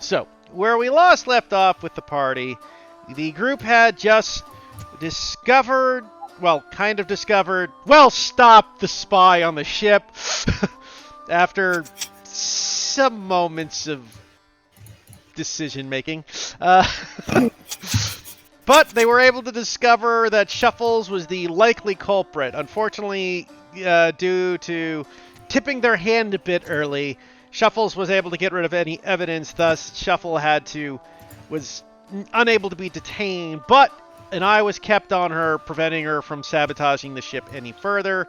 So, where we left off with the party, the group had just discovered, stopped the spy on the ship after some moments of decision making. But they were able to discover that Shuffles was the likely culprit. Unfortunately, due to tipping their hand a bit early, Shuffles was able to get rid of any evidence. Thus, Shuffle was unable to be detained, but an eye was kept on her, preventing her from sabotaging the ship any further,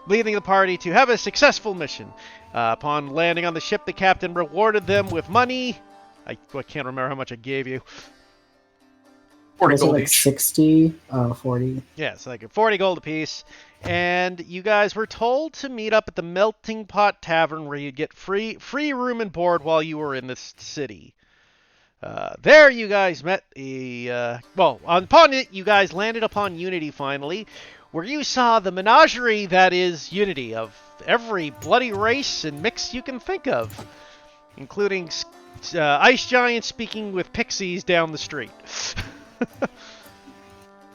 leading the party to have a successful mission. Upon landing on the ship, the captain rewarded them with money. I can't remember how much I gave you. 40 Was it gold like each. 60? 40. Yeah, it's like 40 gold apiece. And you guys were told to meet up at the Melting Pot Tavern where you'd get free room and board while you were in this city. There you guys met upon it, you guys landed upon Unity finally, where you saw the menagerie that is Unity of every bloody race and mix you can think of, including ice giants speaking with pixies down the street.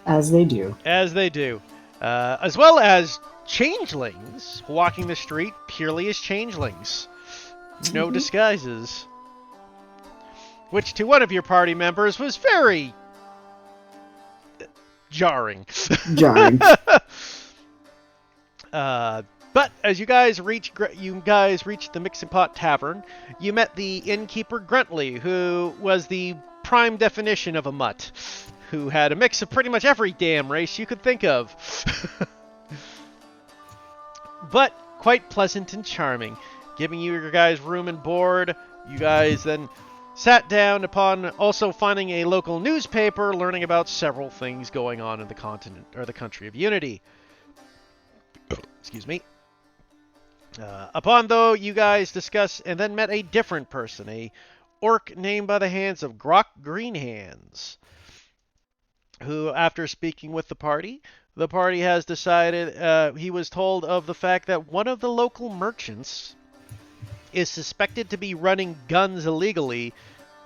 As they do. As they do. As well as changelings walking the street purely as changelings. No disguises. Which to one of your party members was very jarring. Jarring. But as you guys reached the Mixing Pot Tavern, you met the innkeeper Gruntley, who was the prime definition of a mutt, who had a mix of pretty much every damn race you could think of. But quite pleasant and charming, giving you your guys room and board. You guys then sat down upon also finding a local newspaper, learning about several things going on in the continent, or the country of Unity. Excuse me. Upon though, you guys discussed and then met a different person, a orc named by the hands of Grok Greenhands, who, after speaking with the party has decided, he was told of the fact that one of the local merchants is suspected to be running guns illegally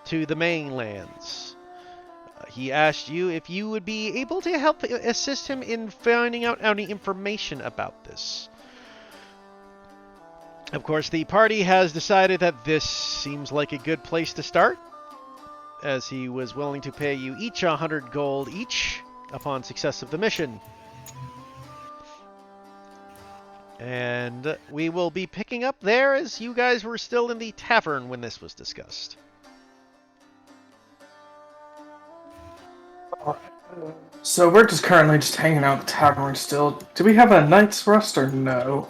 to the mainlands. He asked you if you would be able to help assist him in finding out any information about this. Of course, the party has decided that this seems like a good place to start, as he was willing to pay you each 100 gold each upon success of the mission. And we will be picking up there, as you guys were still in the tavern when this was discussed. So we're just currently just hanging out at the tavern still. Do we have a night's rest or no?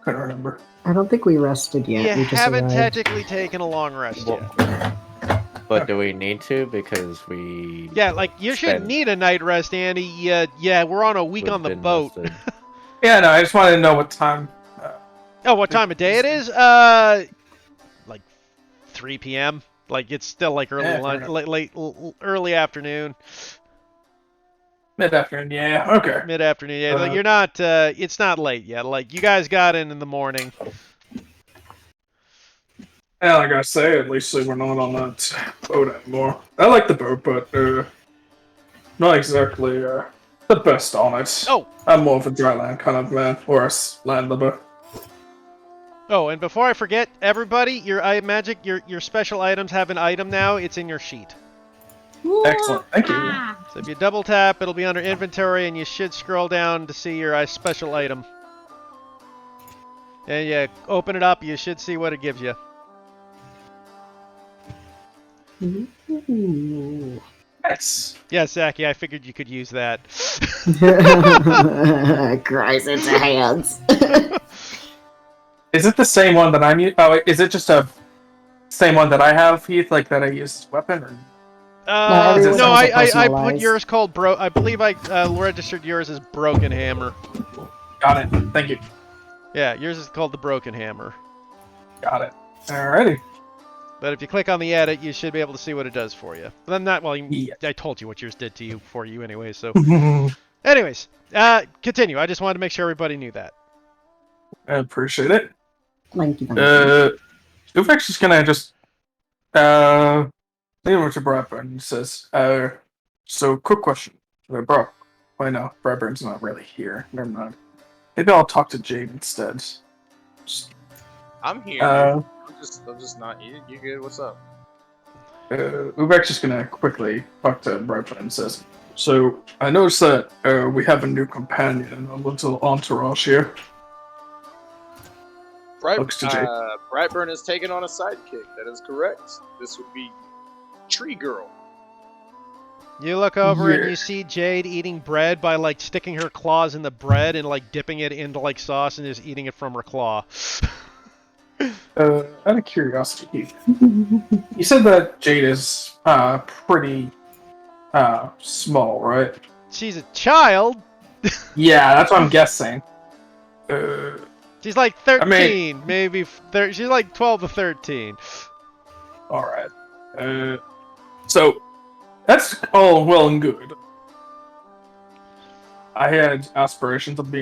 Couldn't remember. I don't think we rested yet. You We just haven't arrived. technically taken a long rest yet. But do we need to? Because we... Yeah, like, you shouldn't need a night rest, Andy. Yeah, we're on a week we've on the been boat. rested. Yeah, no, I just wanted to know what time. Oh, what time of day it is? Like 3 p.m. Like, it's still like early Yeah, lunch, fair late, early afternoon, Mid-afternoon, yeah, okay. mid-afternoon. Yeah, like, you're not. It's not late yet. Like, you guys got in the morning. Yeah, like I say, at least we're not on that boat anymore. I like the boat, but not exactly the best on it. Oh. I'm more of a dry land kind of man, or a landlubber. Oh, and before I forget, everybody, your your special items have an item now. It's in your sheet. Excellent, thank you. So if you double tap, it'll be under inventory, and you should scroll down to see your special item. And yeah, open it up. You should see what it gives you. Ooh. Nice. Yeah, Zaki, I figured you could use that. Cries into hands. Is it the same one that I'm using? Oh, is it just a same one that I have, Heath, like that I use as a weapon? Or... everyone No, has a I put personalized. yours called I believe I registered yours as Broken Hammer. Got it, thank you. Yeah, yours is called the Broken Hammer. Got it. Alrighty. But if you click on the edit, you should be able to see what it does for you. But I'm not. Well, Yeah. I told you what yours did to you for you anyway. So, anyways, continue. I just wanted to make sure everybody knew that. I appreciate it. Thank you. Uvek's just gonna just Leaning to Brightburn and says, so quick question. Bro, wait, no, Brightburn's not really here. Never mind. Maybe I'll talk to Jade instead. I'm here, dude. I'm just not. You good? What's up? Ubek's just gonna quickly talk to Brightburn and says, so I noticed that we have a new companion in a little entourage here. Looks to Jade. Brightburn has taken on a sidekick. That is correct. This would be Tree Girl. You look over Yeah. and you see Jade eating bread by like sticking her claws in the bread and like dipping it into like sauce and just eating it from her claw. Out of curiosity, you said that Jade is pretty small, right? She's a child. Yeah, that's what I'm guessing. She's like 13, I mean- maybe. She's like 12 to 13. All right. So that's all well and good. I had aspirations of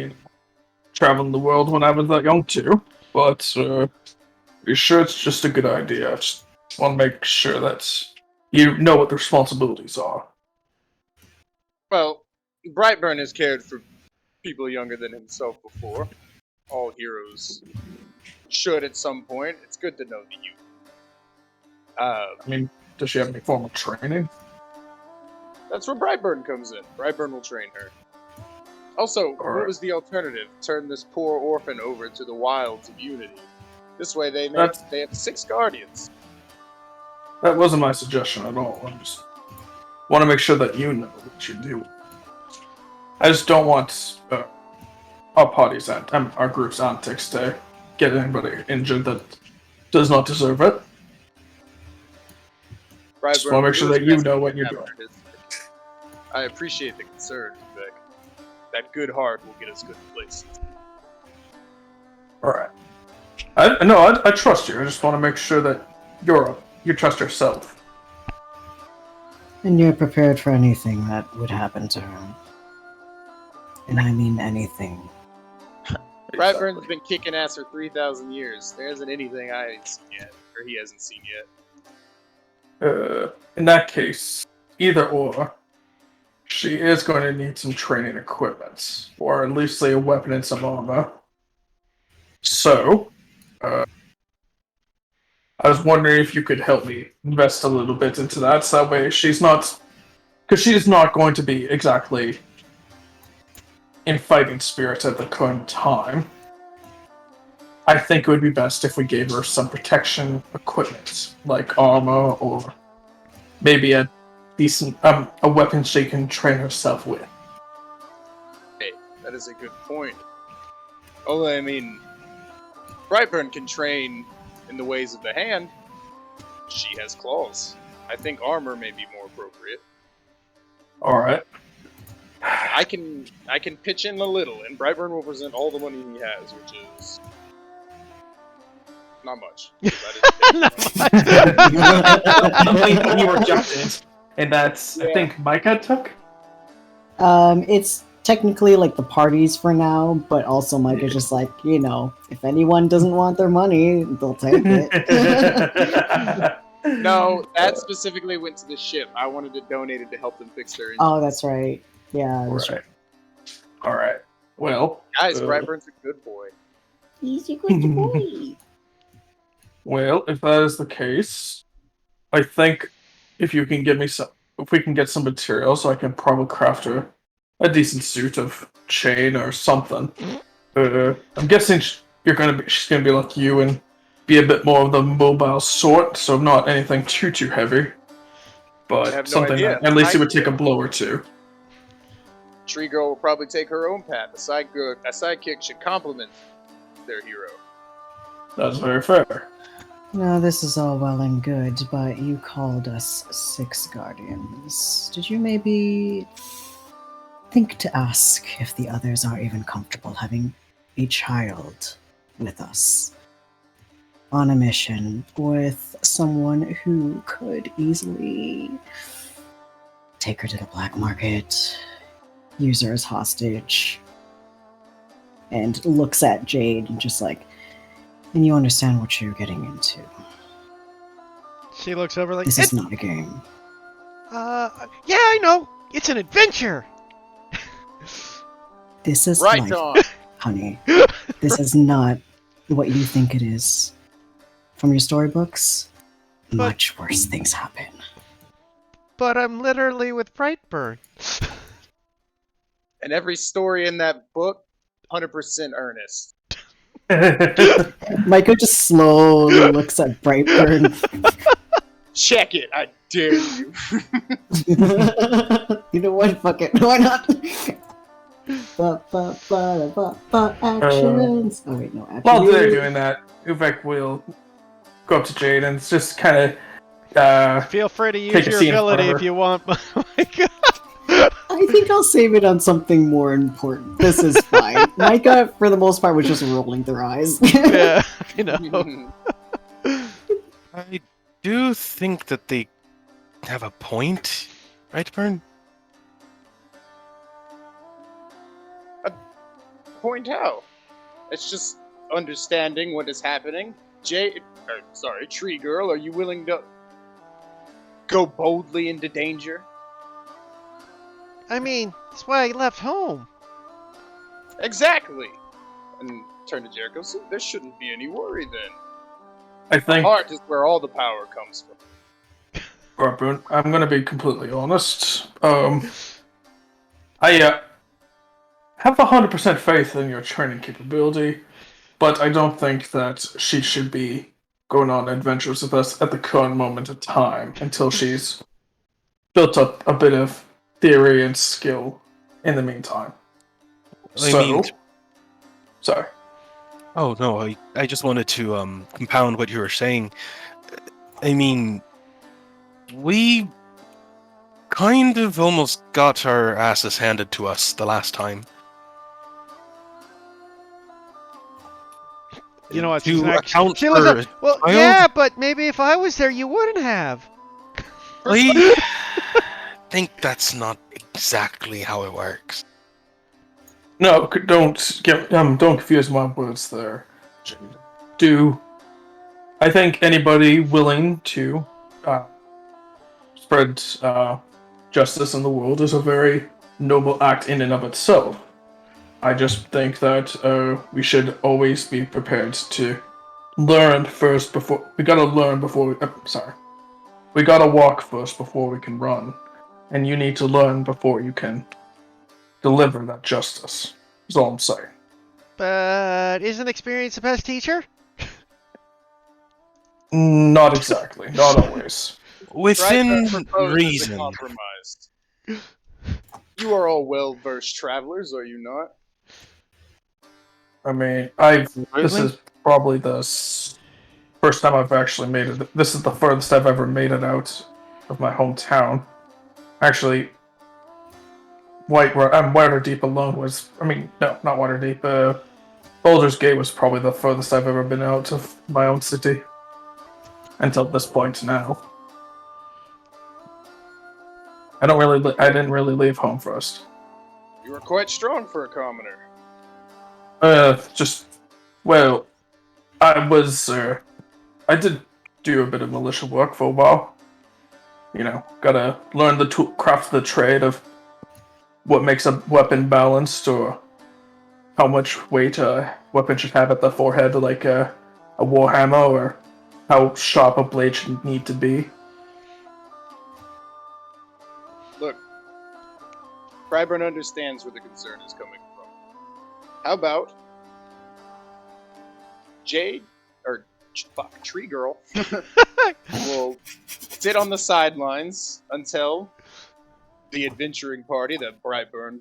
traveling the world when I was that young too, but you sure it's just a good idea? I just want to make sure that you know what the responsibilities are. Well, Brightburn has cared for people younger than himself before. All heroes should at some point. It's good to know that you. I mean, does she have any formal training? That's where Brightburn comes in. Brightburn will train her. Also, what Alright. was the alternative? Turn this poor orphan over to the wilds of Unity. This way they That's- have 6 guardians. That wasn't my suggestion at all. I just want to make sure that you know what you do. I just don't want our party's our group's antics to get anybody injured that does not deserve it. Just wanna make sure that you know what you're doing. I appreciate the concern, Vic. That good heart will get us good places. All right. I trust you. I just want to make sure that you trust yourself. And you're prepared for anything that would happen to her. And I mean anything. Brightburn's been kicking ass for 3,000 years. There isn't anything I ain't seen yet, or he hasn't seen yet. In that case, either or, she is going to need some training equipment, or at least a weapon and some armor. So, I was wondering if you could help me invest a little bit into that, so that way because she's not going to be exactly in fighting spirit at the current time. I think it would be best if we gave her some protection equipment, like armor or maybe a decent a weapon she can train herself with. Hey, that is a good point. Although, I mean, Brightburn can train in the ways of the hand. She has claws. I think armor may be more appropriate. All right. I can pitch in a little, and Brightburn will present all the money he has, which is not much. Something you rejected, and that's I think Micah took. It's technically like the parties for now, but also Mike is just like, if anyone doesn't want their money, they'll take it. No, that specifically went to the ship. I wanted to donate it to help them fix their engine. Oh, that's right. Yeah, that's right. All right. Well, Guys, Brightburn's a good boy. He's a good boy. Well, if that is the case, I think if we can get some materials, I can probably craft a decent suit of chain or something. I'm guessing she's gonna be like you and be a bit more of the mobile sort, so not anything too heavy, I but have no something idea. that at least it would take a blow or two. Tree Girl will probably take her own path. A sidekick should complement their hero. That's very fair. No, this is all well and good, but you called us 6 guardians. Did you maybe think to ask if the others are even comfortable having a child with us? On a mission with someone who could easily take her to the black market, use her as hostage, and looks at Jade and just like, and you understand what you're getting into. She looks over like, This is not a game. yeah, I know. It's an adventure. This is Right life, on. honey. This is not what you think it is. From your storybooks, much worse things happen. But I'm literally with Brightburn. And every story in that book, 100% earnest. Micah just slowly looks at Brightburn. Check it, I dare you. You know what? Fuck it. Why not? Actions. Oh wait, no actions. While they're doing that, Uvek will go up to Jade and just kind of Feel free to use Take a your scene in front ability of if her. you want. Oh my god. I think I'll save it on something more important. This is fine. Micah, for the most part, was just rolling their eyes. Yeah, I know. I do think that they have a point, right, Burn? Point out. It's just understanding what is happening. Tree Girl, are you willing to go boldly into danger? I mean, that's why I left home. Exactly. And turn to Jericho. So there shouldn't be any worry then. I The think heart is where all the power comes from. Brightburn, I'm gonna be completely honest. I have 100% faith in your training capability, but I don't think that she should be going on adventures with us at the current moment of time until she's built up a bit of theory and skill in the meantime. Sorry. Oh no, I just wanted to compound what you were saying. I mean, we kind of almost got our asses handed to us the last time. You know what? To she's not- account she looks for up, well, child? yeah, but maybe if I was there, you wouldn't have. I think that's not exactly how it works. No, don't confuse my words there. I think anybody willing to spread justice in the world is a very noble act in and of itself. I just think that we should always be prepared to learn first before we gotta learn before we gotta walk first before we can run, and you need to learn before you can deliver that justice. Is all I'm saying. But isn't experience the best teacher? Not exactly. Not always. Within Brightburn proposes a reason. compromise. You are all well-versed travelers, are you not? I mean, this Really? is probably the first time I've actually made it. This is the furthest I've ever made it out of my hometown. Actually, Waterdeep alone was. I mean, no, not Waterdeep. Baldur's Gate was probably the furthest I've ever been out of my own city. Until this point now. I didn't really leave home first. You are quite strong for a commoner. I did do a bit of militia work for a while. You know, gotta learn the craft of the trade of what makes a weapon balanced, or how much weight a weapon should have at the forehead, like a warhammer, or how sharp a blade should need to be. Look, Brightburn understands where the concern is coming from. How about Jade, Tree Girl, will sit on the sidelines until the adventuring party that Brightburn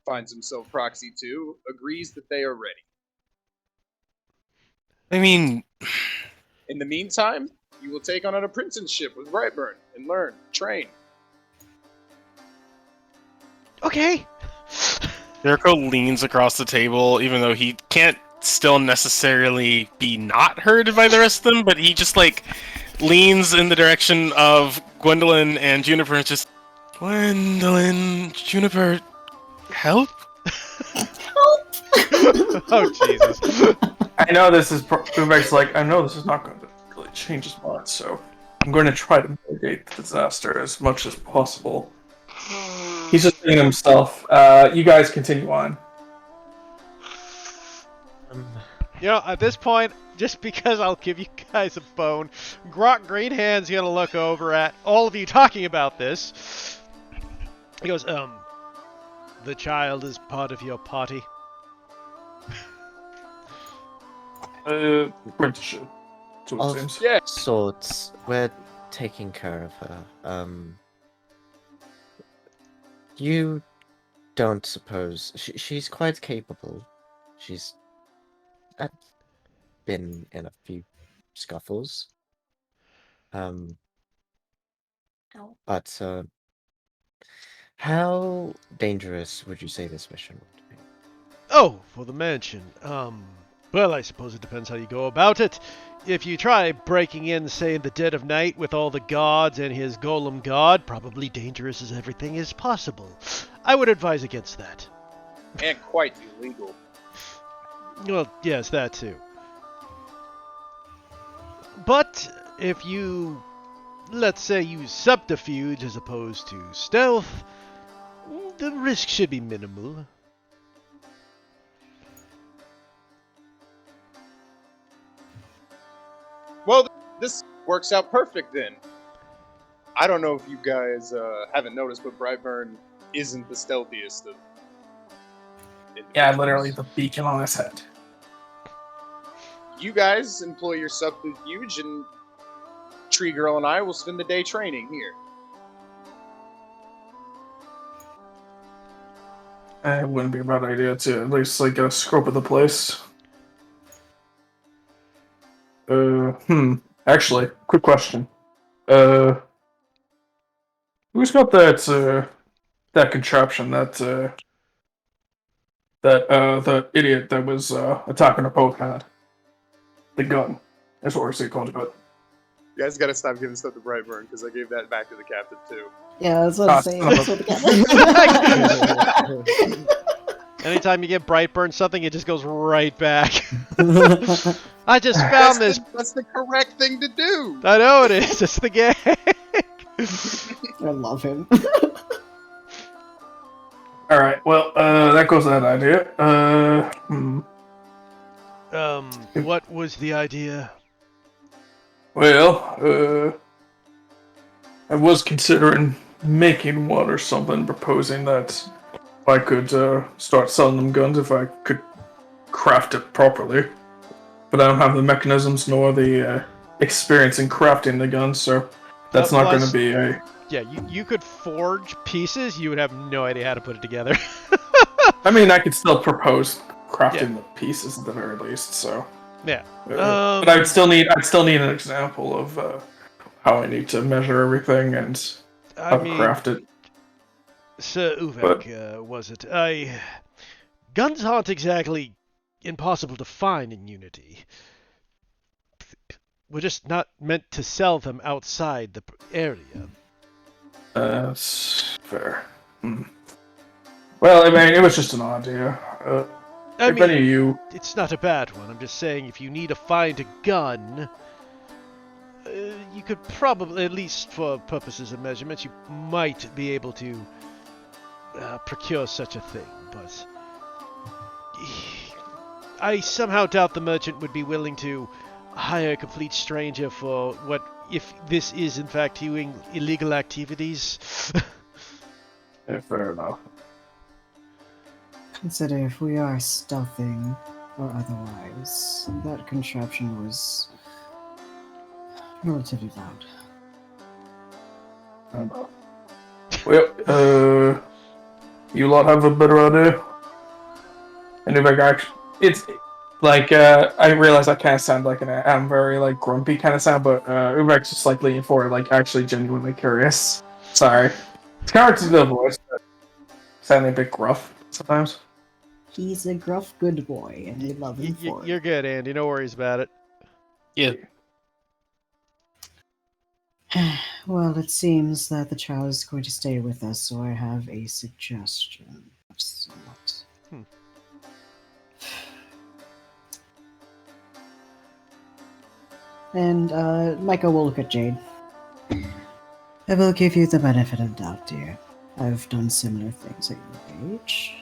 finds himself proxy to agrees that they are ready. I mean, In the meantime, you will take on an apprenticeship with Brightburn and learn, train. Okay. Jericho leans across the table, even though he can't still necessarily be not heard by the rest of them, but he just, like, leans in the direction of Gwendolyn and Juniper and just, Gwendolyn, Juniper, help? Oh Jesus. I know this is Uvek's like, I know this is not going to really change his mind, so I'm going to try to mitigate the disaster as much as possible. He's just saying to himself. You guys continue on. You know, at this point, just because I'll give you guys a bone, Grok Greenhand's gonna look over at all of you talking about this. He goes, the child is part of your party. British. So it Of seems. Yeah. sorts, we're taking care of her. You don't suppose she's quite capable. She's been in a few scuffles. But how dangerous would you say this mission would be? Oh, for the mansion. Well, I suppose it depends how you go about it. If you try breaking in, say, in the dead of night with all the gods and his golem god, probably dangerous as everything is possible. I would advise against that. And quite illegal. Well, yes, that too. But if you, let's say, use subterfuge as opposed to stealth, the risk should be minimal. Well, this works out perfect then. I don't know if you guys haven't noticed, but Brightburn isn't the stealthiest of. Yeah, literally the beacon on his head. You guys employ your subterfuge, and Tree Girl and I will spend the day training here. It wouldn't be a bad idea to at least like get a scope of the place. Actually, quick question. Who's got that that contraption that the idiot that was attacking a boat had? The gun. That's what we're calling it. You guys gotta stop giving stuff to Brightburn, because I gave that back to the captain too. Yeah, that's what I'm saying. That's what the Anytime you give Brightburn something, it just goes right back. I just found this. That's the correct thing to do! I know it is. It's the gag. I love him. Alright, well, that goes that idea. What was the idea? Well, I was considering making one or something, proposing that I could start selling them guns if I could craft it properly. But I don't have the mechanisms nor the experience in crafting the guns, so that's not going to be a... Yeah, you could forge pieces, you would have no idea how to put it together. I mean, I could still propose crafting the pieces at the very least, so... Yeah. But I'd still need an example of how I need to measure everything and how to craft it. Sir Uvek, was it? Guns aren't exactly impossible to find in Unity. We're just not meant to sell them outside the area. That's fair. Well, I mean, it was just an idea. If any of you... It's not a bad one. I'm just saying, if you need to find a gun, you could probably, at least for purposes of measurements, you might be able to procure such a thing. But I somehow doubt the merchant would be willing to hire a complete stranger for what, if this is in fact doing illegal activities. Yeah, fair enough. Consider if we are stealthing or otherwise, that contraption was relatively loud. Well, you lot have a better idea? And if it's like, I realize I kind of sound like I'm very like grumpy kind of sound, but Ubek's just like leaning forward, like actually genuinely curious. Sorry. It's hard to do the voice, but sounding a bit gruff sometimes. He's a gruff good boy, and we love him for it. You're good, Andy. No worries about it. Yeah. Well, it seems that the child is going to stay with us, so I have a suggestion of somewhat. And Micah will look at Jade. I will give you the benefit of the doubt, dear. I've done similar things at your age.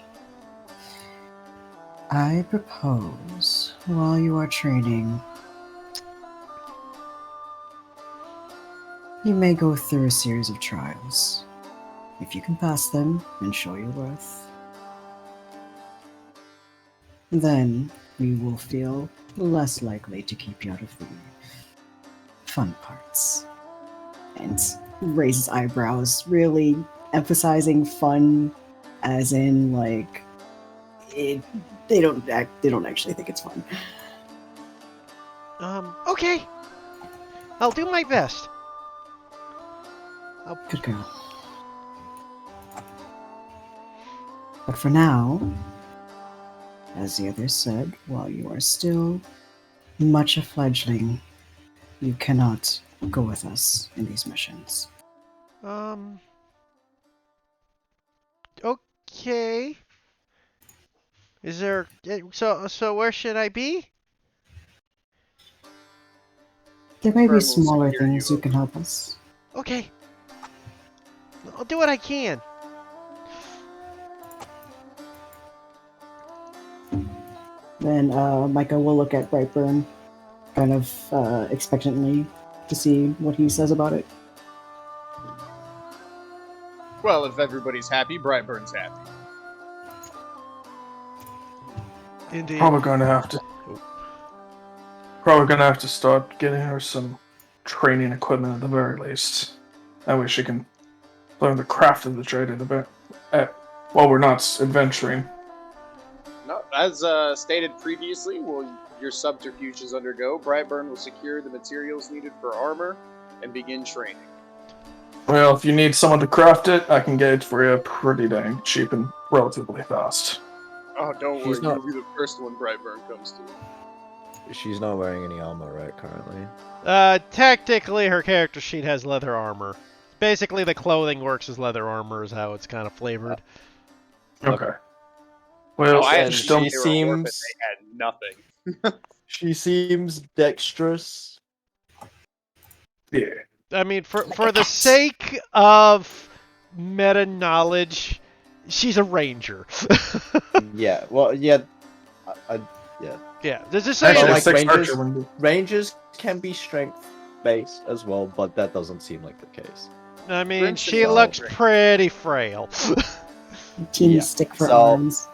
I propose, while you are training, you may go through a series of trials. If you can pass them and show your worth, then we will feel less likely to keep you out of the fun parts. And raises eyebrows, really emphasizing fun, as in like they don't actually think it's fun. Okay. I'll do my best. Good girl. But for now, as the others said, while you are still much a fledgling, you cannot go with us in these missions. Okay. Is there... So where should I be? There may Fern be will smaller secure things you. you can help us. Okay. I'll do what I can. Then Micah will look at Brightburn, kind of expectantly, to see what he says about it. Well, if everybody's happy, Brightburn's happy. Indeed. Probably gonna have to start getting her some training equipment at the very least. That way she can learn the craft of the trade in a bit. While we're not adventuring. No, as stated previously, your subterfuges undergo, Brightburn will secure the materials needed for armor and begin training. Well, if you need someone to craft it, I can get it for you pretty dang cheap and relatively fast. Oh, don't She's worry, not- you'll be the first one Brightburn comes to. She's not wearing any armor, right, currently? Technically, her character sheet has leather armor. Basically, the clothing works as leather armor, is how it's kind of flavored. Okay. Well, I had and still, she they were an orphan, seems- they had nothing. She seems dexterous. yeah. I mean, for the sake of meta knowledge, she's a ranger. Yeah, well, yeah. Yeah, just so you Actually, know. like six Rangers- archer wouldn't be- Rangers can be strength-based as well, but that doesn't seem like the case. I mean, Prince she is all looks great. pretty frail. Teeny Yeah, stick for so- arms.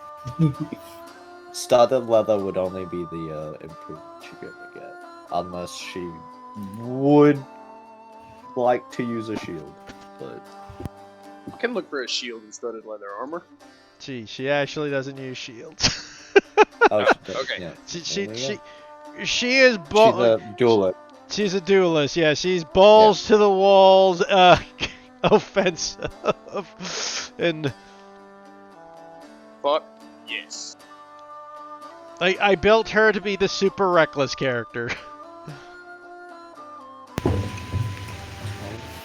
Studded leather would only be the improvement she'd be able to get, unless she would like to use a shield. But You can look for a shield and studded leather armor. Gee, she actually doesn't use shields. oh, she does, Okay. yeah. she There we she, go. she is She's a duelist. She's a duelist, yeah. She's balls to the walls, offensive, and But, yes. I built her to be the super reckless character.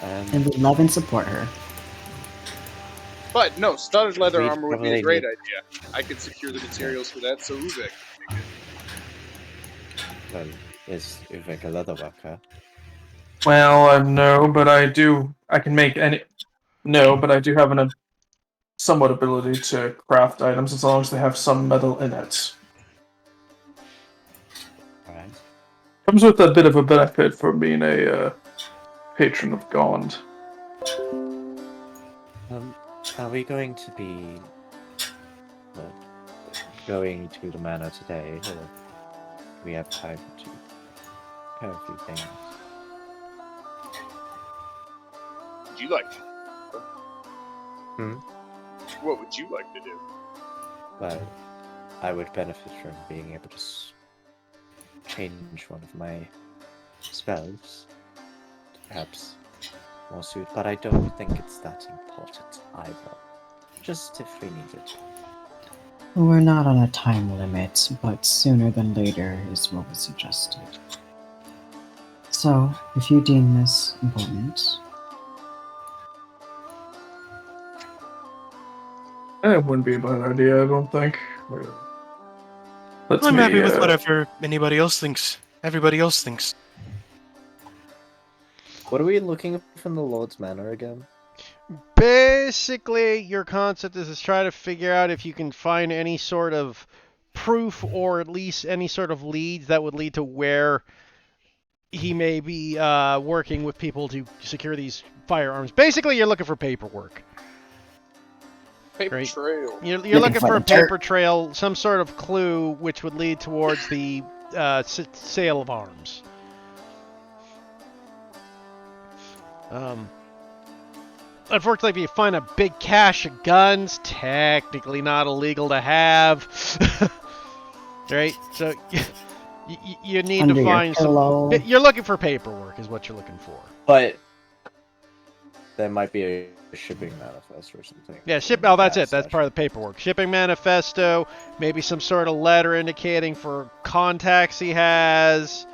And we love and support her. But, no, studded leather We armor would be a probably great need- idea. I could secure the materials for that, so Uvek can make it. Well, is Uvek a leather worker? Well, no, but I can make any. No, but I do have an somewhat ability to craft items as long as they have some metal in it. Alright. Comes with a bit of a benefit for being a patron of God. Are we going to be going to the manor today, or do we have time to have a few things? Would you like to? Hmm? What would you like to do? But I would benefit from being able to change one of my spells, perhaps more suit. But I don't think it's that important either. Just if we need it. We're not on a time limit, but sooner than later is what was suggested. So, if you deem this important, It wouldn't be a bad idea, I don't think. I'm happy with whatever anybody else thinks. Everybody else thinks. What are we looking from the Lord's Manor again? Basically, your concept is to try to figure out if you can find any sort of proof or at least any sort of leads that would lead to where he may be working with people to secure these firearms. Basically, you're looking for paperwork. Paper Right. trail. You're looking for a find dirt. paper trail, some sort of clue which would lead towards the sale of arms. Unfortunately, if you find a big cache of guns, technically not illegal to have. Right? So you need Under to your find pillow. some. You're looking for paperwork, is what you're looking for. But there might be a shipping manifest or something. Yeah, oh, that's it. That's part of the paperwork. Shipping manifesto, maybe some sort of letter indicating for contacts he has.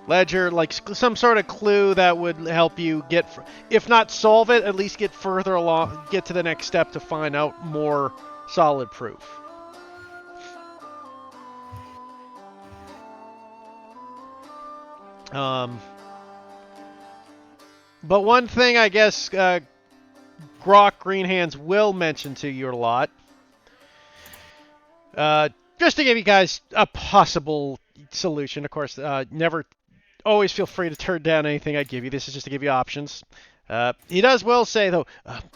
Ledger, like some sort of clue that would help you get, if not solve it, at least get further along, get to the next step to find out more solid proof. But one thing I guess Grok Greenhands will mention to you a lot, just to give you guys a possible solution. Of course, never, always feel free to turn down anything I give you. This is just to give you options. He will say, though,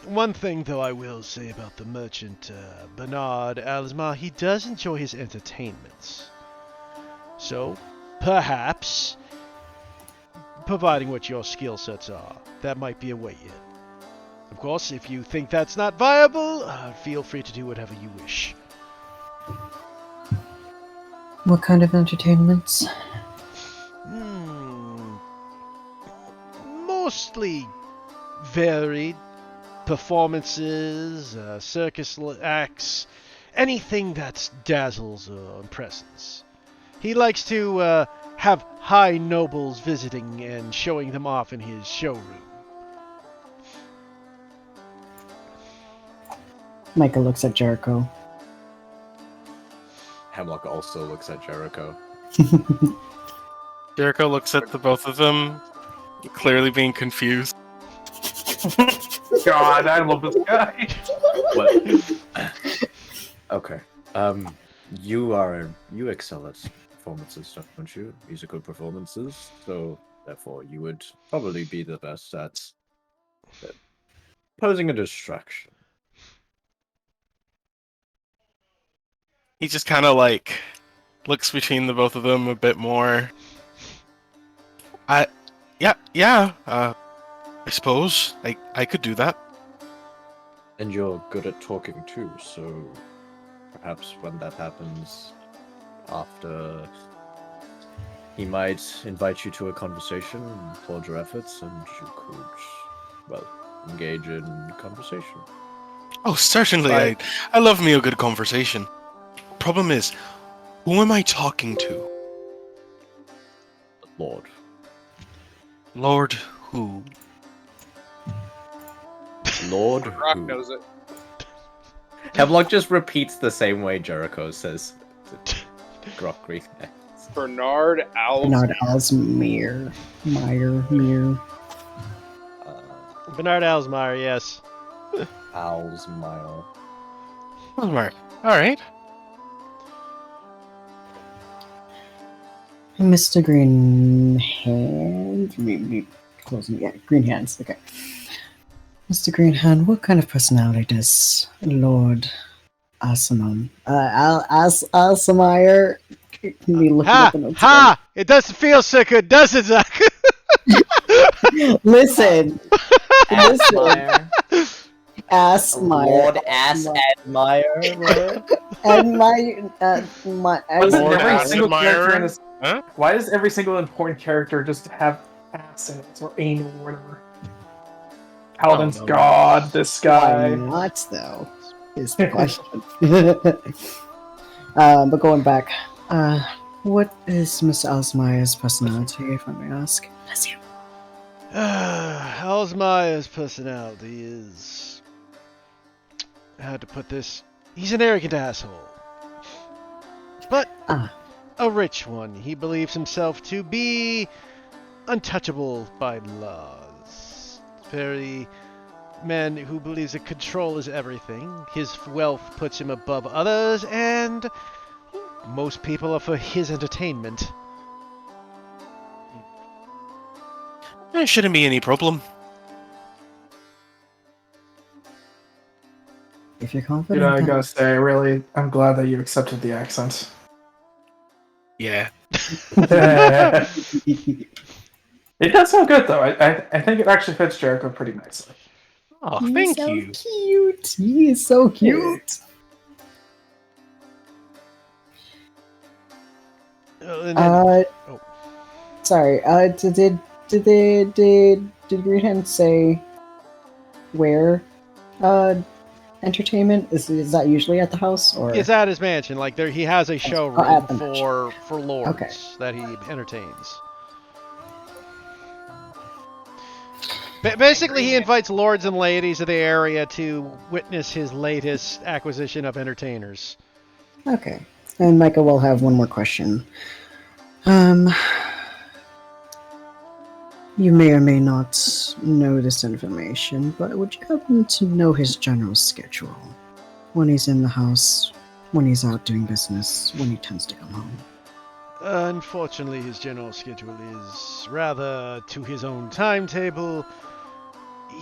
one thing, though, I will say about the merchant, Bernard Alsmar, he does enjoy his entertainments. So, perhaps, providing what your skill sets are, that might be a way in. Of course, if you think that's not viable, feel free to do whatever you wish. What kind of entertainments? Mostly varied performances, circus acts, anything that dazzles or impresses. He likes to have high nobles visiting and showing them off in his showroom. Micah looks at Jericho. Hemlock also looks at Jericho. Jericho looks at the both of them, clearly being confused. God, I love this guy. What? Okay. You excel at performances, don't you? Musical performances. So therefore, you would probably be the best at posing a distraction. He just kind of like looks between the both of them a bit more. I suppose I could do that. And you're good at talking too, so perhaps when that happens, after he might invite you to a conversation and applaud your efforts, and you could, well, engage in conversation. Oh, certainly. Right. I love me a good conversation. Problem is, who am I talking to? Lord. Lord who? Lord Rock who? knows it. Hemlock just repeats the same way Jericho says to Grok Greenhands. Bernard Bernard Alsmere. Mir. Bernard Alsmeyer, yes. Alsmile. All right. Mr. Greenhand. Green Hands. Okay. Mr. Greenhand, what kind of personality does Lord Alsamire? Me looking at the notes Ha! It doesn't feel so good, does it, Zach? again. Listen. Asmire. Asmire. Lord Ass Admire. And my Why doesn't Lord every single Asmire? character in this? Huh? Why does every single important character just have ass in it or anal or whatever? Paladin's no. god, this why guy. not though? Is the question. But going back, what is Mr. Alsmire's personality, if I may ask? Bless you. Alsmeyer's personality is... how to put this? He's an arrogant asshole. But Ah. a rich one. He believes himself to be untouchable by laws. Very man who believes that control is everything. His wealth puts him above others, and most people are for his entertainment. There shouldn't be any problem. If you're You confident, know, I then- gotta say, I'm glad that you accepted the accent. Yeah. It does sound good, though. I think it actually fits Jericho pretty nicely. Oh, He's thank so you. cute. He is so cute. And then- oh. Sorry. Did Greenhand say where entertainment is that usually at the house or? It's at his mansion. Like there, he has a showroom at the mansion. for lords Okay. that he entertains. Basically, he invites lords and ladies of the area to witness his latest acquisition of entertainers. Okay. And Micah will have one more question. You may or may not know this information, but would you happen to know his general schedule? When he's in the house, when he's out doing business, when he tends to come home? Unfortunately, his general schedule is rather to his own timetable.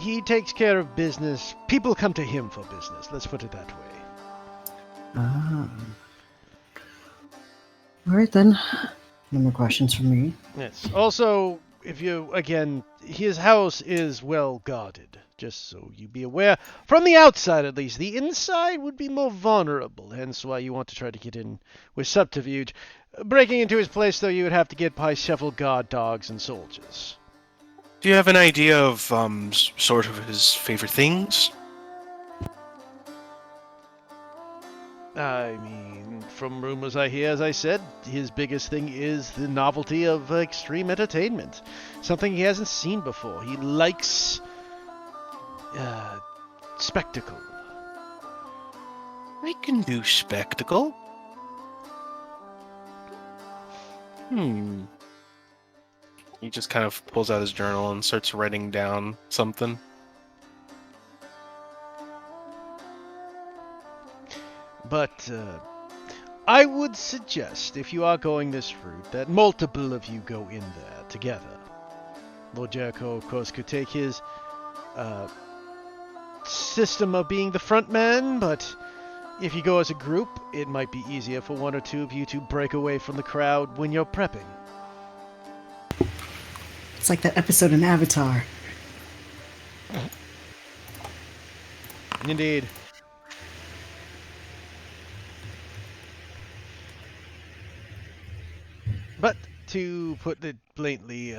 He takes care of business. People come to him for business. Let's put it that way. Ah. Alright then. No more questions from me. Yes. Also, if you, again, his house is well guarded, just so you be aware. From the outside, at least. The inside would be more vulnerable, hence why you want to try to get in with subterfuge. Breaking into his place, though, you would have to get by several guard dogs and soldiers. Do you have an idea of sort of his favorite things? I mean, from rumors I hear, as I said, his biggest thing is the novelty of extreme entertainment. Something he hasn't seen before. He likes spectacle. I can do spectacle. He just kind of pulls out his journal and starts writing down something. But I would suggest, if you are going this route, that multiple of you go in there together. Lord Jericho, of course, could take his system of being the front man, but if you go as a group, it might be easier for one or two of you to break away from the crowd when you're prepping. It's like that episode in Avatar. Indeed. But to put it blatantly,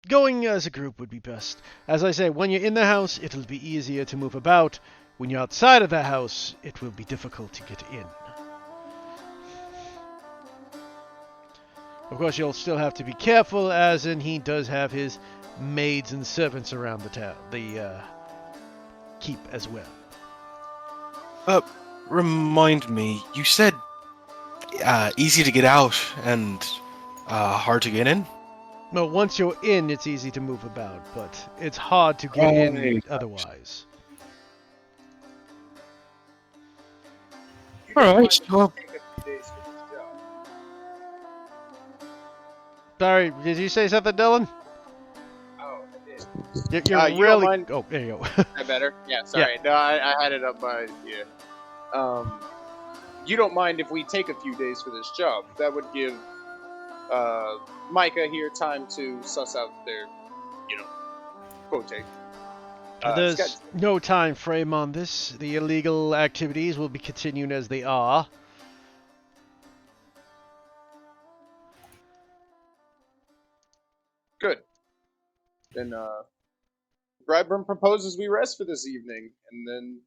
going as a group would be best. As I say, when you're in the house, it'll be easier to move about. When you're outside of the house, it will be difficult to get in. Of course, you'll still have to be careful, as in he does have his maids and servants around the keep as well. Remind me, you said easy to get out and hard to get in? Well, once you're in, it's easy to move about, but it's hard to get in Right. otherwise. Alright, well, Take a few days for this job. Sorry, did you say something, Dylan? Oh, I did. You're you don't really... mind- Oh, there you go. That better? Yeah, sorry. No, I had it up by you don't mind if we take a few days for this job? That would give Micah here time to suss out their, quote take. There's no time frame on this. The illegal activities will be continuing as they are. Good. Then Brightburn proposes we rest for this evening, and then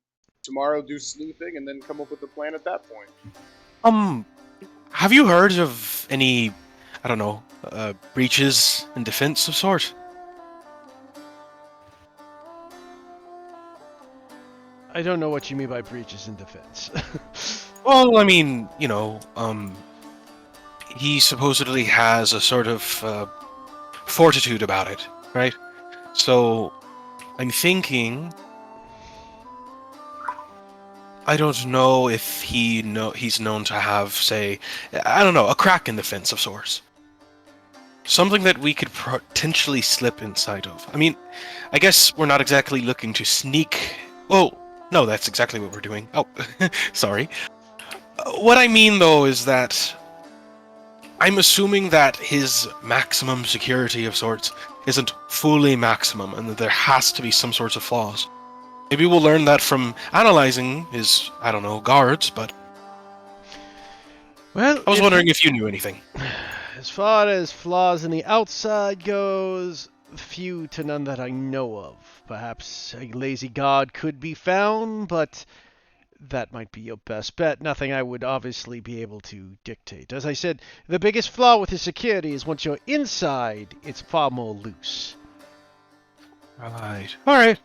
tomorrow do sleuthing, and then come up with a plan at that point. Have you heard of any, I don't know, breaches in defense of sort? I don't know what you mean by breaches in defense. Well, I mean, he supposedly has a sort of fortitude about it, right? So I'm thinking, I don't know if he's known to have, say, I don't know, a crack in the fence of sorts. Something that we could potentially slip inside of. I mean, I guess we're not exactly looking to sneak. Oh, no, that's exactly what we're doing. Oh, sorry. What I mean, though, is that I'm assuming that his maximum security of sorts isn't fully maximum, and that there has to be some sorts of flaws. Maybe we'll learn that from analyzing his, I don't know, guards, but Well, I was wondering if you knew anything. as far as flaws in the outside goes, few to none that I know of. Perhaps a lazy guard could be found, but that might be your best bet. Nothing I would obviously be able to dictate. As I said, the biggest flaw with his security is once you're inside, it's far more loose. Right. All right.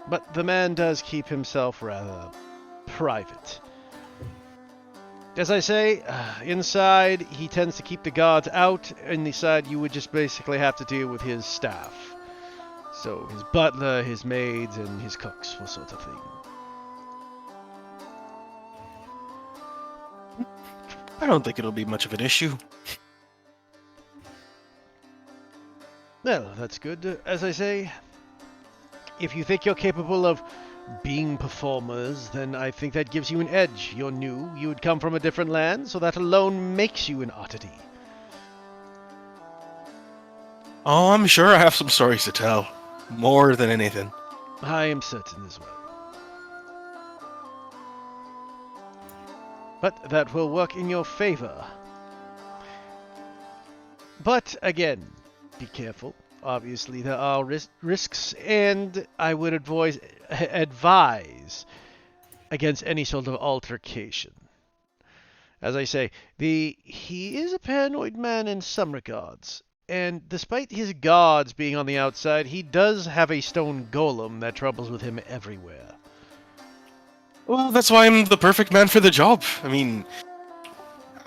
But the man does keep himself rather private. As I say, inside, he tends to keep the guards out. Inside, you would just basically have to deal with his staff. So, his butler, his maids, and his cooks, for sort of thing. I don't think it'll be much of an issue. Well, that's good. As I say, if you think you're capable of being performers, then I think that gives you an edge. You're new, you would come from a different land, so that alone makes you an oddity. Oh, I'm sure I have some stories to tell. More than anything. I am certain as well. But that will work in your favor. But again, be careful. Obviously, there are risks, and I would advise against any sort of altercation. As I say, he is a paranoid man in some regards, and despite his guards being on the outside, he does have a stone golem that troubles with him everywhere. Well, that's why I'm the perfect man for the job. I mean,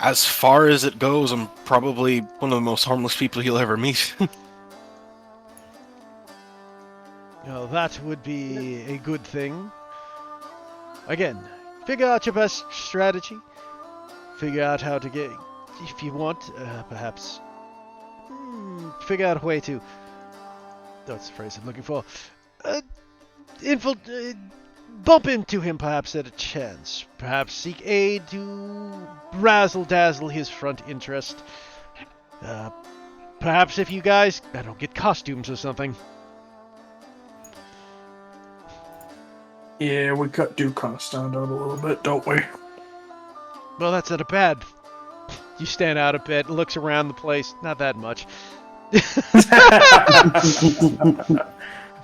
as far as it goes, I'm probably one of the most harmless people you'll ever meet. Well, that would be a good thing. Again, figure out your best strategy. Figure out how to get, if you want, perhaps, figure out a way to, that's the phrase I'm looking for, bump into him perhaps at a chance. Perhaps seek aid to razzle-dazzle his front interest. Perhaps if you guys, I don't know, get costumes or something. Yeah, we do kind of stand out a little bit, don't we? Well, that's not a bad. You stand out a bit, looks around the place. Not that much.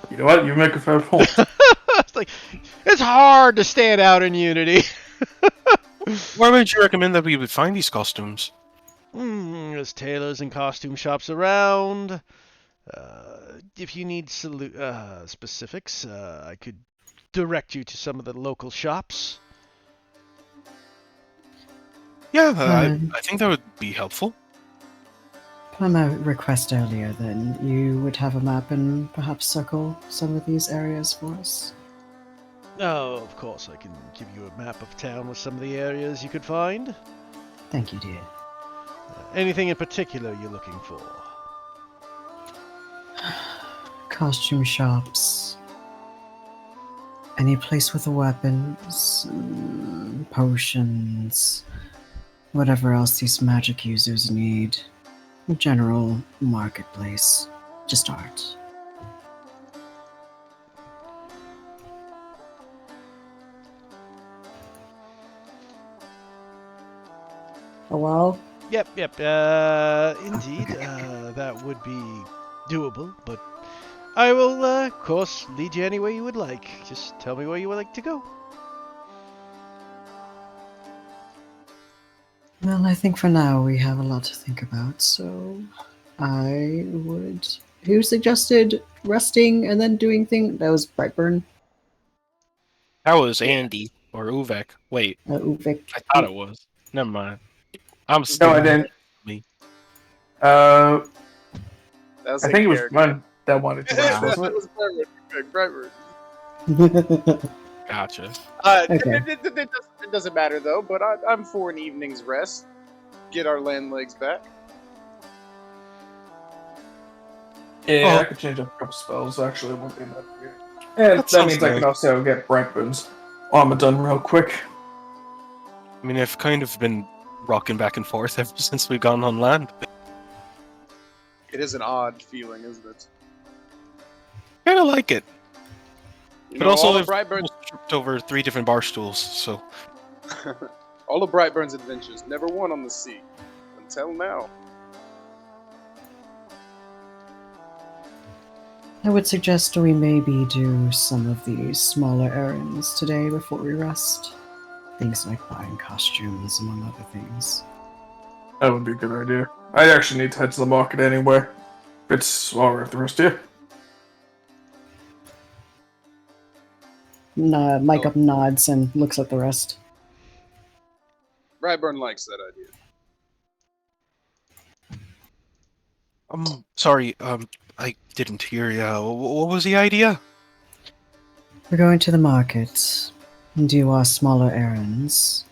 You know what? You make a fair point. It's like, it's hard to stand out in Unity. Where would you recommend that we would find these costumes? There's tailors and costume shops around. If you need specifics, I could direct you to some of the local shops. Yeah, I think that would be helpful. Per my request earlier, then, you would have a map and perhaps circle some of these areas for us? Oh, of course, I can give you a map of town with some of the areas you could find. Thank you, dear. Anything in particular you're looking for? Costume shops. Any place with the weapons, potions, whatever else these magic users need. A general marketplace. Just art. Oh well. Yep. Indeed, that would be doable, but I will, of course, lead you any way you would like. Just tell me where you would like to go. Well, I think for now we have a lot to think about, so I would... Who suggested resting and then doing things? That was Brightburn. That was Andy or Uvek. Wait, Uvik. I thought it was. Never mind. I'm No, still I didn't. Me. Uh, That's I a think it was character. Glenn that wanted to That ask, wasn't it? was Brightburn. Gotcha. Okay. It doesn't matter though. But I'm for an evening's rest. Get our land legs back. Yeah, Oh. I could change up a couple spells, actually. It won't be that weird. And that sounds means I nice. can also get Brightburn's armor done real quick. I mean, I've kind of been rocking back and forth ever since we've gone on land. It is an odd feeling, isn't it? Kind of like it. You But know, also, all I've of Brightburn's almost tripped over 3 different bar stools, so... all of Brightburn's adventures, never one on the sea until now. I would suggest we maybe do some of these smaller errands today before we rest. Things like buying costumes, among other things. That would be a good idea. I actually need to head to the market anyway. If it's alright with the rest of you. Mike up nods and looks at the rest. Brightburn likes that idea. Sorry, I didn't hear ya. What was the idea? We're going to the market and do our smaller errands.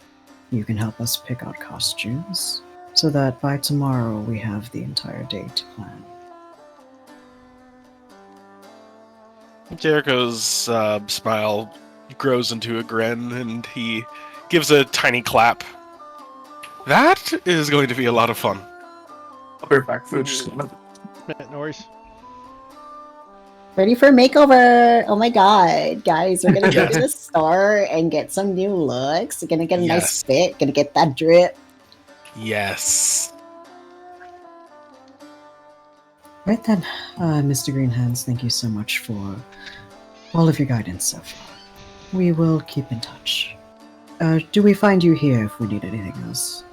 You can help us pick out costumes, so that by tomorrow we have the entire day to plan. Jericho's smile grows into a grin, and he gives a tiny clap. That is going to be a lot of fun. I'll be back for just a minute. No worries. Ready for a makeover! Oh my god, guys, we're gonna go to the store and get some new looks. We're gonna get a nice Yes. fit, gonna get that drip. Yes. Right then, Mr. Greenhands, thank you so much for all of your guidance so far. We will keep in touch. Do we find you here if we need anything else?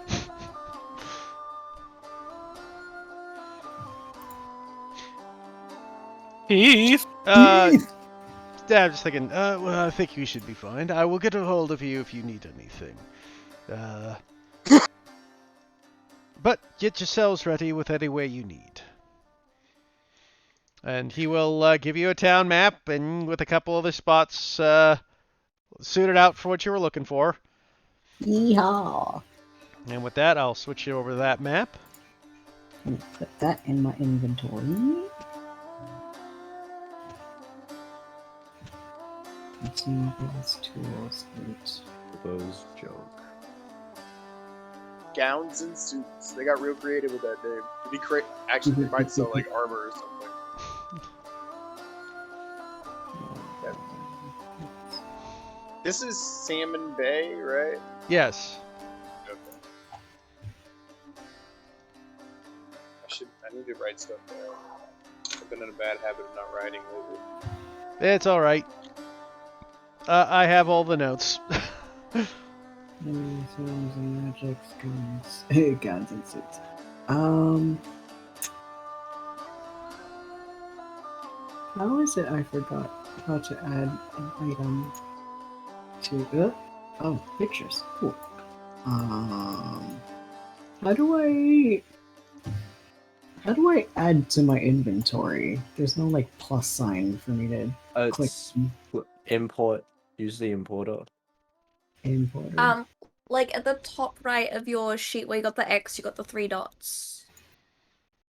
Heath. I'm just thinking, well, I think you should be fine. I will get a hold of you if you need anything. But get yourselves ready with any way you need. And he will give you a town map and with a couple other spots suited out for what you were looking for. Yeehaw! And with that, I'll switch you over to that map. Gonna put that in my inventory. Consumables, tools, loot. Bose joke. Gowns and suits. They got real creative with that name. It'd be actually, they might sell like armor or something. This is Salmon Bay, right? Yes. Okay. I need to write stuff down. I've been in a bad habit of not writing lately. It's alright. I have all the notes. Magics, guns, guns and suits. How is it I forgot how to add an item to pictures. Cool. How do I add to my inventory? There's no like plus sign for me to click It's import. Use the importer. import. Like at the top right of your sheet where you got the X, you got the 3 dots,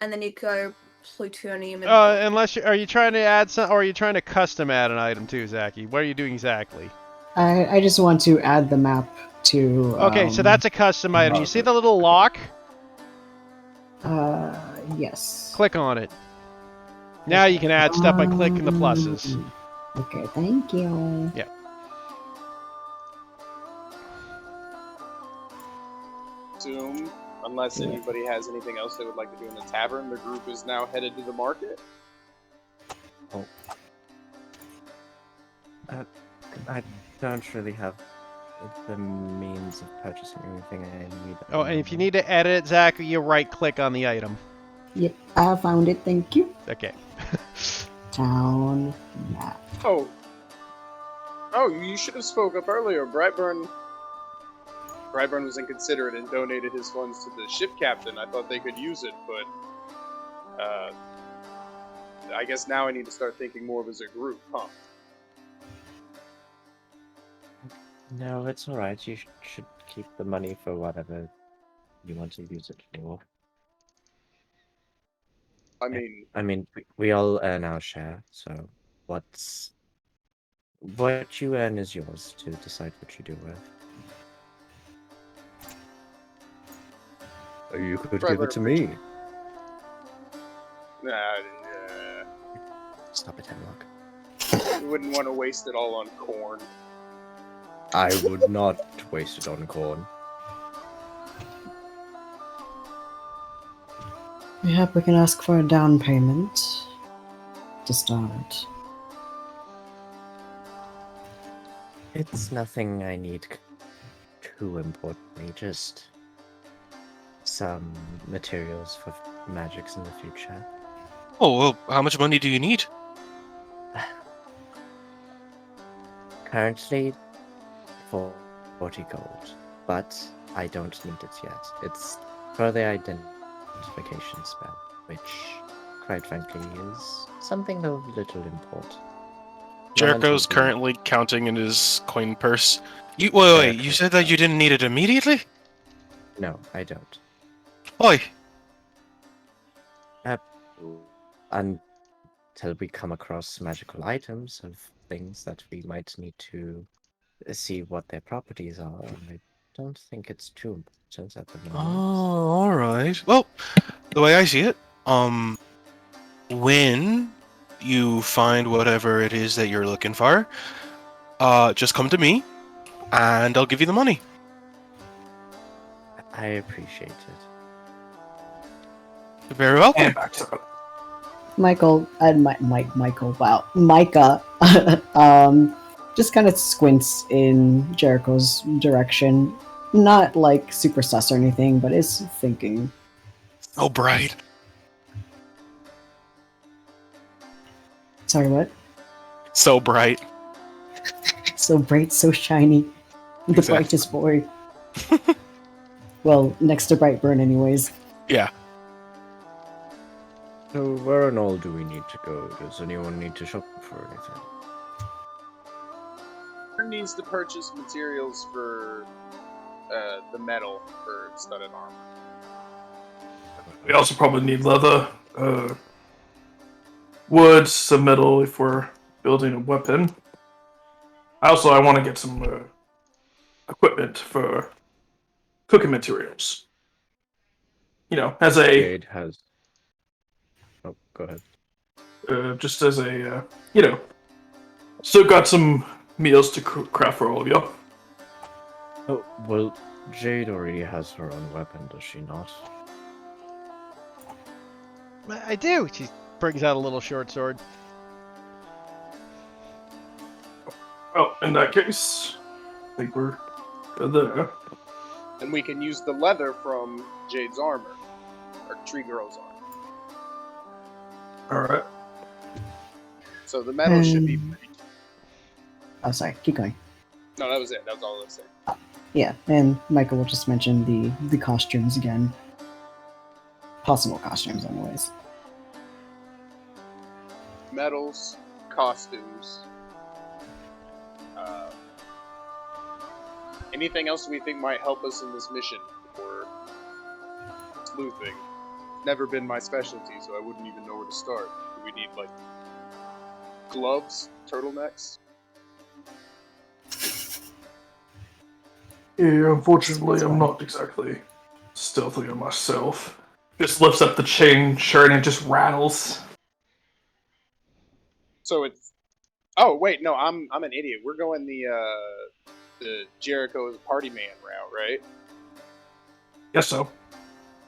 and then you go plutonium. Unless are you trying to add some, or are you trying to custom add an item too, Zachy? What are you doing exactly? I just want to add the map to. Okay, so that's a custom item. You see the little lock? Yes. Click on it. Now you can add stuff by clicking the pluses. Okay, thank you. Assume, unless anybody has anything else they would like to do in the tavern, the group is now headed to the market. I don't really have the means of purchasing everything I need. Oh, and if you need to edit it, Zach, you right-click on the item. Yep, I found it, thank you. Okay. Town map. Oh, you should have spoke up earlier. Brightburn Brightburn was inconsiderate and donated his funds to the ship captain, I thought they could use it, but I guess now I need to start thinking more of as a group, huh? No, it's alright. You should keep the money for whatever you want to use it for. I mean, we all earn our share, so what you earn is yours to decide what you do with. Or you could give it to me. Stop it, Hemlock. You wouldn't want to waste it all on corn. I would not waste it on corn. Yep, we can ask for a down payment to start. It's nothing I need too importantly, just some materials for magics in the future. Oh, well, how much money do you need? Currently, 40 gold, but I don't need it yet. It's for the identification spell, which, quite frankly, is something of little import. Jericho's currently counting in his coin purse. Wait, you said that you didn't need it immediately? No, I don't. Why? Until we come across magical items of things that we might need to see what their properties are. I don't think it's too important at the moment. Oh, alright. Well, the way I see it, when you find whatever it is that you're looking for, just come to me, and I'll give you the money. I appreciate it. You're very welcome. And back to it. Michael, Michael, wow, Micah, just kind of squints in Jericho's direction. Not like super sus or anything, but is thinking. Oh, bright. Sorry, what? So bright. So bright, so shiny. The Exactly. brightest boy. Well, next to Brightburn anyways. Yeah. So where and all do we need to go? Does anyone need to shop for anything? Who needs to purchase materials for the metal for studded armor? We also probably need leather, wood, some metal if we're building a weapon. I want to get some equipment for cooking materials. You know, as a Jade has. Oh, go ahead. just as a you know, still got some meals to craft for all of y'all. Oh, well, Jade already has her own weapon, does she not? I do. She brings out a little short sword. Well, in that case, I think we're good there. And we can use the leather from Jade's armor, or Tree Girl's armor. All right. So the metal should be. Oh, sorry, keep going. No, that was it. That was all I was saying. Yeah, and Michael will just mention the costumes again. Possible costumes, anyways. Metals, costumes. Anything else we think might help us in this mission for sleuthing? Never been my specialty, so I wouldn't even know where to start. Do we need, like, gloves, turtlenecks? Yeah, unfortunately, I'm not exactly stealthy on myself. Just lifts up the chain shirt and it just rattles. So it's. Oh wait, no, I'm an idiot. We're going the Jericho's party man route, right? Yes, so.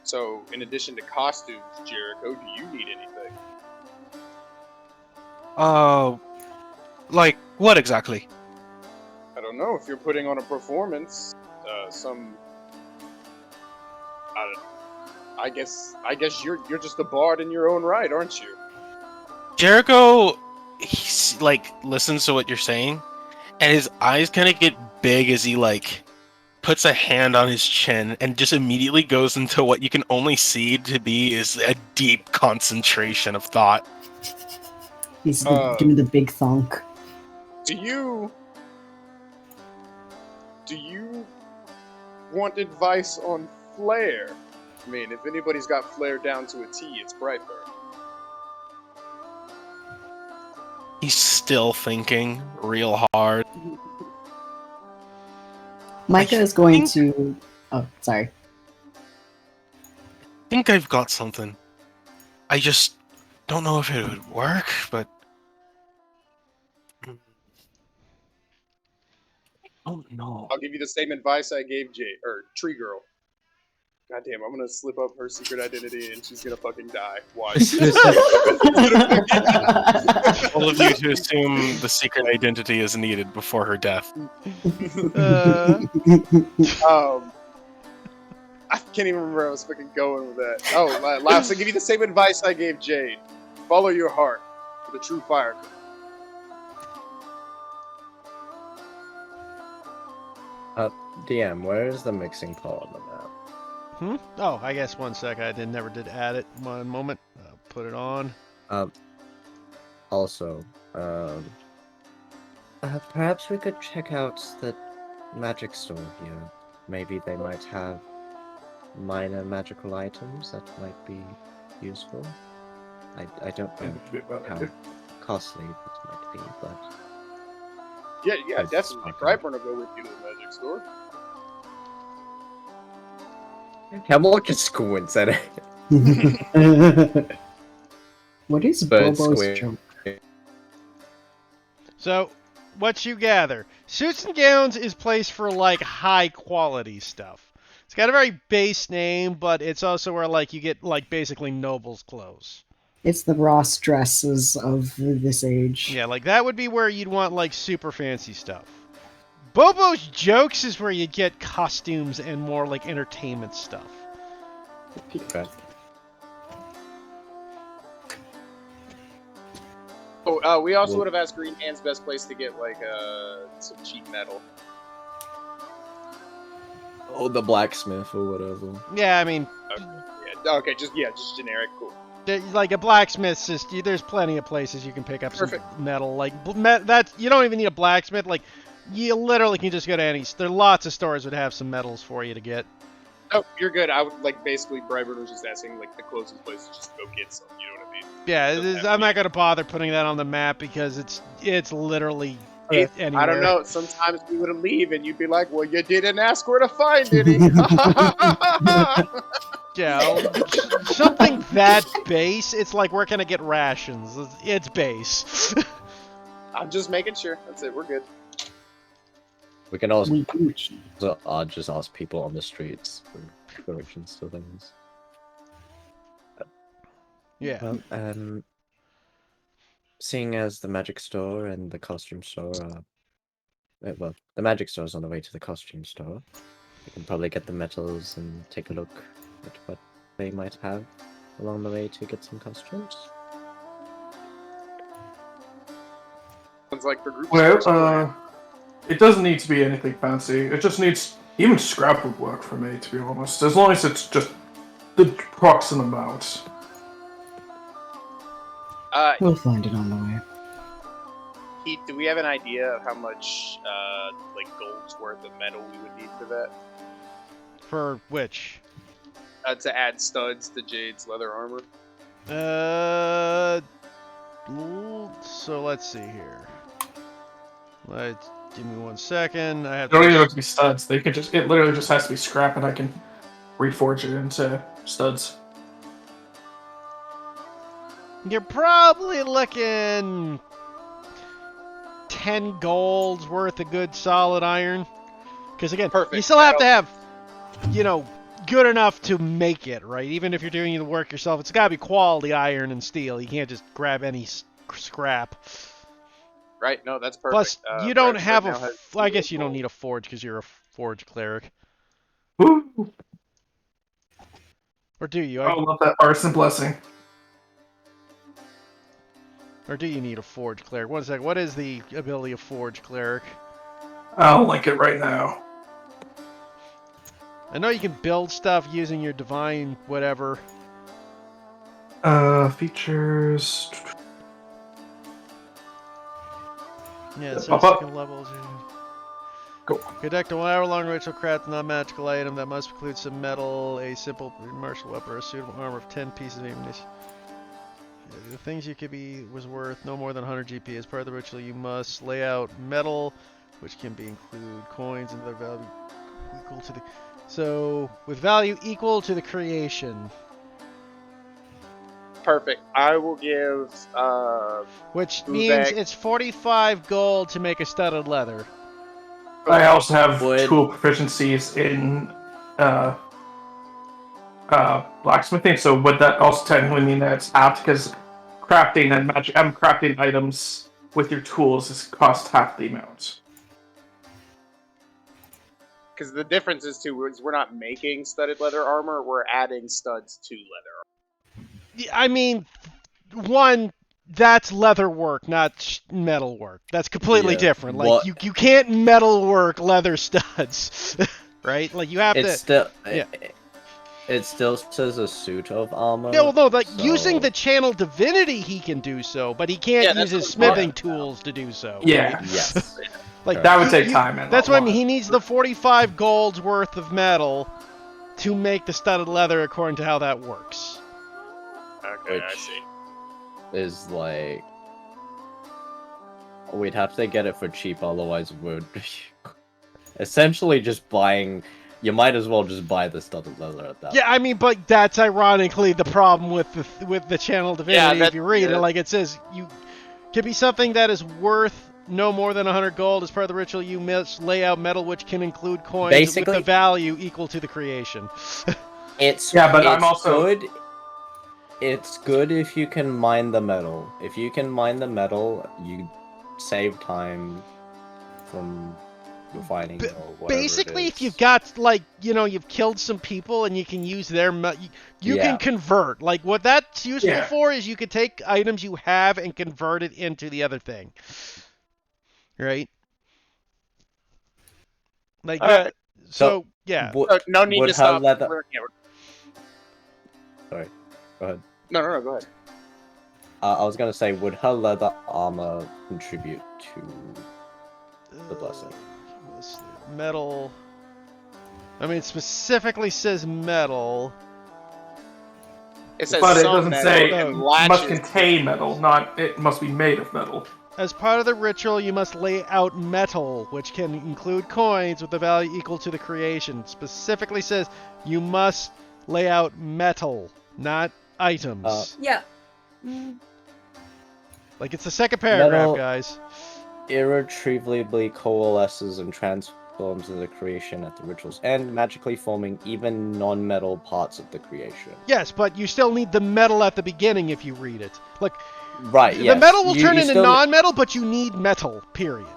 So in addition to costumes, Jericho, do you need anything? Like, what exactly? I don't know if you're putting on a performance. I guess you're just a bard in your own right, aren't you? Jericho, he's, like, listens to what you're saying, and his eyes kind of get big as he, like, puts a hand on his chin and just immediately goes into what you can only see to be is a deep concentration of thought. He's giving the big thunk. Do you want advice on Flare? I mean, if anybody's got Flare down to a T, it's Brightburn. He's still thinking real hard. Micah is going to. Oh, sorry. I think I've got something. I just don't know if it would work, but I don't know. I'll give you the same advice I gave Tree Girl. Goddamn, I'm gonna slip up her secret identity and she's gonna fucking die. Watch. All of you to assume the secret identity is needed before her death. I can't even remember where I was fucking going with that. Oh, last, I'll give you the same advice I gave Jade. Follow your heart for the true fire. DM, where is the mixing pot on the map? Oh, I guess 1 sec. I never did add it. 1 moment. I'll put it on. Also, perhaps we could check out the magic store here. Maybe they might have minor magical items that might be useful. I don't know how costly it might be, but... Yeah, definitely. Brightburn will go with you to the magic store. Hemlock just squints at it. What is But Bobo's square. joke? So, what you gather, Suits and Gowns is placed for like high quality stuff. It's got a very base name, but it's also where like you get like basically nobles' clothes. It's the Ross dresses of this age. Yeah, like that would be where you'd want like super fancy stuff. Bobo's Jokes is where you get costumes and more like entertainment stuff. Okay. Oh, we also would have asked Green Hand's best place to get like some cheap metal. Oh, the blacksmith or whatever. Yeah, I mean, Okay, just generic, cool. like a blacksmith's just there's plenty of places you can pick up some Perfect. metal. Like that's you don't even need a blacksmith. Like you literally can just go to any. There are lots of stores that have some metals for you to get. Oh, you're good. I would like basically Brightburn was just asking like the closest place to just go get some. You know what I mean? Yeah, I'm not gonna bother putting that on the map because it's literally anywhere. I don't know. Sometimes we would leave and you'd be like, "Well, you didn't ask where to find any." Yeah, something that base. It's like where can I get rations? It's base. I'm just making sure. That's it. We're good. We can also We do. just ask people on the streets for directions to things. Yeah. Well, seeing as the magic store and the costume store are... well, the magic store is on the way to the costume store. We can probably get the metals and take a look at what they might have along the way to get some costumes. Sounds like the group. Well, it doesn't need to be anything fancy. It just needs... Even scrap would work for me, to be honest. As long as it's just the approximate amount. We'll find it on the way. Heath, do we have an idea of how much like gold's worth of metal we would need for that? For which? To add studs to Jade's leather armor. So let's see here. Give me 1 second. I have They don't even have to be studs. They can just... It literally just has to be scrap and I can reforge it into studs. You're probably looking 10 golds worth of good solid iron. Because again, Perfect. you still have to have, good enough to make it, right? Even if you're doing the work yourself, it's got to be quality iron and steel. You can't just grab any scrap. Right? No, that's perfect. Plus, you don't Brightburn have now has I guess you don't gold. need a forge because you're a forge cleric. Woo! Or do you? I love that arson blessing. Or do you need a forge cleric? 1 second. What is the ability of forge cleric? I'll link it right now. I know you can build stuff using your divine whatever. Features. Yeah, so Pop up. second levels. Go. Conduct a hour-long ritual craft non-magical item that must include some metal, a simple martial weapon, or a suitable armor of 10 pieces of ammunition. The things you could be was worth no more than 100 GP. As part of the ritual, you must lay out metal, which can be include coins and their value equal to the. So with value equal to the creation, Perfect. I will give. which Ubek. means it's 45 gold to make a studded leather. I also have Would- tool proficiencies in blacksmithing, so would that also technically mean that it's halved? Because crafting and crafting items with your tools cost half the amount. Because the difference is too is we're not making studded leather armor; we're adding studs to leather. I mean, one, that's leather work, not metal work. That's completely Yeah. different. Like What- you can't metal work leather studs, right? Like you have It's to. still yeah. it still says a suit of armor. Yeah, well, no, like so- using the channel divinity, he can do so, but he can't Yeah, use that's his what I'm smithing talking about. tools to do so. Yeah. right? Yes. Like That would you- take you- time. And That's a what I lot. mean. He needs the 45 gold's worth of metal to make the studded leather, according to how that works. Okay, I Which- see. Is like we'd have to get it for cheap, otherwise we'd essentially just buying. You might as well just buy the studded leather at that. Yeah, I mean, but that's ironically the problem with the channel divinity. that- if you read yeah. it, like it says, you can be something that is worth no more than 100 gold. As part of the ritual, you must lay out metal, which can include coins with Basically- the value equal to the creation. It's Yeah, but I'm it's also- good. It's good if you can mine the metal. If you can mine the metal, you save time from refining B- or whatever. Basically, it if you've is. got like you've killed some people and you can use their you Yeah. can convert. Like what that's useful Yeah. for is you could take items you have and convert it into the other thing. Right? Like that. Alright. So yeah. No need would to stop. her leather- We're- yeah, we're- Go ahead. No, go ahead. I was gonna say, would her leather armor contribute to the blessing? Let's see. Metal. I mean, it specifically says metal. It says But it some doesn't metal say and it must latches. contain metal, not it must be made of metal. As part of the ritual, you must lay out metal, which can include coins with a value equal to the creation. Specifically says you must lay out metal, not items. Yeah. Like it's the second paragraph, Metal- guys. Irretrievably coalesces and transforms into the creation at the ritual's end, magically forming even non-metal parts of the creation. Yes, but you still need the metal at the beginning if you read it. Like Right, the yes. metal will You- turn you into still- non-metal, but you need metal. Period.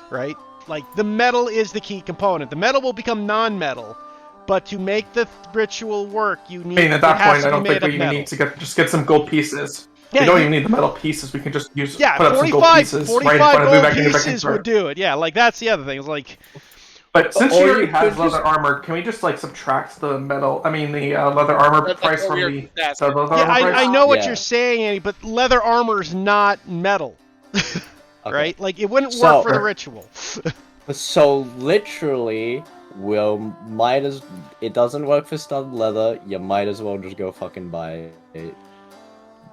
Right? Like the metal is the key component. The metal will become non-metal, but to make the ritual work, you need. I mean, at it that has point, to I be don't made think of we even metal. need to just get some gold pieces. Yeah, we don't you- even need the metal pieces. We can just use put up some gold 45 pieces 45 right in front of gold Vivek and Vivek can pieces throw. would do it. Yeah, like that's the other thing. It's like, But since Or she you already has could leather just- armor, can we just like subtract the metal? I mean, the leather armor That's price what from we were the just asking. leather yeah, armor price? I know what Yeah. you're saying, Andy, but leather armor's not metal, Okay. right? Like it wouldn't So- work for the ritual. So literally, might as it doesn't work for studded leather. You might as well just go fucking buy it.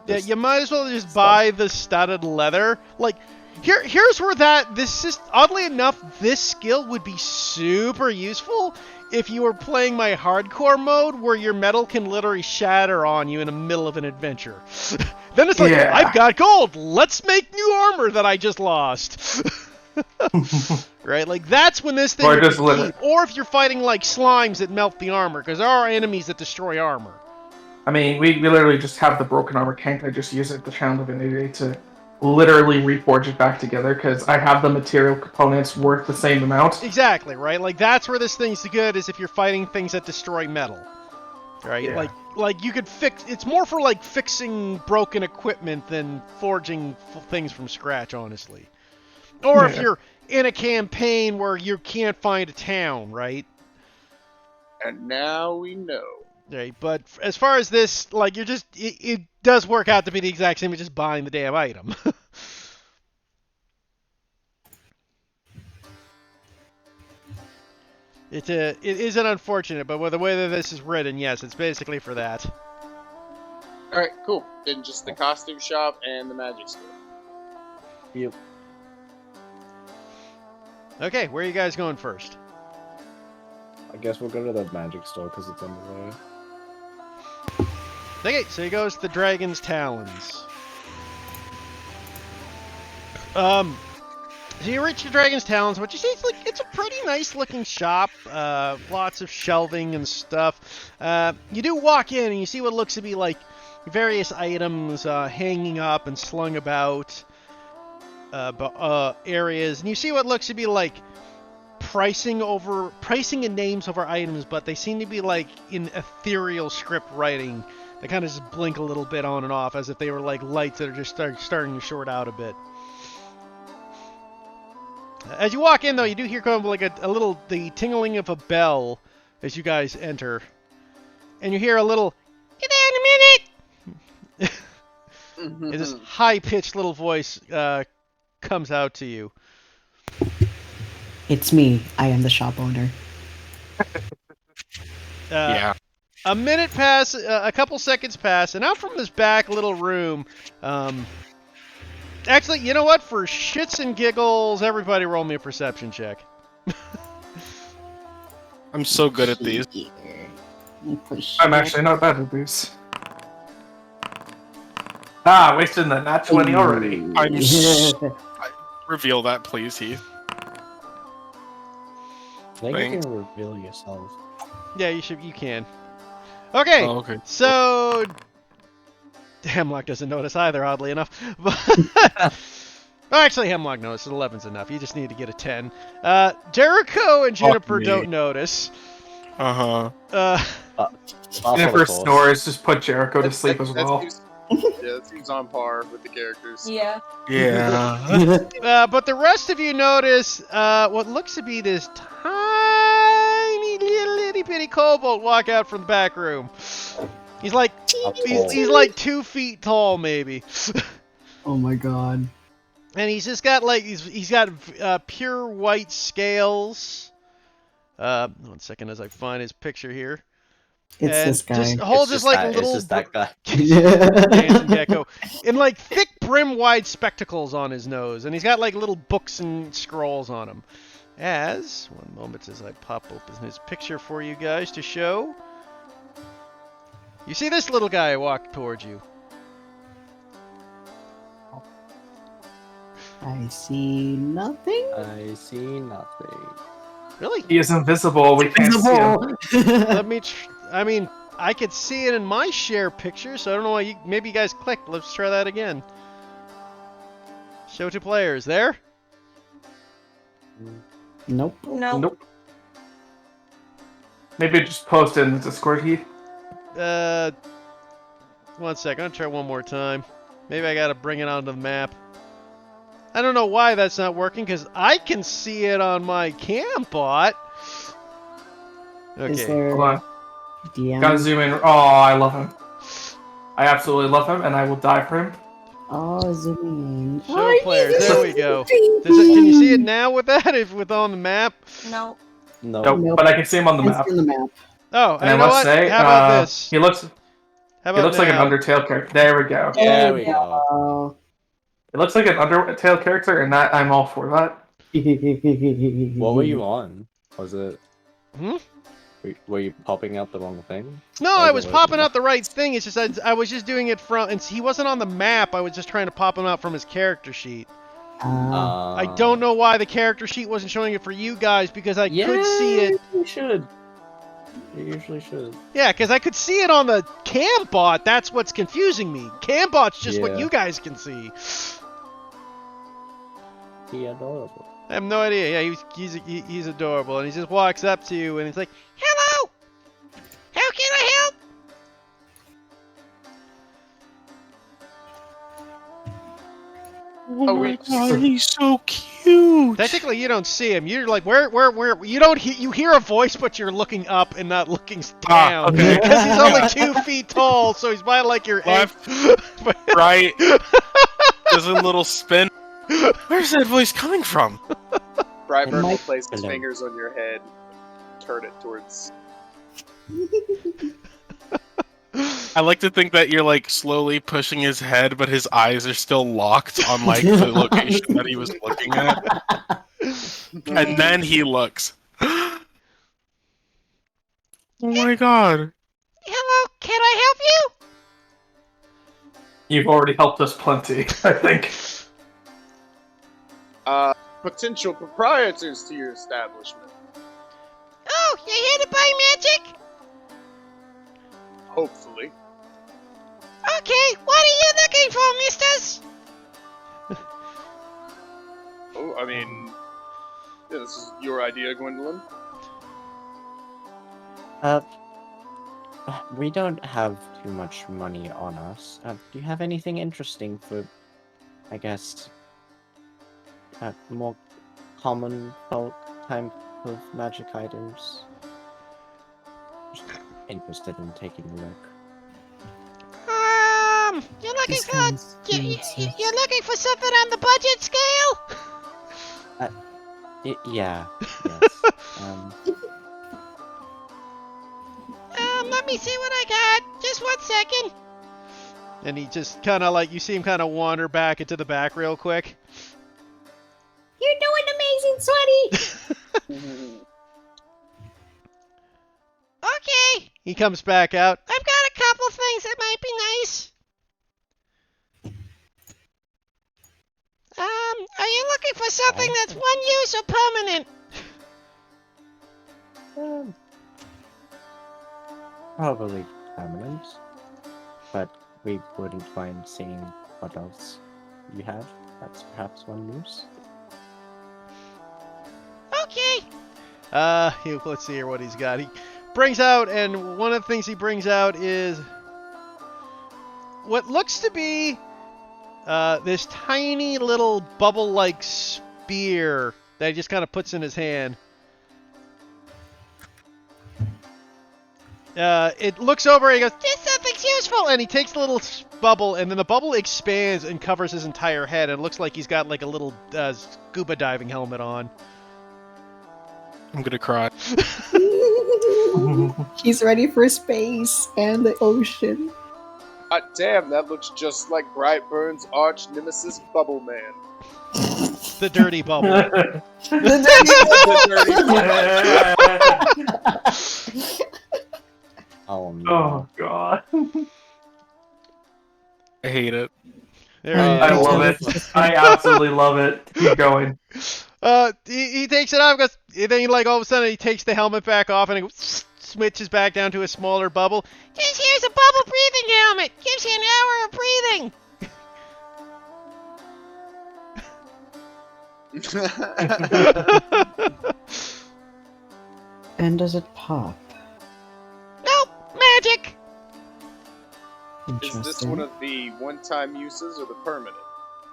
Yeah, Just- you might as well just stuff. buy the studded leather. Like, here's where this is oddly enough, this skill would be super useful if you were playing my hardcore mode, where your metal can literally shatter on you in the middle of an adventure. Then it's like, Yeah. I've got gold. Let's make new armor that I just lost. Right? Like that's when this thing Or would just be lit- key. Or if you're fighting like slimes that melt the armor, because there are enemies that destroy armor. I mean, we literally just have the broken armor. Can't I just use it the channel divinity to literally reforge it back together? Because I have the material components worth the same amount. Exactly, right? Like that's where this thing's good, is if you're fighting things that destroy metal. Right? Yeah. Like you could fix it's more for like fixing broken equipment than forging things from scratch, honestly. Or if Yeah. you're in a campaign where you can't find a town, right? And now we know. Right, but as far as this, like, it does work out to be the exact same as just buying the damn item. It is an unfortunate, but with the way that this is written, yes, it's basically for that. Alright, cool. Then just the costume shop and the magic store. Yep. Okay, where are you guys going first? I guess we'll go to the magic store because it's on the way. Okay, so he goes to the Dragon's Talons. So you reach the Dragon's Talons. What you see is it's a pretty nice looking shop. Lots of shelving and stuff. You do walk in and you see what looks to be like various items hanging up and slung about areas, and you see what looks to be like pricing and names over items, but they seem to be like in ethereal script writing. They kind of just blink a little bit on and off as if they were like lights that are just starting to short out a bit. As you walk in, though, you do hear kind of like the tingling of a bell as you guys enter. And you hear a little, "Get there in a minute!" And this high-pitched little voice comes out to you. It's me. I am the shop owner. Yeah. A minute pass, a couple seconds pass, and out from this back little room, actually, you know what? For shits and giggles, everybody roll me a perception check. I'm so good at these. I'm actually not bad at these. Ah, wasting the nat 20 already. Reveal that, please, Heath. I think you can reveal yourself. Yeah, you can. Okay, Oh, okay. so Hemlock doesn't notice either, oddly enough. But well, actually, Hemlock knows. 11's enough. You just need to get a 10. Jericho and Juniper don't notice. Juniper snores, just put Jericho to sleep as well. That seems on par with the characters. Yeah. Yeah. But the rest of you notice what looks to be this tiny little itty bitty kobold walk out from the back room. He's like he's like 2 feet tall, maybe. Oh my god. And he's just got like he's got pure white scales. 1 second as I find his picture here. It's and this guy. Just holds his like little It's just that guy. dancing gecko in like thick brim wide spectacles on his nose, and he's got like little books and scrolls on him. As one moment as I pop open his picture for you guys to show. You see this little guy walk towards you. I see nothing. I see nothing. Really? He is invisible. We can't see him. Let me. I mean, I could see it in my share picture, so I don't know why you. Maybe you guys clicked. Let's try that again. Show to players. There? Nope. No. Nope. Maybe just post it in the Discord, Heath. 1 second. I'll try one more time. Maybe I gotta bring it onto the map. I don't know why that's not working, because I can see it on my cam bot. Okay. Is there Hold on. DM? Gotta zoom in. Oh, I love him. I absolutely love him, and I will die for him. Oh, zooming in. Show players. There we go. Can you see it now with that? If with on the map? No. No. Nope, Nope. but I can see him on the It's map. in the map. Oh, And you I know must what? say, How about this? he looks How he about looks like an now? Undertale character. There we go. There we go. Oh. It looks like an Undertale character, and that I'm all for that. What were you on? Was it? Hmm? Were you popping out the wrong thing? No, Or I the was way- popping out the right thing. It's just I was just doing it from, and he wasn't on the map. I was just trying to pop him out from his character sheet. I don't know why the character sheet wasn't showing it for you guys, because I could see it. You should. You usually should. Yeah, because I could see it on the cam bot. That's what's confusing me. Cam bot's just what Yeah. you guys can see. He adorable. I have no idea. Yeah, he's adorable, and he just walks up to you, and he's like, "Hello, how can I help?" Oh, wait. God, he's so cute. huge. Technically, you don't see him. You're like, where? You don't. You hear a voice, but you're looking up and not looking down. Okay. Because he's only 2 feet tall, so he's by like your Left. Right. Does a little spin. Where's that voice coming from? Brightburn will Mike- place his Hello. fingers on your head, turn it towards. I like to think that you're like slowly pushing his head, but his eyes are still locked on like the location that he was looking at. And then he looks. Oh my god. Hello, can I help you? You've already helped us plenty, I think. Potential proprietors to your establishment. Oh, you're here to buy magic? Hopefully. Okay, what are you looking for, misters? Oh, I mean, yeah, this is your idea, Gwendolyn. We don't have too much money on us. Do you have anything interesting for, I guess, more common folk type of magic items? Just interested in taking a look. You're looking Discounts, you're bonuses. looking for something on the budget scale? Yeah. Yes. Let me see what I got. Just 1 second. And he just kind of like, you see him kind of wander back into the back real quick. You're doing amazing, Sweaty. Okay. He comes back out. I've got a couple things that might be nice. Are you looking for something that's one use or permanent? Probably permanent, but we wouldn't mind seeing what else you have. That's perhaps one use. Okay. Let's see here what he's got. He brings out, and one of the things he brings out is what looks to be this tiny little bubble-like spear that he just kind of puts in his hand. It looks over and he goes, "This something's useful," and he takes the little bubble, and then the bubble expands and covers his entire head, and it looks like he's got like a little scuba diving helmet on. I'm gonna cry. He's ready for space and the ocean. God damn, that looks just like Brightburn's arch nemesis, Bubble Man. The dirty bubble. Oh no. Oh god. I hate it. There I he is. love it. I absolutely love it. Keep going. He takes it off, and goes, and then he, like, all of a sudden he takes the helmet back off and he goes, switches back down to a smaller bubble. Just here's a bubble breathing helmet. Gives you an hour of breathing. And does it pop? Nope, magic. Is Interesting. this one of the one-time uses or the permanent?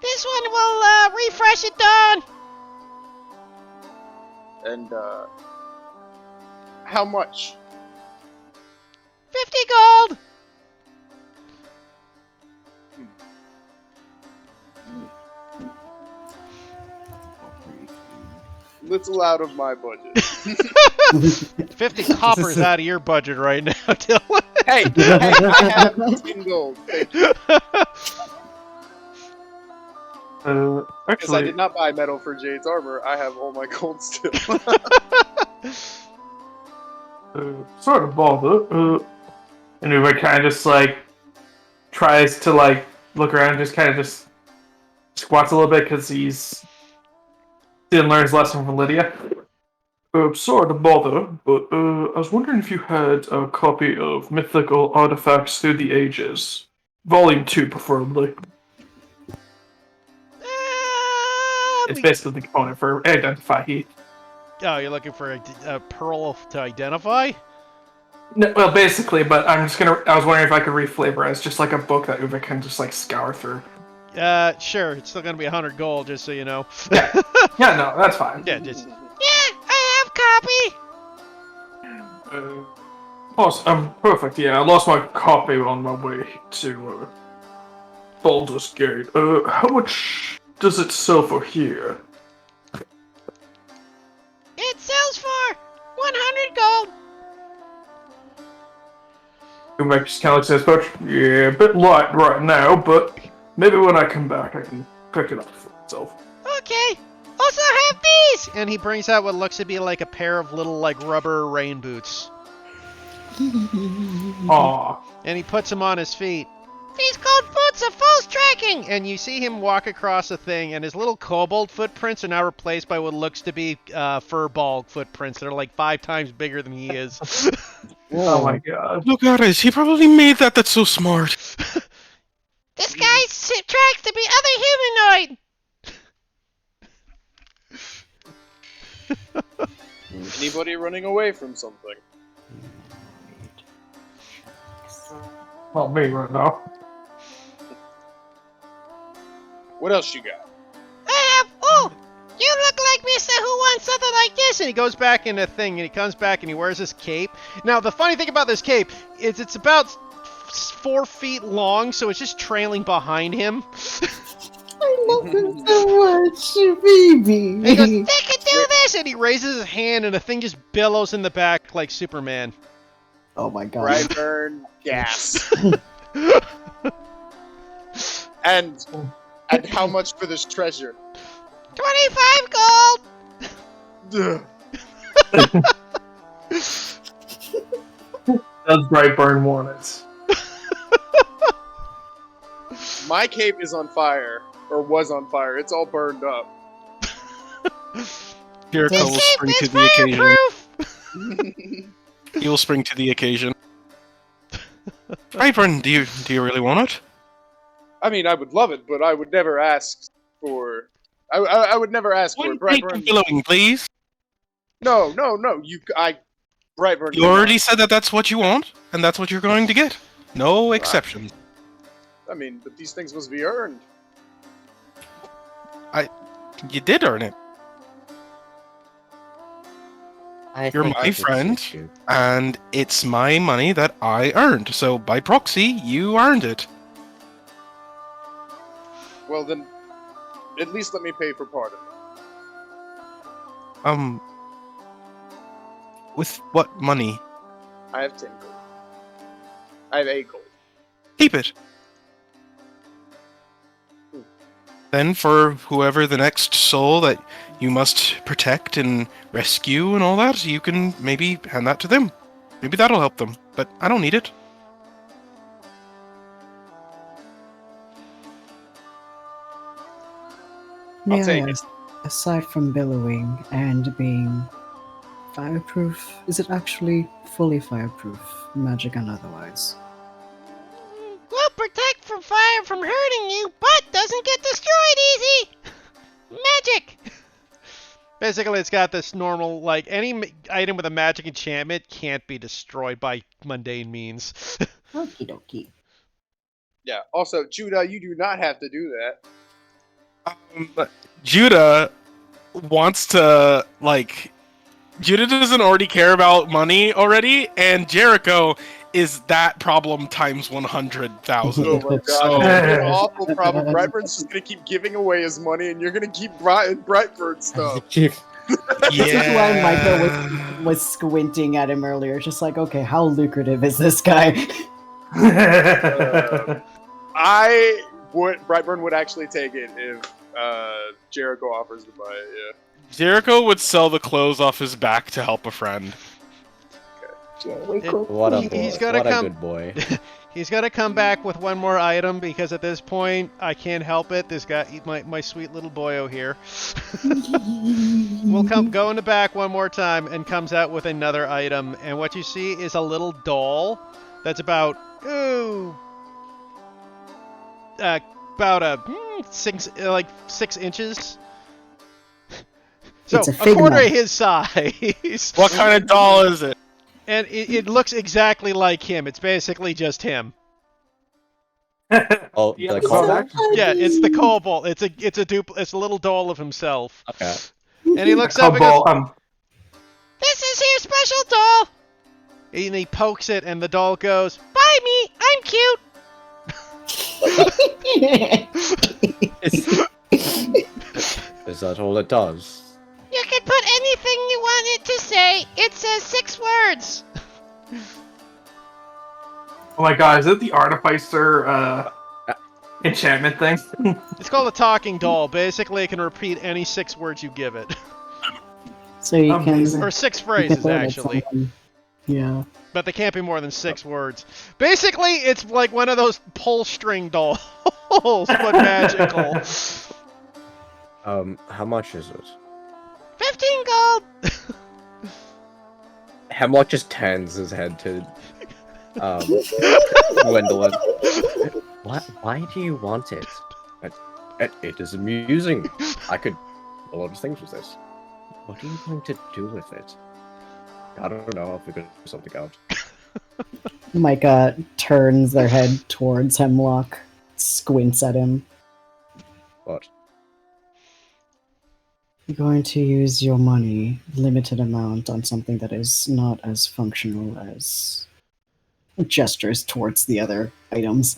This one will refresh at dawn. And, how much? 50 gold. Little out of my budget. 50 coppers out of your budget right now, Dylan. Hey, I have 15 gold. Thank you. Because I Actually, did not buy metal for Jade's armor, I have all my gold still. sort of bother. And Uber kind of just like tries to like look around, just kind of just squats a little bit because he's didn't learn his lesson from Lydia. Sorry to bother, but I was wondering if you had a copy of Mythical Artifacts Through the Ages, Volume 2, preferably. It's basically the component for Identify Heat. Oh, you're looking for a pearl to identify? No, well, basically, but I was wondering if I could reflavor it as just like a book that Uwe can just like scour through. Sure. It's still gonna be 100 gold, just so you know. Yeah, no, that's fine. Yeah, just. Yeah, I have copy. Awesome. Perfect. Yeah, I lost my copy on my way to Baldur's Gate. How much does it sell for here? It sells for 100 gold. You make just kind of says, but yeah, a bit light right now, but maybe when I come back I can pick it up for myself. Okay. Also have these. And he brings out what looks to be like a pair of little like rubber rain boots. Aw. And he puts them on his feet. These gold boots are false tracking! And you see him walk across a thing, and his little kobold footprints are now replaced by what looks to be furball footprints that are like 5 times bigger than he is. Oh my god. Look at us. He probably made that. That's so smart. This guy tracks to be other humanoid! Anybody running away from something? Not me right now. What else you got? I have. Oh, you look like Mr. Who wants something like this. And he goes back in a thing, and he comes back, and he wears this cape. Now, the funny thing about this cape is it's about 4 feet long, so it's just trailing behind him. I love him so much, baby. And he goes, they can do this, and he raises his hand, and the thing just billows in the back like Superman. Oh my god. Brightburn, gas. and how much for this treasure? 25 gold. Does Brightburn want it? My cape is on fire, or was on fire. It's all burned up. Jericho will This cape spring is to the occasion. fireproof. He will spring to the occasion. Brightburn, do you really want it? I mean, I would love it, but I would never ask for. I would never ask for it. One plate of Brightburn. billowing, please. No. Brightburn. You already said that that's what you want, and that's what you're going to get. No exceptions. I mean, but these things must be earned. You did earn it. You're my friend, and it's my money that I earned. So by proxy, you earned it. Well, then, at least let me pay for part of it. With what money? I have 10 gold. I have 8 gold. Keep it. Then for whoever the next soul that you must protect and rescue and all that, you can maybe hand that to them. Maybe that'll help them, but I don't need it. May I'll take I it. ask, aside from billowing and being fireproof, is it actually fully fireproof, magic and otherwise? Will protect from fire from hurting you, but doesn't get destroyed easy. Magic. Basically, it's got this normal, like, any item with a magic enchantment can't be destroyed by mundane means. Okie dokie. Yeah. Also, Judah, you do not have to do that. Judah wants to, like... Judah doesn't already care about money already, and Jericho is that problem times 100,000. Oh my god, So- that's an awful problem. Brightburn's just gonna keep giving away his money, and you're gonna keep Brightburn stuff. This is why Michael was squinting at him earlier, just like, okay, how lucrative is this guy? Brightburn would actually take it if Jericho offers to buy it. Yeah. Jericho would sell the clothes off his back to help a friend. What a boy. He's gotta what come- a good boy. He's got to come back with one more item because at this point I can't help it. This guy, my sweet little boyo here, will go in the back one more time and comes out with another item. And what you see is a little doll that's about 6 inches. So It's a a quarter Figma. of his size. What kind of doll is it? And it looks exactly like him. It's basically just him. Oh, Yeah, the so call. that- Yeah, it's the kobold. It's a little doll of himself. Okay. And he looks up and goes, Cobalt, "This is your special doll!" And he pokes it, and the doll goes, "Buy me! I'm cute!" Is that all it does? You can put anything you want it to say. It says 6 words. oh my god, is it the Artificer enchantment thing? It's called a talking doll. Basically, it can repeat any 6 words you give it. So you Amazing. can. Or 6 you can phrases, throw it at actually. someone. Yeah. But they can't be more than 6 words. Basically, it's like one of those pull string dolls, but magical. How much is it? 15 gold! Hemlock just turns his head to Gwendolyn. Why do you want it? It is amusing. I could do a lot of things with this. What are you going to do with it? I don't know. I'll figure something out. Micah turns their head towards Hemlock, squints at him. What? You're going to use your money, limited amount, on something that is not as functional as gestures towards the other items.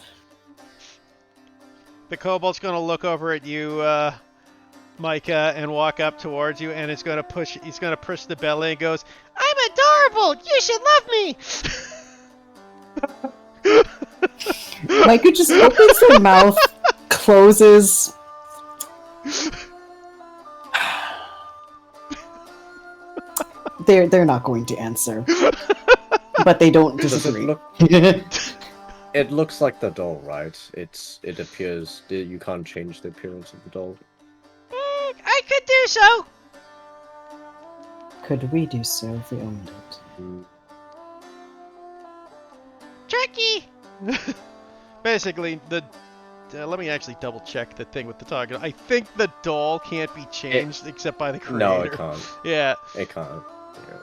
The kobold's gonna look over at you, Micah, and walk up towards you, and he's gonna push the belly and goes, "I'm adorable! You should love me!" Micah just opens their mouth, closes. They're not going to answer, but they don't Does it disagree. look? It looks like the doll, right? It appears you can't change the appearance of the doll. I could do so! Could we do so if we owned it? Tricky! Basically, let me actually double check the thing with the target. I think the doll can't be changed except by the creator. No, it can't. Yeah. It can't. Yeah.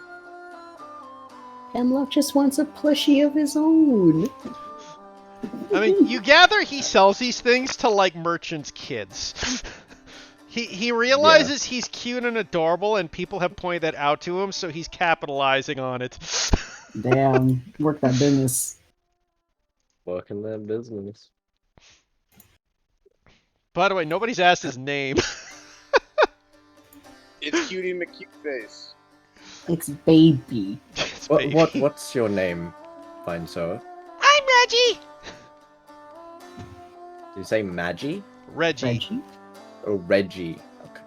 Hemlock just wants a plushie of his own. I mean, you gather he sells these things to, like, merchants' kids. He realizes he's cute and adorable, and people have pointed that out to him, so he's capitalizing on it. Damn, work that business. Working their business. By the way, nobody's asked his name. It's Cutie McCuteface. It's baby. It's baby. What's your name, fine sir? I'm Reggie! Did you say Maggie? Reggie. Reggie? Oh, Reggie. Okay.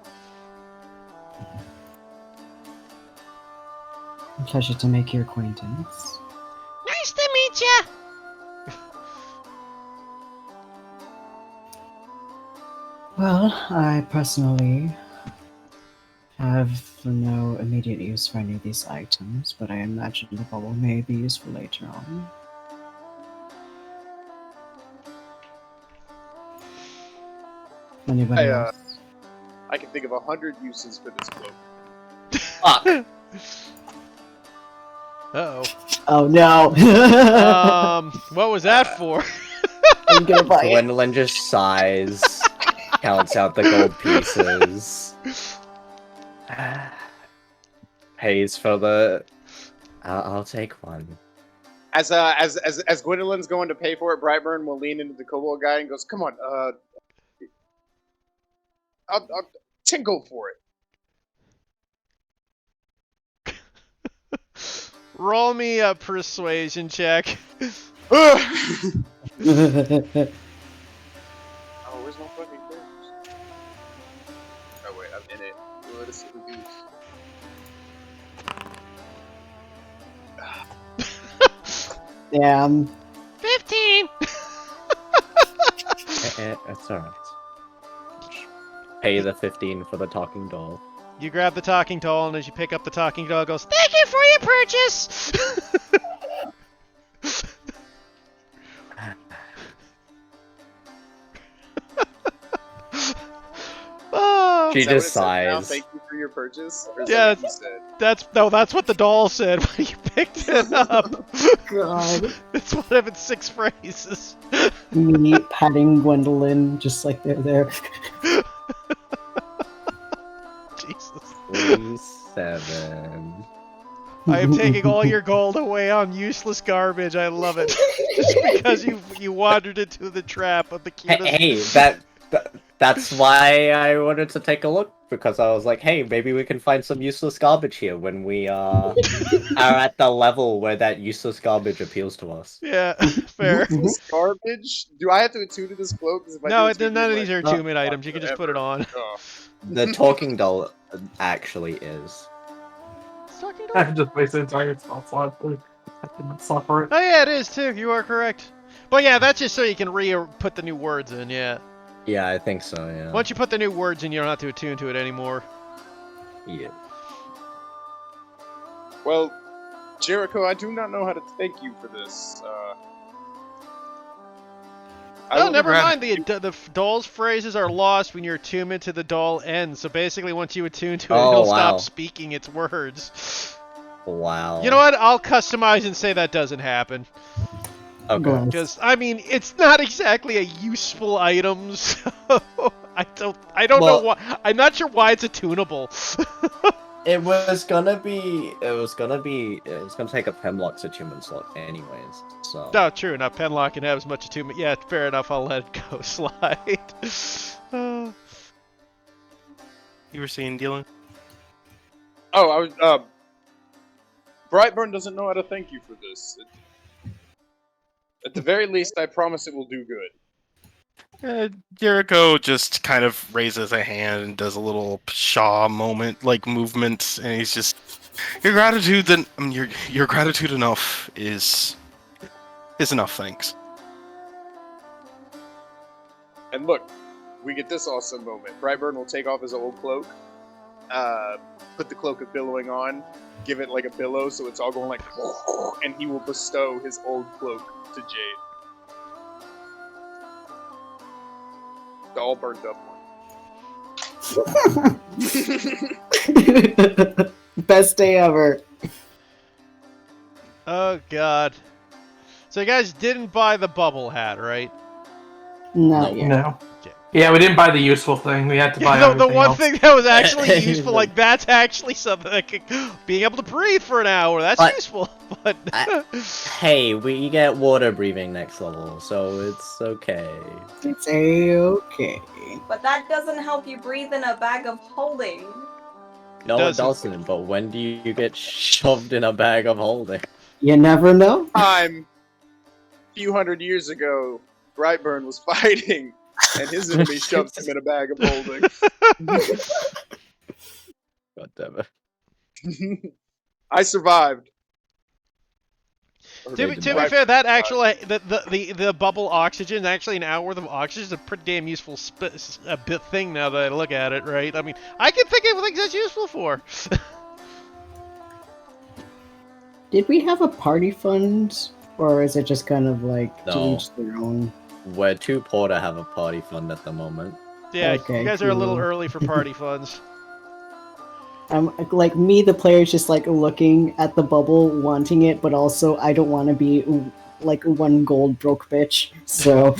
Pleasure to make your acquaintance. Nice to meet ya! Well, I personally have no immediate use for any of these items, but I imagine the bubble may be useful later on. Anybody Hey, else? I can think of 100 uses for this cloak. Fuck! Uh-oh. Oh no! What was that for? I'm gonna buy it. Gwendolyn just sighs, counts out the gold pieces, pays for the. I'll take one. As Gwendolyn's going to pay for it, Brightburn will lean into the kobold guy and goes, "Come on, I'll 10 gold for it." Roll me a persuasion check. Oh, where's my fucking characters? Oh wait, I'm in it. What a silly goose. Damn. 15! That's alright. Pay the 15 for the talking doll. You grab the talking doll, and as you pick up the talking doll, it goes, "Thank you for your purchase!" Oh, She Is that what it just says now? sighs. Thank you for your purchase. Or is Yeah, that what you said? that's what the doll said when you picked it up. God. It's one of its 6 phrases. Me patting Gwendolyn just like they're there. Jesus. 47. I am taking all your gold away on useless garbage. I love it. Just because you wandered into the trap of the cutest. Hey, that's why I wanted to take a look, because I was like, hey, maybe we can find some useless garbage here when we are at the level where that useless garbage appeals to us. Yeah, fair. This garbage? Do I have to attune to this cloak? 'Cause if I No, do, it's none of gonna these be are like, attunement items. You can just put it on. oh. The talking doll actually is. Talking I to- can just waste the entire spell slot. I didn't suffer it. Oh yeah, it is too. You are correct. But yeah, that's just so you can put the new words in. Yeah. Yeah, I think so, yeah. Once you put the new words in, you don't have to attune to it anymore. Yeah. Well, Jericho, I do not know how to thank you for this. I Oh, will never grab- mind. The doll's phrases are lost when your attunement to the doll ends. So basically, once you attune to it, Oh, it'll wow. stop speaking its words. Wow. You know what? I'll customize and say that doesn't happen. Okay. Bless. Because I mean, it's not exactly a useful item. So I don't know Well- why. I'm not sure why it's attunable. It was gonna take up Hemlock's attunement slot anyways, so. No, true. Now Penlock can have as much attunement. Yeah, fair enough. I'll let it go slide. You were saying, Dylan? Oh, I was. Brightburn doesn't know how to thank you for this. At the very least, I promise it will do good. Jericho just kind of raises a hand and does a little pshaw moment, like movement, and he's just, your gratitude enough is enough, thanks. And look, we get this awesome moment. Brightburn will take off his old cloak, put the cloak of billowing on, give it like a billow so it's all going like, and he will bestow his old cloak to Jade. The all burnt up one. Best day ever. Oh god. So you guys didn't buy the bubble hat, right? Not yet. No. Okay. Yeah, we didn't buy the useful thing. We had to buy the everything one else. thing that was actually useful, like that's actually something that could, being able to breathe for an hour, that's But- useful. But Hey, we get water breathing next level, so it's okay. It's a-okay. But that doesn't help you breathe in a bag of holding. No, Doesn't- it doesn't, but when do you get shoved in a bag of holding? You never know. Time, a few hundred years ago, Brightburn was fighting, and his enemy shoved him in a bag of holding. God damn it. I survived. to be fair, that actual the bubble oxygen, actually an hour worth of oxygen, is a pretty damn useful thing now that I look at it, right? I mean, I can think of things that's useful for. Did we have a party fund? Or is it just kind of like to No. each their own? We're too poor to have a party fund at the moment. Yeah, Okay, you guys are a little cool. early for party funds. Like me, the player's just like looking at the bubble, wanting it, but also I don't want to be like one gold broke bitch. So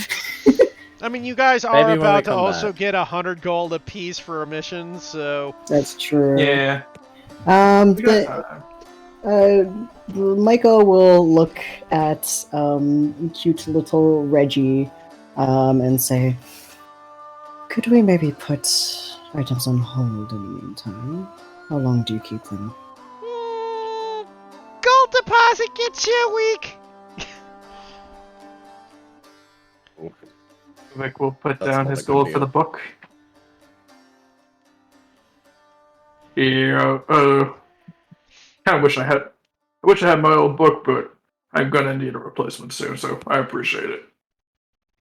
I mean, you guys are Maybe when we about to come also back. get 100 gold apiece for a mission, so that's true. Yeah. Um, We got the, Michael will look at cute little Reggie, and say, "Could we maybe put items on hold in the meantime? How long do you keep them?" gold deposit gets you a week. Vic will put That's down not his a good gold for deal. the book. Yeah, kind of wish I had my old book, but I'm gonna need a replacement soon, so I appreciate it.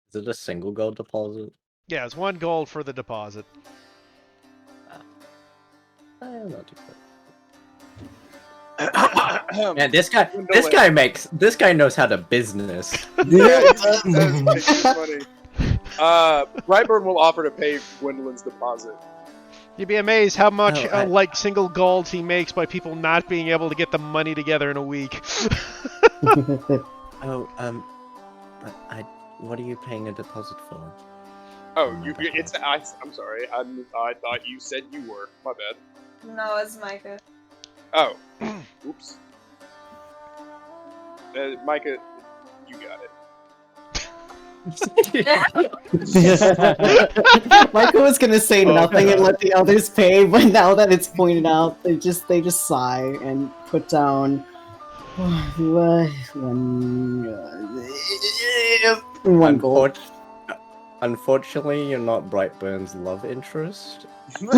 Is it a single gold deposit? Yeah, it's 1 gold for the deposit. Not too bad. Man, Man, this guy knows how to business. That's pretty funny. Brightburn will offer to pay Gwendolyn's deposit. You'd be amazed how much Oh, like single golds he makes by people not being able to get the money together in a week. Oh, but What are you paying a deposit for? Oh, my you. bad. It's. I'm sorry. I thought you said you were. My bad. No, it's Micah. Oh. Oops. Micah, you got it. Michael was gonna say Oh, nothing and God. let the others pay, but now that it's pointed out, they just sigh and put down one gold. Unfortunately, you're not Brightburn's love interest. You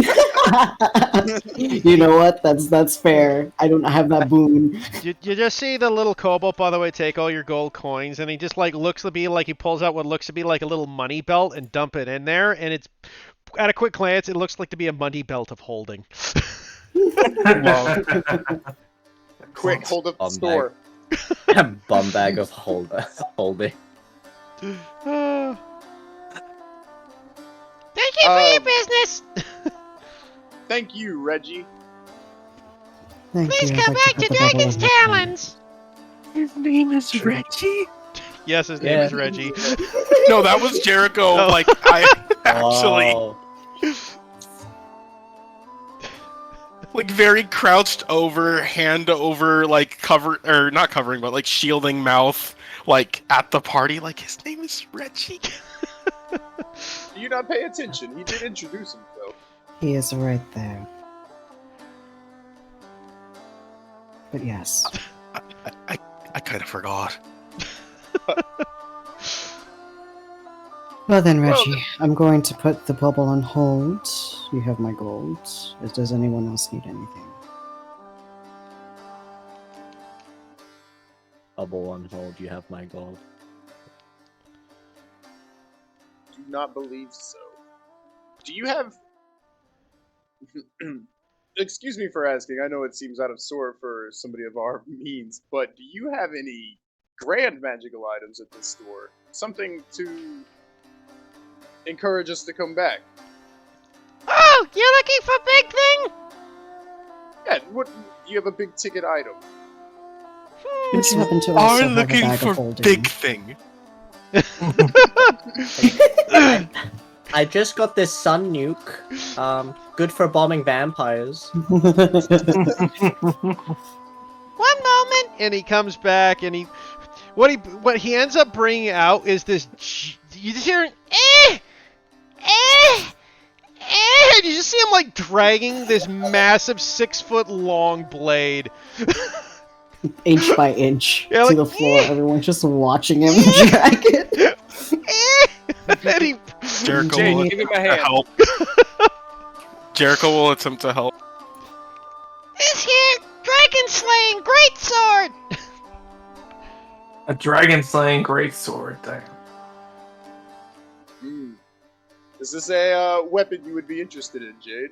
know what? That's fair. I don't have that boon. You just see the little kobold, by the way, take all your gold coins, and he just like looks to be like he pulls out what looks to be like a little money belt and dump it in there, and it's at a quick glance it looks like to be a money belt of holding. Quick, hold up the Bum store. Bum bag of holding. Thank you for your Um, business. Thank you, Reggie. Thank Please you. come I'd like back to put the bubble Dragon's in the Talons. His name is Reggie. Yes, his name Yeah. is Reggie. No, that was Jericho. Oh. Like I actually Oh, like very crouched over, hand over, like cover or not covering, but like shielding mouth, like at the party. Like his name is Reggie. Do you not pay attention? He did introduce himself. He is right there. But yes. I kind of forgot. Well then, Well, Reggie, I'm going to put the bubble on hold. You have my gold. Does anyone else need anything? bubble on hold. You have my gold. Do not believe so. Do you have... Excuse me for asking, I know it seems out of sort for somebody of our means, but do you have any grand magical items at this store? Something to encourage us to come back? Oh, you're looking for big thing? Yeah, what, do you have a big ticket item? Would you happen to also Are have a looking bag for of holding? big thing. I just got this sun nuke. Good for bombing vampires. One moment, and he comes back, and what he ends up bringing out is this. You just hear an and you just see him like dragging this massive 6-foot-long blade. Inch by inch Yeah, to like, the floor. Everyone's just watching him drag it. And he, Jericho Jake, will give him a attempt to hand. help. Jericho will attempt to help. this here dragon slaying great sword. A dragon slaying greatsword. Damn. Hmm. Is this a weapon you would be interested in, Jade?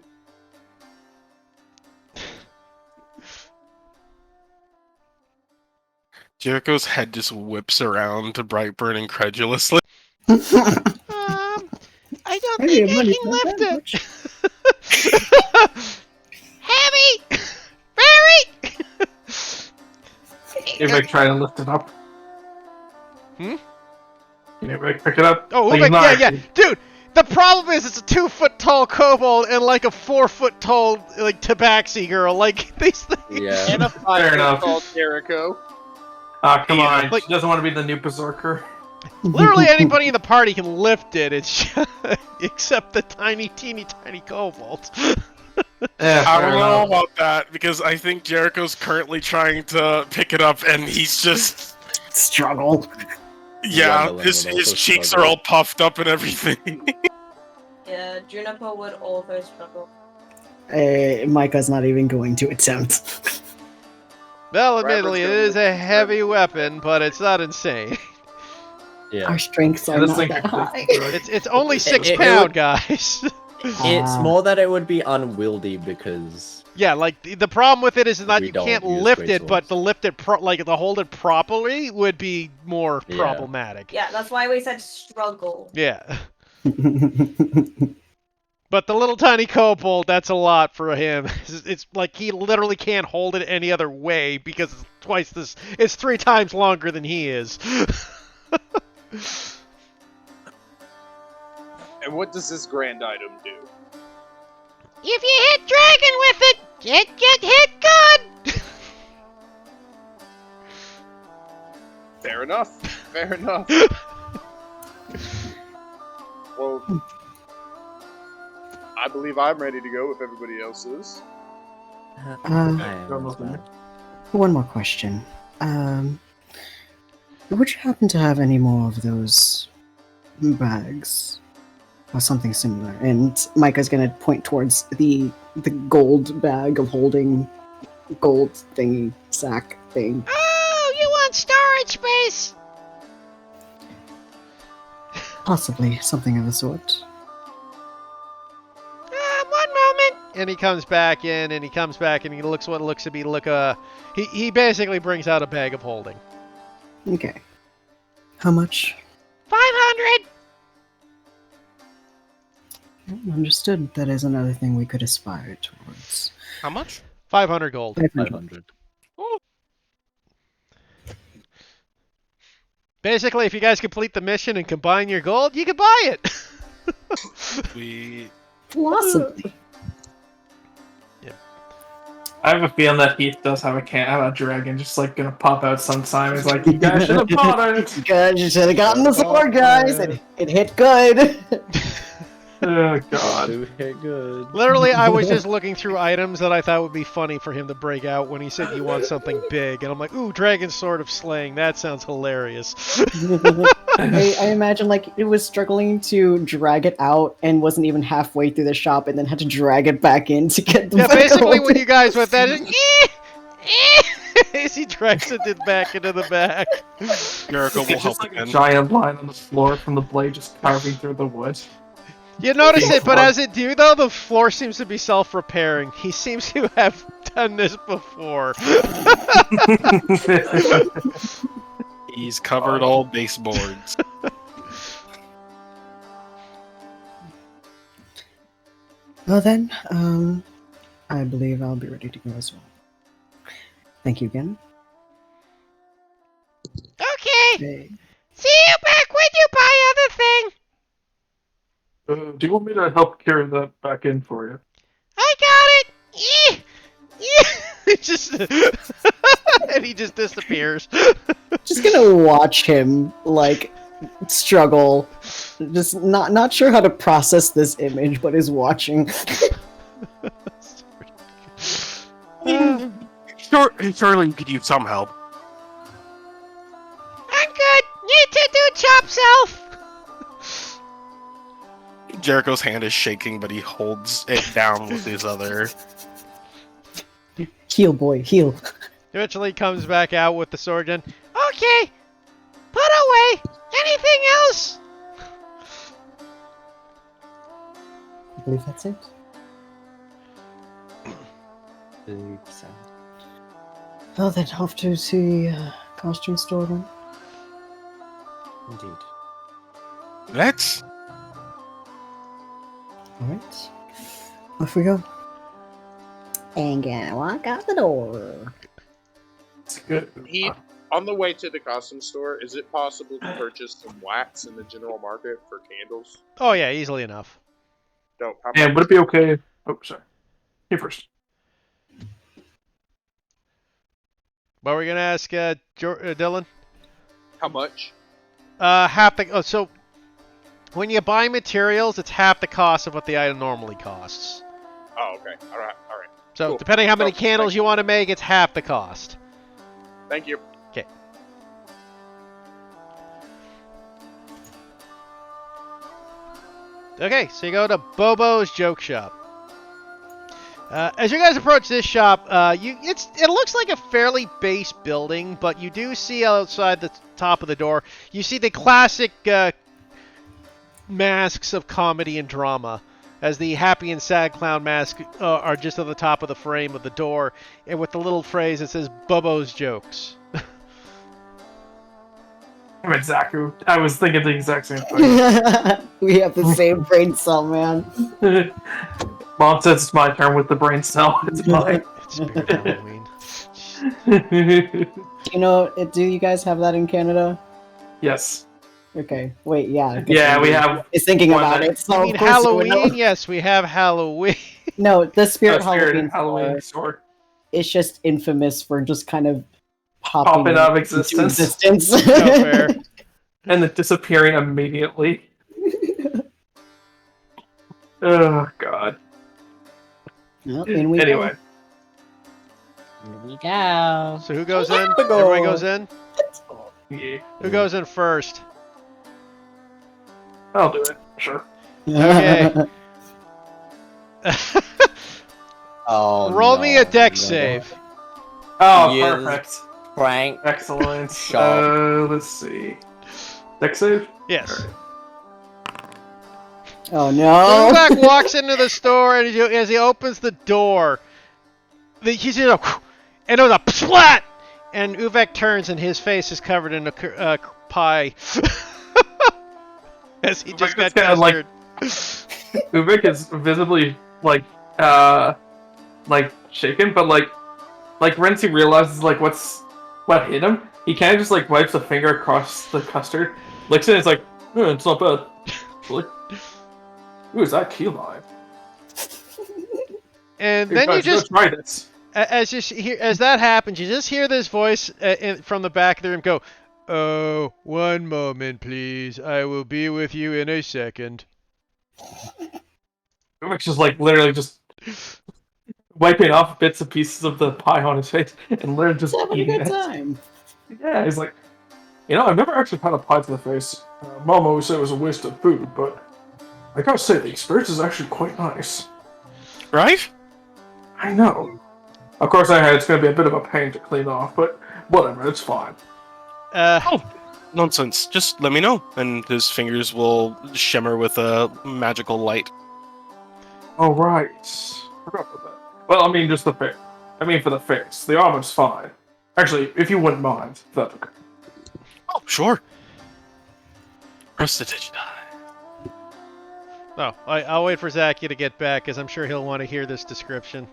Jericho's head just whips around to Brightburn incredulously. I don't Hey, think I money's can not lift that it. Heavy, very. Anybody try to lift it up? Hmm? Anybody pick it up? Oh, Like, yeah, not yeah, actually- dude. The problem is it's a 2-foot-tall kobold and like a 4-foot-tall like tabaxi girl. Like these things. Yeah. And a Fair enough. called Jericho. Ah, come Yeah, on. like- She doesn't want to be the new berserker. Literally anybody in the party can lift it. It's just, except the teeny tiny kobold. Yeah, I fair don't know enough. about that because I think Jericho's currently trying to pick it up and he's just Struggle. yeah, Rumbling his would also cheeks are struggle. all puffed up and everything. Yeah, Juniper would also struggle. Micah's not even going to attempt. Well, Bradford's admittedly, it gonna is a lift- heavy weapon, but it's not insane. Yeah. Our strengths Yeah, are this not thing that could- high. It's only It- 6 it pound, would- guys. It's Ah. more that it would be unwieldy because Yeah, like the problem with it is not We you don't can't use lift great it, but swords. to lift it to hold it properly would be more Yeah. problematic. Yeah, that's why we said struggle. Yeah. But the little tiny kobold, that's a lot for him. It's like he literally can't hold it any other way because it's 3 times longer than he is. And what does this grand item do? If you hit dragon with it, get hit good! Fair enough. Fair enough. Well, I believe I'm ready to go if everybody else is. I am as well. One more question. Would you happen to have any more of those bags? Or something similar? And Micah's gonna point towards the gold bag of holding gold thingy sack thing. Oh, you want storage space? Possibly something of the sort. One moment. And he comes back in, and he looks what looks to be he basically brings out a bag of holding. Okay. How much? 500. Understood. That is another thing we could aspire towards. How much? 500 gold. 500. Basically, if you guys complete the mission and combine your gold, you can buy it. We Possibly. I have a feeling that Heath does have a dragon just like gonna pop out sometime. He's like, you guys should have bought it. Good, you should have gotten the sword, guys. It hit good. Oh god. Okay, good. Literally, I was just looking through items that I thought would be funny for him to break out when he said you want something big, and I'm like, ooh, Dragon Sword of Slaying. That sounds hilarious. I imagine like it was struggling to drag it out and wasn't even halfway through the shop, and then had to drag it back in to get the. Yeah, back basically, open. when you guys went that, as he drags it back into the back. Jericho will It's help just like a again. giant line on the floor from the blade just carving through the wood. You notice it, but as it do though, the floor seems to be self-repairing. He seems to have done this before. He's covered all baseboards. Well then, I believe I'll be ready to go as well. Thank you again. Okay. Okay. See you back when you buy other thing. Do you want me to help carry that back in for you? I got it. It's just and he just disappears. Just gonna watch him like struggle, just not sure how to process this image, but is watching. Surely you could use some help. I'm good. Need to do chop self. Jericho's hand is shaking, but he holds it down with his other. Heal, boy, heal. Eventually comes back out with the sword and okay. Put away. Anything else? I believe that's it. Well then, off to the costume store then. Indeed. Let's. Alright. Off we go. And gonna walk out the door. It's good. Heath, on the way to the costume store, is it possible to purchase some wax in the general market for candles? Oh yeah, easily enough. Dope. How And much? would it be okay? Oh, sorry. You first. What were we gonna ask, Dylan? How much? Half the. Oh, so when you buy materials, it's half the cost of what the item normally costs. Oh, okay. All right. So Cool. depending how many Oh, candles thank you want to make, it's half the cost. Thank you. Okay, so you go to Bobo's Joke Shop. As you guys approach this shop, it looks like a fairly base building, but you do see outside the top of the door, you see the classic masks of comedy and drama, as the happy and sad clown masks are just on the top of the frame of the door, and with the little phrase that says Bobo's Jokes. Damn it, Zaku. I was thinking the exact same thing. We have the same brain cell, man. Mom says it's my turn with the brain cell. It's mine. Spirit Halloween. Do you guys have that in Canada? Yes. Okay, wait, yeah. Yeah, we have. Is thinking one about that- it. So You mean of course you would know. Halloween? Yes, we have Halloween. No, the Spirit Spirit Halloween, store store. is just infamous for just kind of popping Out of into existence. existence. No fair. And then disappearing immediately. Oh, God. Well, in we Anyway. go. Here we go. So who goes in? Everybody goes in? Yeah, Who goes in first? I'll do it. Sure. Okay. Oh, Roll me a no, deck no. save. Oh, Yes. perfect. Frank. Excellent. Sharp. Let's see. Deck save? Yes. Oh no. Uvak walks into the store, and as he opens the door, he sees a and it was a splat, and Uvek turns, and his face is covered in a pie. As he just got Uvek is kinda like- custard. Uvik is visibly like shaken, but like Renzi realizes like what hit him. He kind of just like wipes a finger across the custard, licks it, and it's like, it's not bad. Like, ooh, is that key lime? And Hey, then you guys, just, try this. as that happens, you just hear this voice from the back of the room go, "Oh, one moment, please. I will be with you in a second." Uvik's just like literally just wiping off bits and pieces of the pie on his face and literally just Having a eating good it. time. Yeah, he's like, I've never actually had a pie to the face. Mom always said it was a waste of food, but I gotta say, the experience is actually quite nice. Right? I know. Of course, it's gonna be a bit of a pain to clean off, but whatever, it's fine. Nonsense. Just let me know, and his fingers will shimmer with a magical light. Oh, right. Forgot about that. Well, I mean, just the face. I mean, for the face. The armor's fine. Actually, if you wouldn't mind, that's okay. Oh, sure. Prestidigitae. Oh, I'll wait for Zakia to get back, because I'm sure he'll want to hear this description.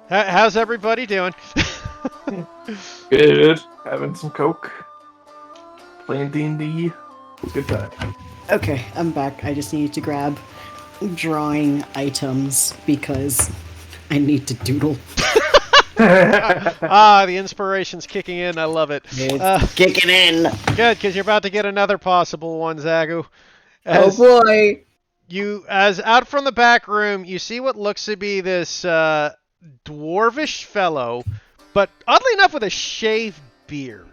How's everybody doing? Good. Having some Coke. Playing D&D. Good time. Okay, I'm back. I just need to grab drawing items because I need to doodle. The inspiration's kicking in. I love it. It's kicking in. Good, because you're about to get another possible one, Zagu. Oh boy. As out from the back room, you see what looks to be this dwarvish fellow, but oddly enough with a shaved beard.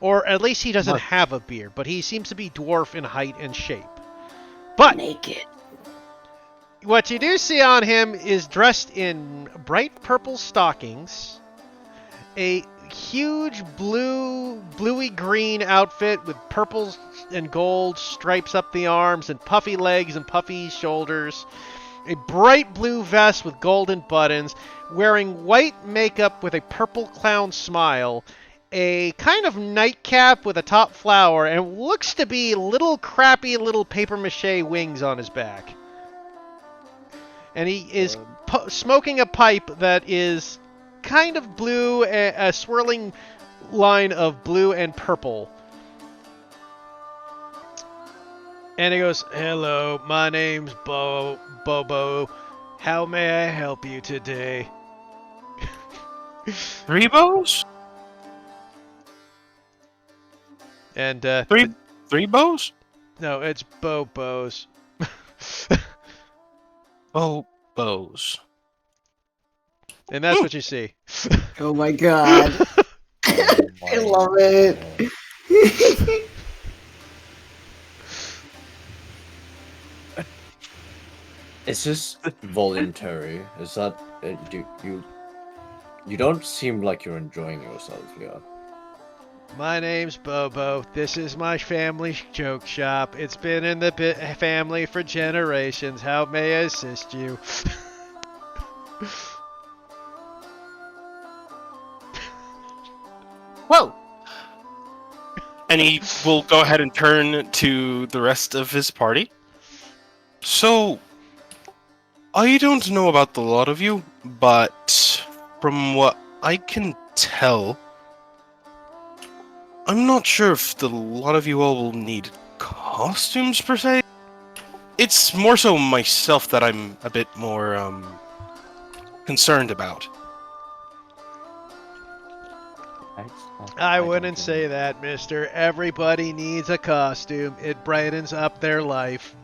Or at least he doesn't have a beard, but he seems to be dwarf in height and shape. But naked. What you do see on him is dressed in bright purple stockings, a huge bluey green outfit with purple and gold stripes up the arms and puffy legs and puffy shoulders, a bright blue vest with golden buttons, wearing white makeup with a purple clown smile, a kind of nightcap with a top flower, and looks to be crappy little papier-mâché wings on his back. And he is smoking a pipe that is kind of blue, a swirling line of blue and purple. And he goes, "Hello, my name's Bobo. How may I help you today?" 3 bows? And Three bows? no, it's Bobo's. Oh, bows. And that's what you see. Oh my god. I love it. Is this voluntary? Is that you don't seem like you're enjoying yourself here. My name's Bobo. This is my family's joke shop. It's been in the family for generations. How may I assist you? Well. And he will go ahead and turn to the rest of his party. So, I don't know about the lot of you, but from what I can tell, I'm not sure if a lot of you all will need costumes per se. It's more so myself that I'm a bit more concerned about. I wouldn't say that, mister. Everybody needs a costume. It brightens up their life.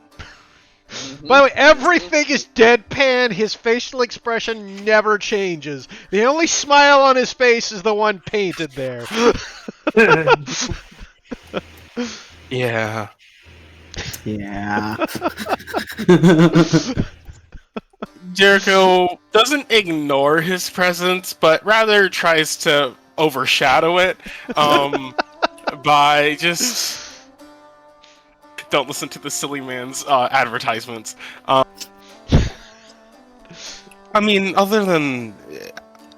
By the way, everything is deadpan. His facial expression never changes. The only smile on his face is the one painted there. Yeah. Yeah. Jericho doesn't ignore his presence, but rather tries to overshadow it by just... Don't listen to the silly man's advertisements. I mean, other than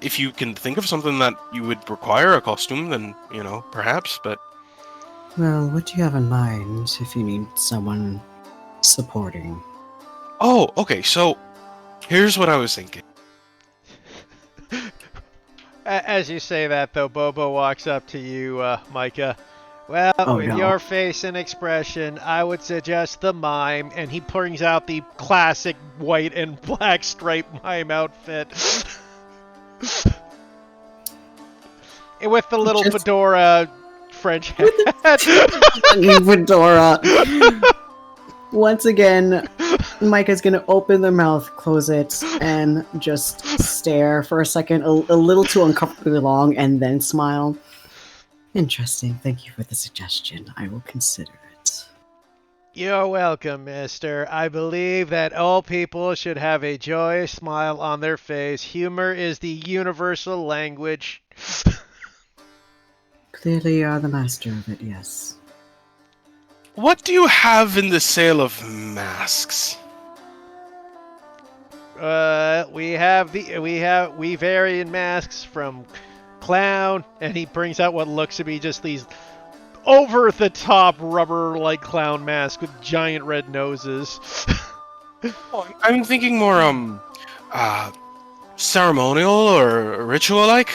if you can think of something that you would require a costume, then, you know, perhaps, but... Well, what do you have in mind if you need someone supporting? Oh, okay, so here's what I was thinking. As you say that, though, Bobo walks up to you, Micah. Well, Oh, with no. your face and expression, I would suggest the mime, and he brings out the classic white and black striped mime outfit. And with the little Just- fedora French hat. Fedora. Once again, Micah's gonna open their mouth, close it, and just stare for a second, a little too uncomfortably long, and then smile. Interesting. Thank you for the suggestion. I will consider it. You're welcome, mister. I believe that all people should have a joyous smile on their face. Humor is the universal language. Clearly, you are the master of it, yes. What do you have in the sale of masks? We vary in masks from clown, and he brings out what looks to be just these over-the-top rubber-like clown masks with giant red noses. I'm thinking more, ceremonial or ritual-like?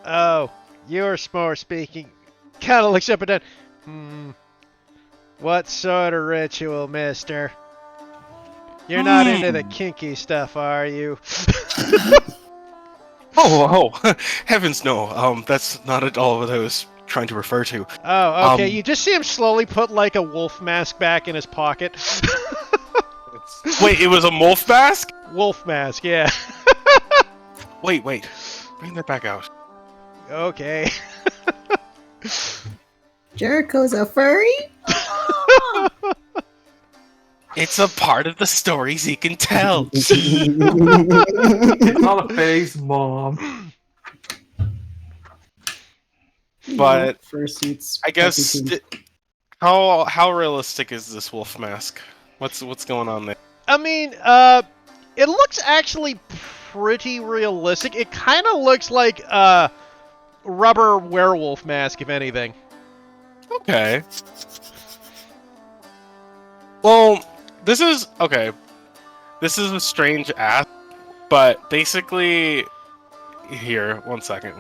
Oh, you're more speaking. Kind of looks up and down. What sort of ritual, mister? You're not into the kinky stuff, are you? Oh, heavens no. That's not at all what I was trying to refer to. Oh, okay. You just see him slowly put like a wolf mask back in his pocket. Wait, it was a wolf mask? Wolf mask, yeah. Wait. Bring that back out. Okay. Jericho's a furry? It's a part of the stories he can tell. It's not a phase, Mom. But Fursuits. I guess puppy how realistic is this wolf mask? What's going on there? I mean, it looks actually pretty realistic. It kind of looks like a rubber werewolf mask, if anything. Okay. Well, this is okay. This is a strange ask, but basically, here, one second.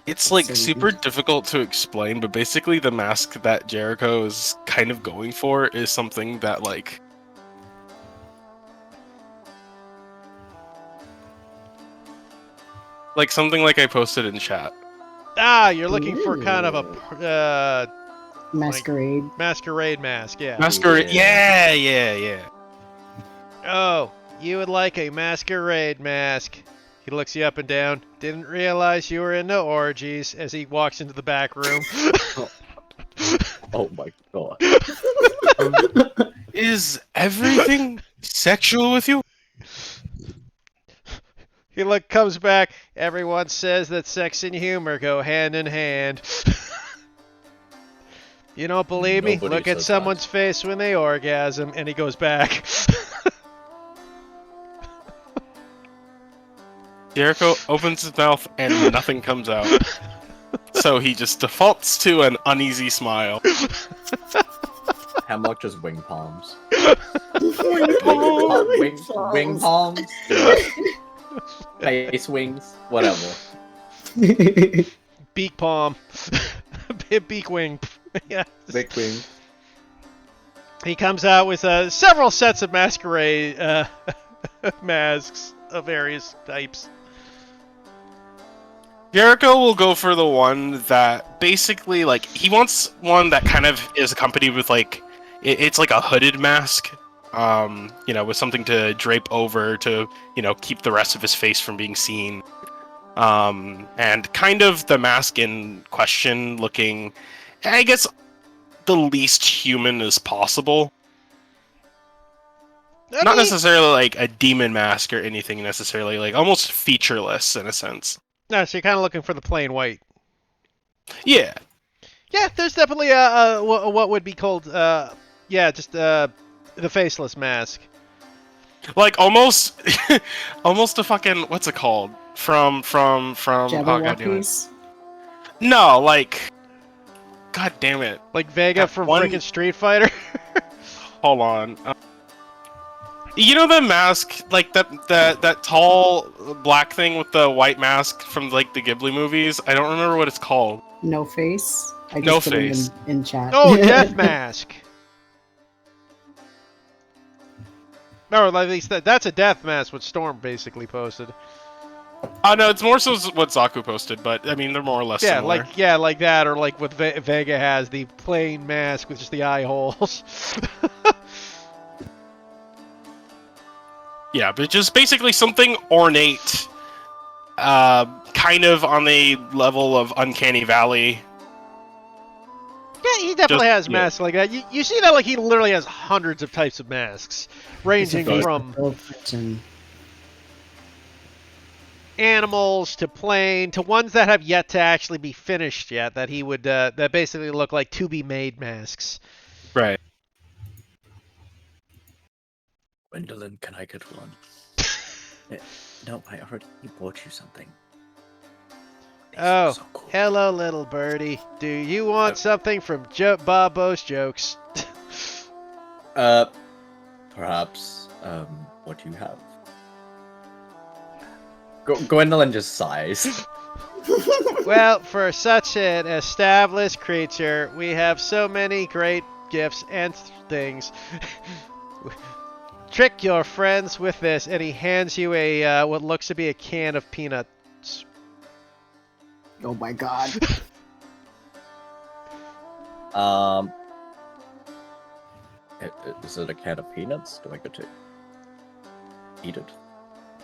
It's like super difficult to explain, but basically the mask that Jericho is kind of going for is something that like something like I posted in chat. Ah, you're looking for kind of a Masquerade. masquerade mask, yeah. Masquerade. Yeah. Oh, you would like a masquerade mask. He looks you up and down. Didn't realize you were into orgies as he walks into the back room. Oh my god. Is everything sexual with you? He comes back. Everyone says that sex and humor go hand in hand. You don't believe me? Nobody Look at says someone's face when they orgasm, and he goes back. Jericho opens his mouth and nothing comes out. so he just defaults to an uneasy smile. Hemlock just wing palms. palms. Wing palms. Face wings. Whatever. Beak palm. Beak wing. Yeah. Big wing. He comes out with several sets of masquerade masks of various types. Jericho will go for the one that basically, like, he wants one that kind of is accompanied with, like, it's like a hooded mask, with something to drape over to, keep the rest of his face from being seen. And kind of the mask in question looking, I guess, the least human as possible. Not necessarily like a demon mask or anything necessarily, like almost featureless in a sense. No, so you're kind of looking for the plain white. Yeah. Yeah, there's definitely what would be called, the faceless mask. Like almost, almost a fucking, what's it called? From Jabberwockies? No, like, god damn it. Like Vega That from one- freaking Street Fighter. Hold on. You know the mask, like that tall black thing with the white mask from like the Ghibli movies? I don't remember what it's called. No face? I just No put it face. in chat. Oh, Death Mask. No, at least that's a Death Mask, what Storm basically posted. No, it's more so what Zaku posted, but I mean they're more or less similar. like that, or like what Vega has, the plain mask with just the eye holes. Yeah, but just basically something ornate, kind of on the level of Uncanny Valley. Yeah, he definitely Just- has masks like that. You see that, like, he literally has hundreds of types of masks, ranging He's a from And animals to plain to ones that have yet to actually be finished yet. That he would that basically look like to be made masks. Right. Gwendolyn, can I get one? No, I already bought you something. These are Oh, so cool. hello, little birdie. Do you want something from Bobo's Jokes? Perhaps. What do you have? Gwendolyn just sighs. Well, for such an established creature, we have so many great gifts and things. Trick your friends with this, and he hands you a what looks to be a can of peanuts. oh my god. Is it a can of peanuts? Do I get to eat it?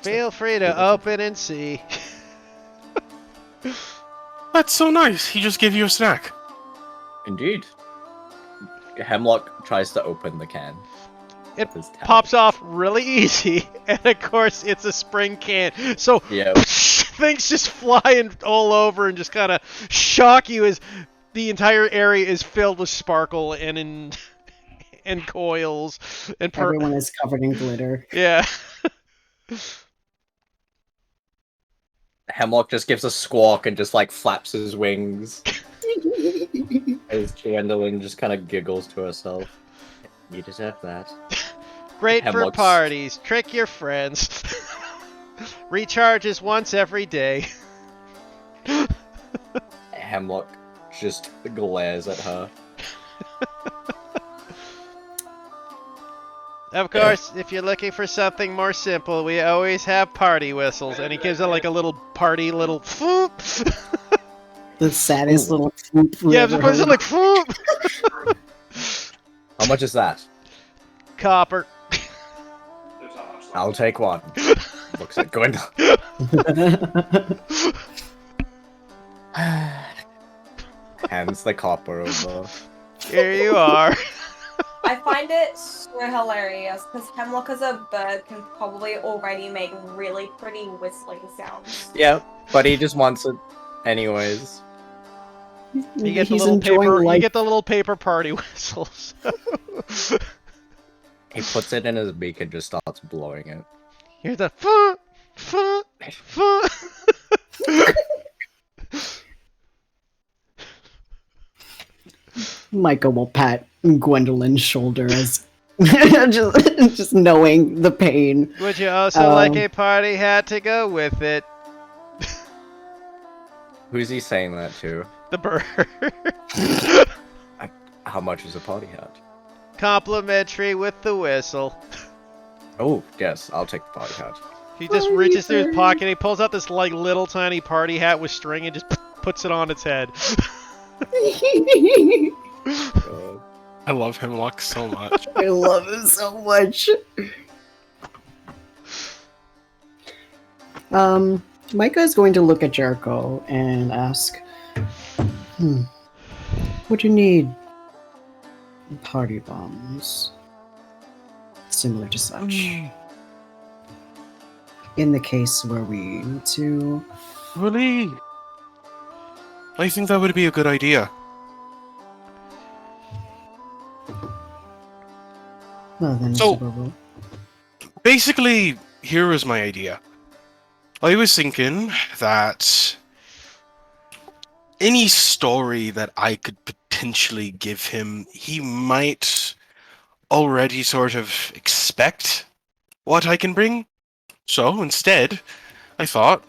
Feel free to open and see. That's so nice. He just gave you a snack. Indeed. Hemlock tries to open the can. It with his talon. pops off really easy, and of course it's a spring can. So Yeah. things just flying all over and just kind of shock you as the entire area is filled with sparkle and and coils and Everyone is covered in glitter. yeah. Hemlock just gives a squawk and just like flaps his wings. As Gwendolyn just kind of giggles to herself. You deserve that. Great for Hemlock's- parties. Trick your friends. Recharges once every day. Hemlock just glares at her. Of course, if you're looking for something more simple, we always have party whistles. And he gives it like a little party little foop. The saddest little poop we Yeah, ever but it's heard. like foop. How much is that? Copper. I'll take one. Looks at Gwendolyn. Hands the copper over. Here you are. I find it so hilarious because Hemlock as a bird can probably already make really pretty whistling sounds. Yeah, but he just wants it anyways. You get the He's little enjoying paper. You life. get the little paper party whistles. He puts it in his beak and just starts blowing it. Here's the foop, foop, foop. Micah will pat Gwendolyn's shoulder as just knowing the pain. Would you also like Um, a party hat to go with it? Who's he saying that to? The bird. How much is a party hat? Complimentary with the whistle. Oh, yes, I'll take the party hat. He just reaches through his pocket, he pulls out this like little tiny party hat with string and just puts it on its head. I love Hemlock so much. I love him so much. Micah is going to look at Jericho and ask, would you need party bombs? Similar to such. In the case where we need to... Really? I think that would be a good idea. Well then, So- Mr. Bobo. Basically, here was my idea. I was thinking that any story that I could potentially give him, he might already sort of expect what I can bring. So instead, I thought,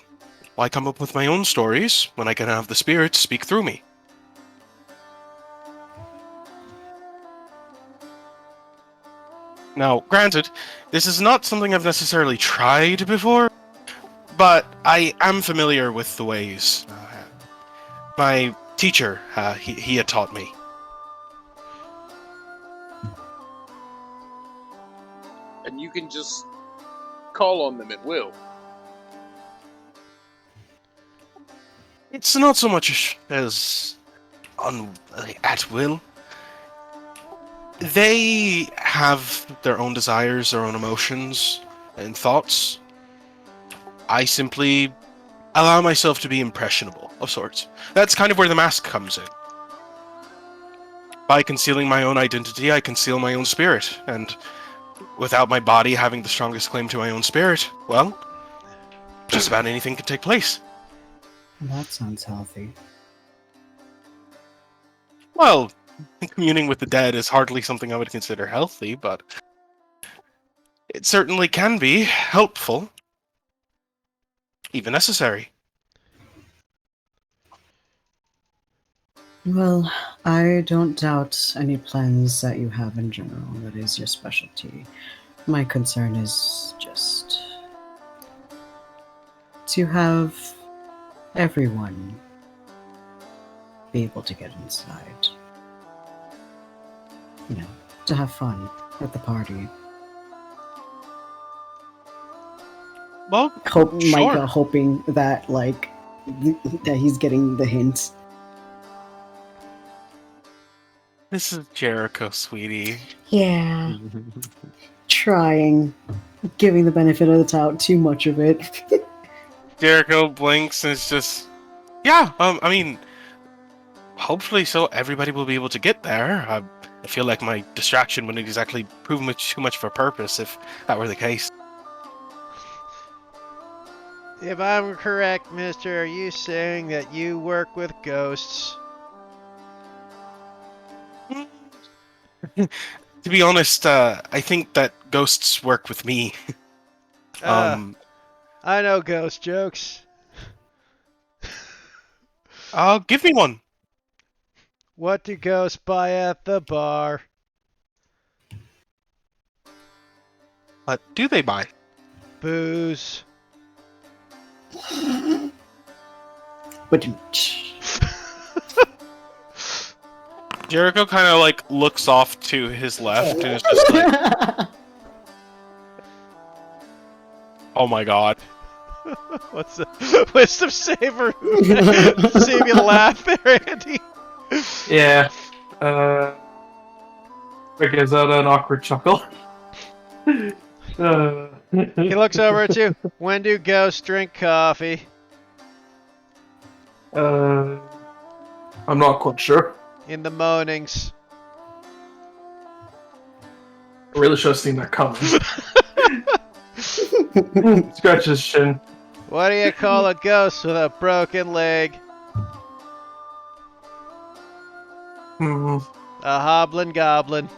why come up with my own stories when I can have the spirits speak through me? Now, granted, this is not something I've necessarily tried before, but I am familiar with the ways. My teacher, he had taught me. And you can just call on them at will. It's not so much as at will. They have their own desires, their own emotions, and thoughts. I simply allow myself to be impressionable, of sorts. That's kind of where the mask comes in. By concealing my own identity, I conceal my own spirit, and without my body having the strongest claim to my own spirit, well, just about anything can take place. That sounds healthy. Well, communing with the dead is hardly something I would consider healthy, but it certainly can be helpful, even necessary. Well, I don't doubt any plans that you have in general. That is your specialty. My concern is just to have everyone be able to get inside. You know, to have fun at the party. Well, Micah sure. hoping that, like, that he's getting the hint. This is Jericho, sweetie. Yeah. Trying. Giving the benefit of the doubt, too much of it. Jericho blinks and it's just, yeah, I mean, hopefully so everybody will be able to get there. I feel like my distraction wouldn't exactly prove too much of a purpose if that were the case. If I'm correct, mister, are you saying that you work with ghosts? To be honest, I think that ghosts work with me. I know ghost jokes. Give me one. What do ghosts buy at the bar? What do they buy? Booze. But Jericho kind of like looks off to his left and is just like, oh my god. What's the wisdom saver? Save you laugh there, Andy. Yeah. Rick gives out an awkward chuckle. He looks over at you. When do ghosts drink coffee? I'm not quite sure. In the mornings. I really should have seen that coming. Scratch his shin. What do you call a ghost with a broken leg? Hmm. A hoblin goblin.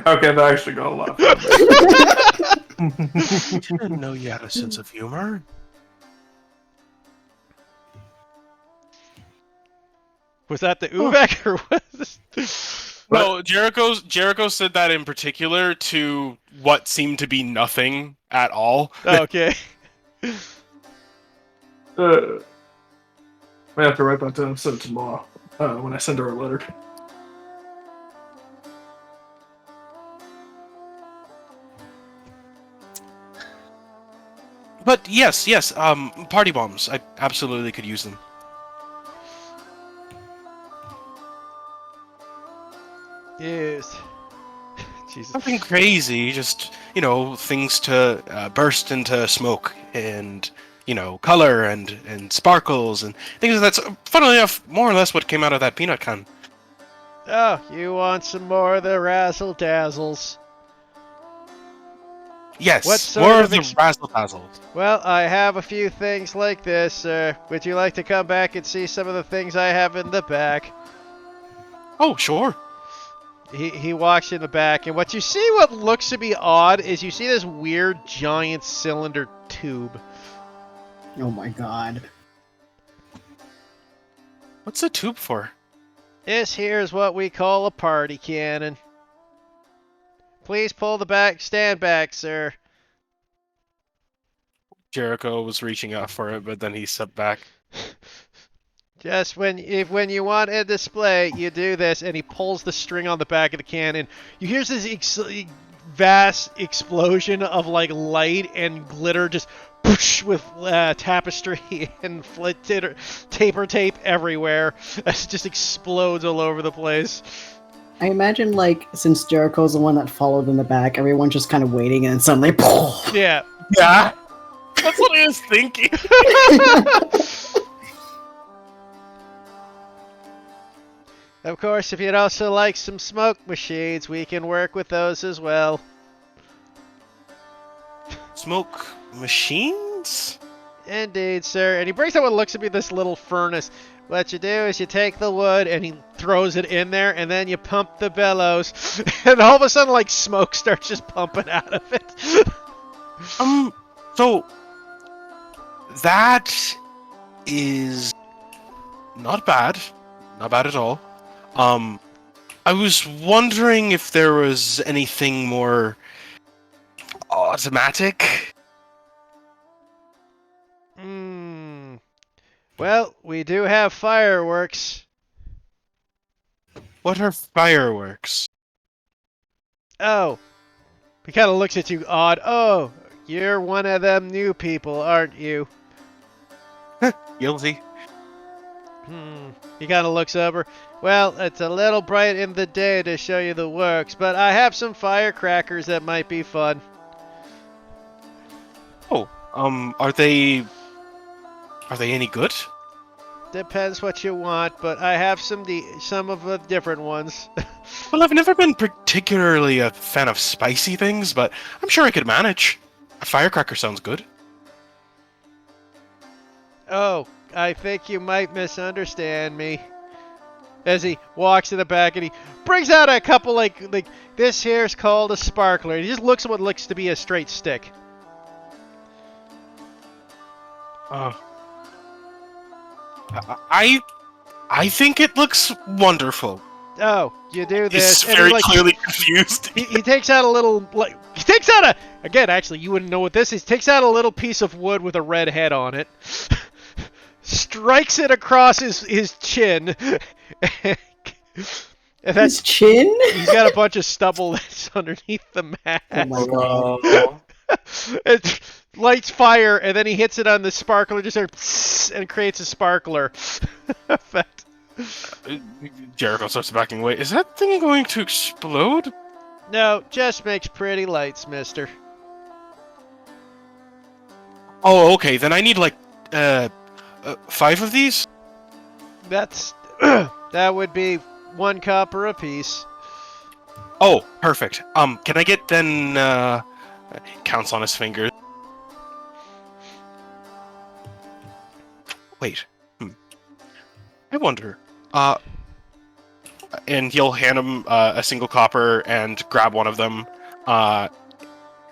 Okay, that actually got a lot. I didn't know you had a sense of humor. Was that the Uvek or was this? No, Jericho said that in particular to what seemed to be nothing at all. Okay. I have to write that down and send it to Law when I send her a letter. But yes, party bombs. I absolutely could use them. Yes. Jesus. Nothing crazy, just, things to burst into smoke and, color and sparkles and things that's, funnily enough, more or less what came out of that peanut can. Oh, you want some more of the razzle dazzles? Yes, What sort more of of the razzle-dazzle. Well, I have a few things like this, sir. Would you like to come back and see some of the things I have in the back? Oh, sure. He walks in the back, and what looks to be odd is you see this weird giant cylinder tube. Oh my god. What's the tube for? This here is what we call a party cannon. Please pull the stand back, sir. Jericho was reaching out for it, but then he stepped back. Just when you want a display, you do this, and he pulls the string on the back of the cannon. You hear this vast explosion of light and glitter, just whoosh, with tapestry and taper tape everywhere. It just explodes all over the place. I imagine, since Jericho's the one that followed in the back, everyone's just kind of waiting, and then suddenly, Yeah. Yeah, that's what I was thinking. Of course, if you'd also like some smoke machines, we can work with those as well. Smoke machines? Indeed, sir. And he brings out what looks to be this little furnace. What you do is you take the wood and he throws it in there, and then you pump the bellows, and all of a sudden, smoke starts just pumping out of it. So that is not bad. Not bad at all. I was wondering if there was anything more automatic. Well, we do have fireworks. What are fireworks? Oh. He kind of looks at you odd. Oh, you're one of them new people, aren't you? Guilty. He kind of looks over. Well, it's a little bright in the day to show you the works, but I have some firecrackers that might be fun. Oh, are they any good? Depends what you want, but I have some of the different ones. Well, I've never been particularly a fan of spicy things, but I'm sure I could manage. A firecracker sounds good. Oh, I think you might misunderstand me. As he walks to the back and he brings out a couple like this here's called a sparkler. He just looks at what looks to be a straight stick. I think it looks wonderful. Oh, you do this. He's very clearly confused. He takes out a little again, actually, you wouldn't know what this is. He takes out a little piece of wood with a red head on it. Strikes it across his chin. And His chin? He's got a bunch of stubble that's underneath the mask. Oh my god. It lights fire, and then he hits it on the sparkler, just starts, and creates a sparkler effect. Jericho starts backing away. Is that thing going to explode? No, just makes pretty lights, mister. Oh, okay. Then I need 5 of these? That's that would be 1 copper apiece. Oh, perfect. Can I get then counts on his fingers. Wait. I wonder. and he'll hand him a single copper and grab one of them.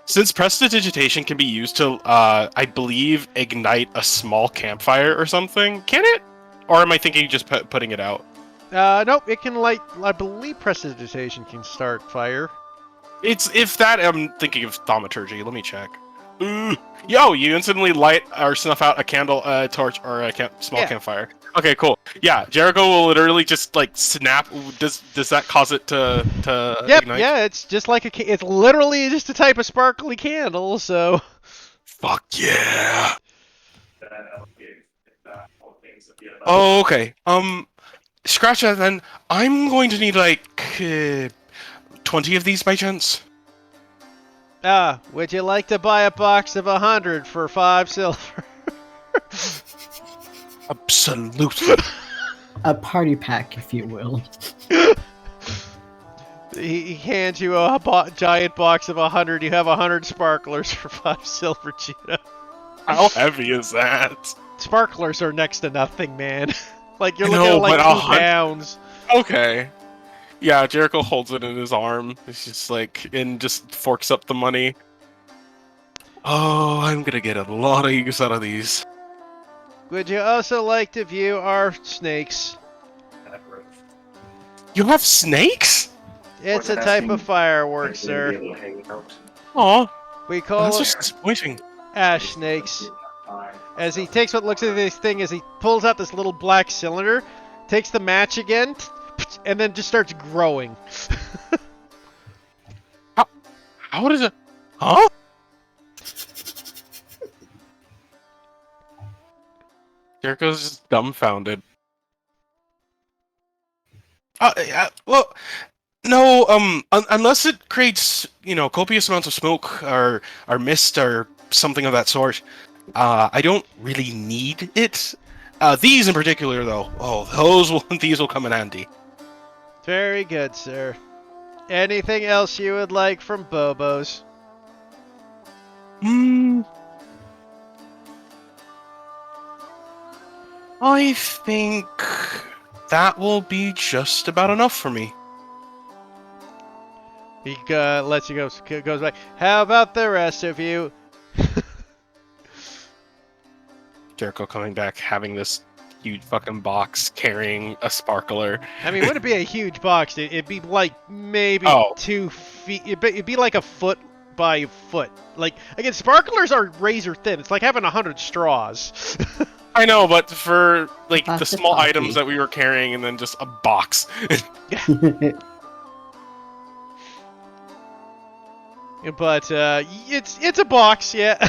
Since prestidigitation can be used to, I believe, ignite a small campfire or something, can it? Or am I thinking just putting it out? Nope, it can light. I believe prestidigitation can start fire. If that, I'm thinking of thaumaturgy. Let me check. Yo, you instantly light or snuff out a candle, torch, or a small campfire. Okay, cool. Yeah, Jericho will literally just like snap. Does that cause it to ignite? Yeah, it's just like it's literally just a type of sparkly candle. So. Fuck yeah. Oh, okay. Scratch that then. I'm going to need like 20 of these by chance. Would you like to buy a box of 100 for 5 silver? Absolutely. A party pack, if you will. He hands you a giant box of 100. You have 100 sparklers for 5 silver, Gino. How heavy is that? Sparklers are next to nothing, man. Like you're I looking know, at like but 2 pounds. Okay. Yeah, Jericho holds it in his arm. It's just like, and just forks up the money. Oh, I'm gonna get a lot of use out of these. Would you also like to view our snakes? You have snakes? It's a type of firework, sir. Aw, We call that's it just disappointing. ash snakes. As he takes what looks like this thing, as he pulls out this little black cylinder, takes the match again, and then just starts growing. How does it? Huh? Jericho's just dumbfounded. Well, no, unless it creates, copious amounts of smoke or mist or something of that sort, I don't really need it. These in particular, though, these will come in handy. Very good, sir. Anything else you would like from Bobo's? I think that will be just about enough for me. He lets you go. Goes back. How about the rest of you? Jericho coming back, having this huge fucking box, carrying a sparkler. I mean, wouldn't be a huge box. It'd be like maybe 2 feet. It'd be like a foot by a foot. Like, again, sparklers are razor thin. It's like having 100 straws. I know, but for like That's the a small coffee. items that we were carrying, and then just a box. But it's a box, yeah.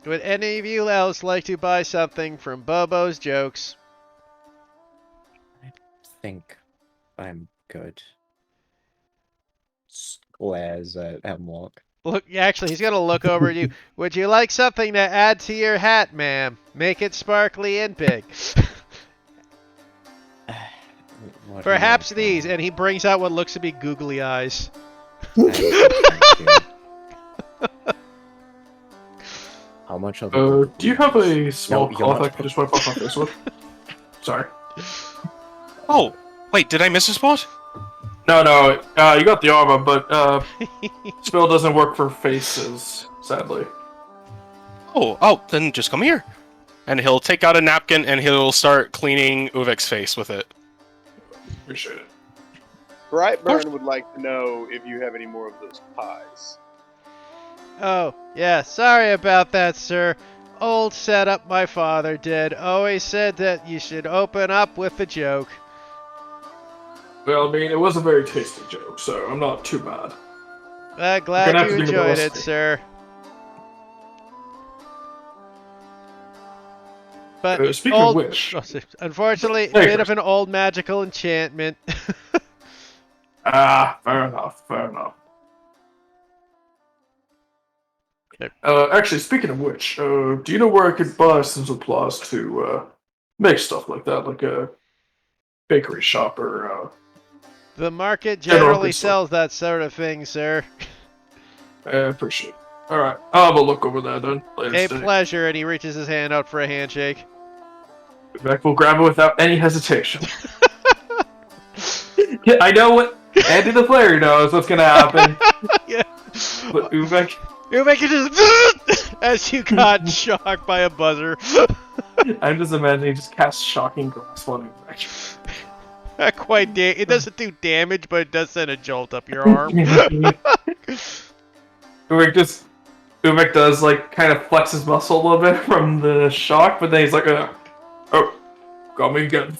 Would any of you else like to buy something from Bobo's Jokes? I think I'm good. Glares at Hemlock. Look, actually, he's gonna look over at you. Would you like something to add to your hat, ma'am? Make it sparkly and big. What Perhaps do you these, and he brings out what looks to be googly eyes. want? Thank you. How much of it? Do you have a small No, cloth you're I can just wipe off my face with? Sorry. Oh, wait, did I miss a spot? No, you got the armor, but spell doesn't work for faces, sadly. Oh, then just come here. And he'll take out a napkin and he'll start cleaning Uvek's face with it. Appreciate it. Brightburn would like to know if you have any more of those pies. Oh, yeah, sorry about that, sir. Old setup my father did. Always said that you should open up with a joke. Well, I mean, it was a very tasty joke, so I'm not too bad. Glad Gonna have you to do the enjoyed it, recipe. sir. But Speaking of which, unfortunately, a Hey, bit of Chris. an old magical enchantment. fair enough. Okay. Actually, speaking of which, do you know where I could buy some supplies to make stuff like that, like a bakery shop or? The market General generally good stuff. sells that sort of thing, sir. I appreciate it. All right, I'll have a look over there then later A today. pleasure, and he reaches his hand out for a handshake. Ubek will grab it without any hesitation. I know what Andy the player knows what's gonna happen. Yeah. But Ubek, is just as you got shocked by a buzzer. I'm just imagining just cast shocking glass on Ubek. Not quite it doesn't do damage, but it does send a jolt up your arm. Ubek does like kind of flex his muscle a little bit from the shock, but then he's like, "Oh, got me again."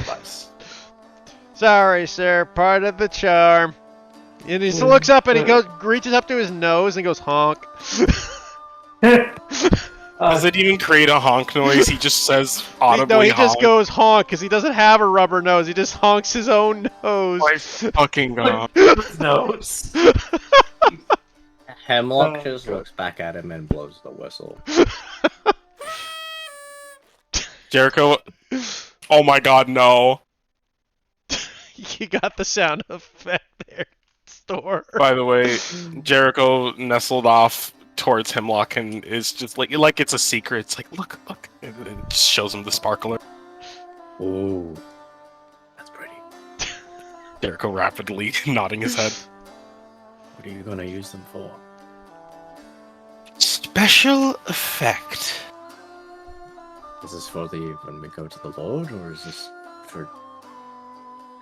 Nice. Sorry, sir. Part of the charm. And he just looks up and he reaches up to his nose and goes honk. Does it even create a honk noise? He just says audibly No, he honk. just goes honk because he doesn't have a rubber nose. He just honks his own nose. My fucking god. His nose. Hemlock just looks back at him and blows the whistle. Jericho. Oh my god, no. You got the sound effect there, Store. By the way, Jericho nestled off towards Hemlock and is just like it's a secret. It's like, look. And it just shows him the sparkler. Ooh. That's pretty. Jericho rapidly nodding his head. What are you gonna use them for? Special effect. Is this for when we go to the Lord, or is this for...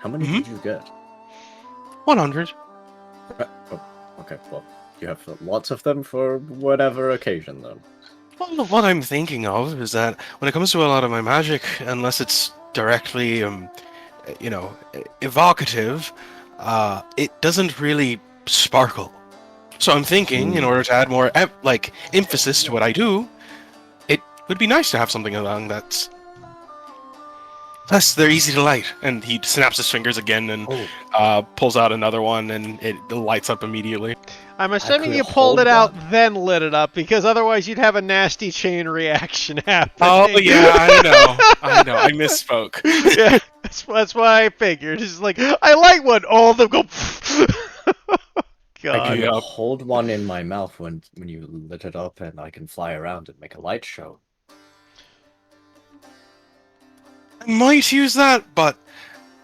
How many did you get? 100. Oh, okay, well, you have lots of them for whatever occasion, then. Well, what I'm thinking of is that when it comes to a lot of my magic, unless it's directly, evocative, it doesn't really sparkle. So I'm thinking, in order to add more, emphasis to what I do, it would be nice to have something along that's... Plus, they're easy to light. And he snaps his fingers again and pulls out another one, and it lights up immediately. I'm assuming you pulled it out, then lit it up, because otherwise you'd have a nasty chain reaction happening. Oh, yeah, I know. I misspoke. Yeah, that's why I figured. It's like, I light one, all of them go... God. I can hold one in my mouth when you lit it up, and I can fly around and make a light show. I might use that, but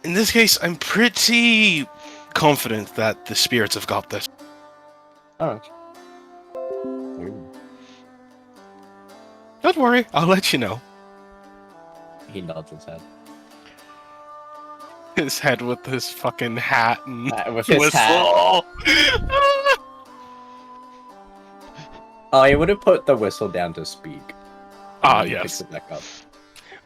in this case, I'm pretty confident that the spirits have got this. Alright. Don't worry, I'll let you know. He nods his head. His head with his fucking hat and With his whistle. hat. Oh, he would have put the whistle down to speak. Ah, He yes. picks it back up.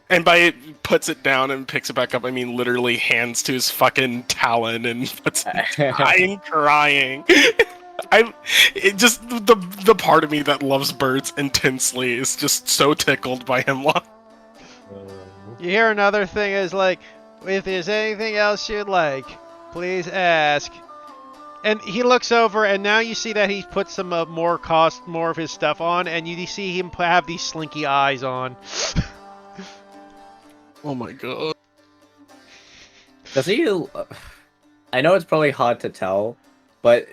And by it puts it down and picks it back up, I mean literally hands to his fucking talon and puts crying. The part of me that loves birds intensely is just so tickled by Hemlock. You hear another thing is like, if there's anything else you'd like, please ask. And he looks over, and now you see that he's put some more of his stuff on, and you see him have these slinky eyes on. Oh my god. Does he... I know it's probably hard to tell, but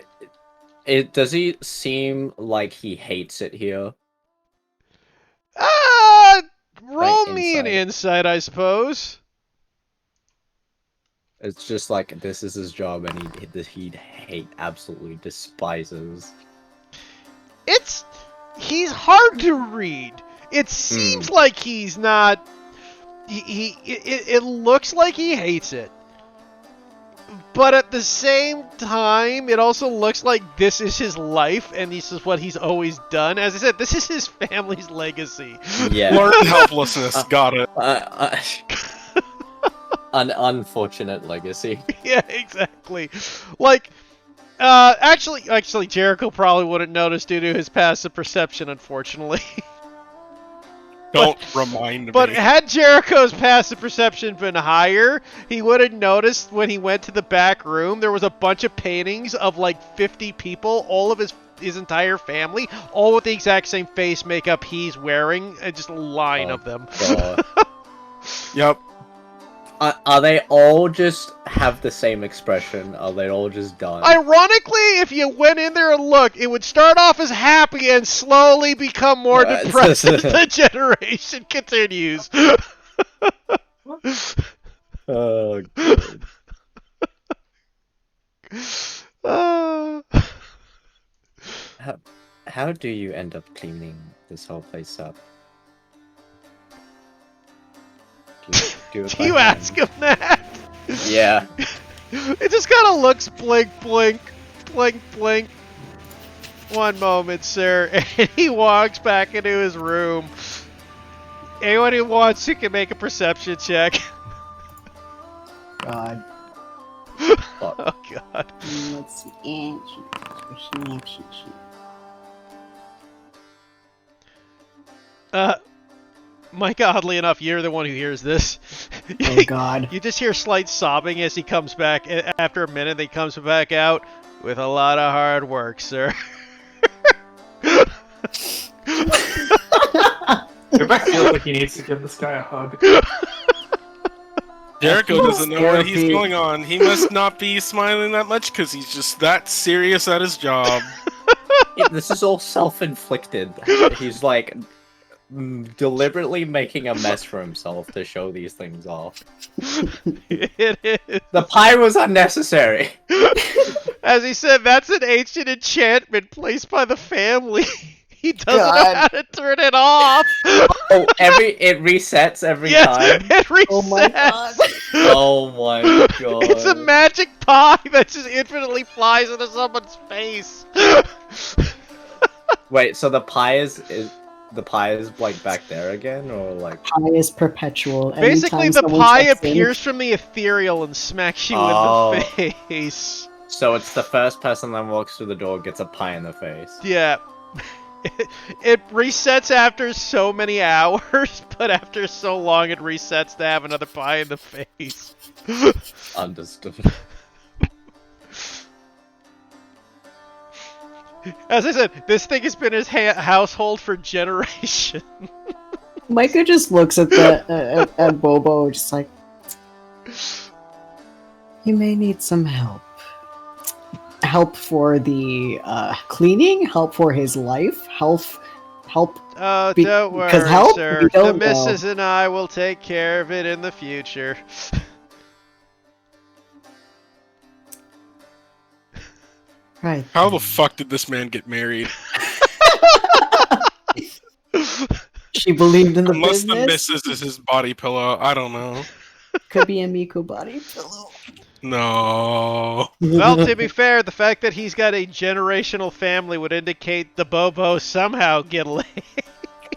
does he seem like he hates it here? Roll me an insight, I suppose. It's just like, this is his job, and he'd absolutely despises. He's hard to read. It seems like he's not... It looks like he hates it. But at the same time, it also looks like this is his life, and this is what he's always done. As I said, this is his family's legacy. Yeah. Learned helplessness, got it. An unfortunate legacy. Yeah, exactly. Like, actually, Jericho probably wouldn't notice due to his passive perception, unfortunately. Don't remind me. But had Jericho's passive perception been higher, he would have noticed when he went to the back room, there was a bunch of paintings of like 50 people, all of his entire family, all with the exact same face makeup he's wearing, and just a line of them. Yep. Are they all just have the same expression? Are they all just done? Ironically, if you went in there and looked, it would start off as happy and slowly become more depressed as the generation continues. Oh, God. How do you end up cleaning this whole place up? Do you ask him that? Yeah. It just kind of looks blink, blink, blink, blink. One moment, sir. And he walks back into his room. Anyone who wants to can make a perception check. God. Oh, God. Let's see. Action sheet. Micah, oddly enough, you're the one who hears this. Oh, God. You just hear slight sobbing as he comes back. After a minute, he comes back out with a lot of hard work, sir. Vivek feels like he needs to give this guy a hug. Jericho doesn't know what he's going on. He must not be smiling that much because he's just that serious at his job. This is all self-inflicted. He's like deliberately making a mess for himself to show these things off. It is. The pie was unnecessary. As he said, that's an ancient enchantment placed by the family. He doesn't know how to turn it off. Oh, it resets every time. It resets. Oh my God. Oh my God. It's a magic pie that just infinitely flies into someone's face. Wait, so the pie is like back there again, or like? Pie is perpetual. Basically, Anytime the someone pie checks in- appears from the ethereal and smacks you in the face. So it's the first person that walks through the door gets a pie in the face. Yeah. It resets after so many hours, but after so long it resets to have another pie in the face. Understood. As I said, this thing has been his household for generations. Micah just looks at the at Bobo, just like, you may need some help. Help for the cleaning, help for his life, help. Oh, Be- don't worry, because help, sir. we The don't know. missus and I will take care of it in the future. Right. How the fuck did this man get married? She believed in the Unless the business. missus is his body pillow, I don't know. Could be a Miku body pillow. No. Well, to be fair, the fact that he's got a generational family would indicate the Bobos somehow get laid.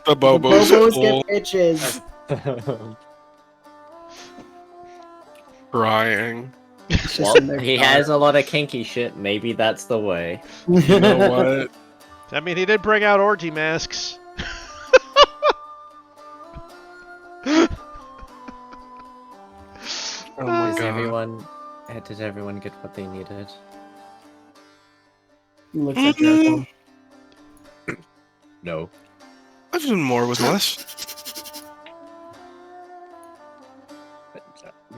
The The Bobos Bobos full get bitches. crying. It's just Well, in their he car. has a lot of kinky shit. Maybe that's the way. You know what? I mean, he did bring out orgy masks. Oh my god. Did everyone get what they needed? He looks at Jericho. No. I've done more with less.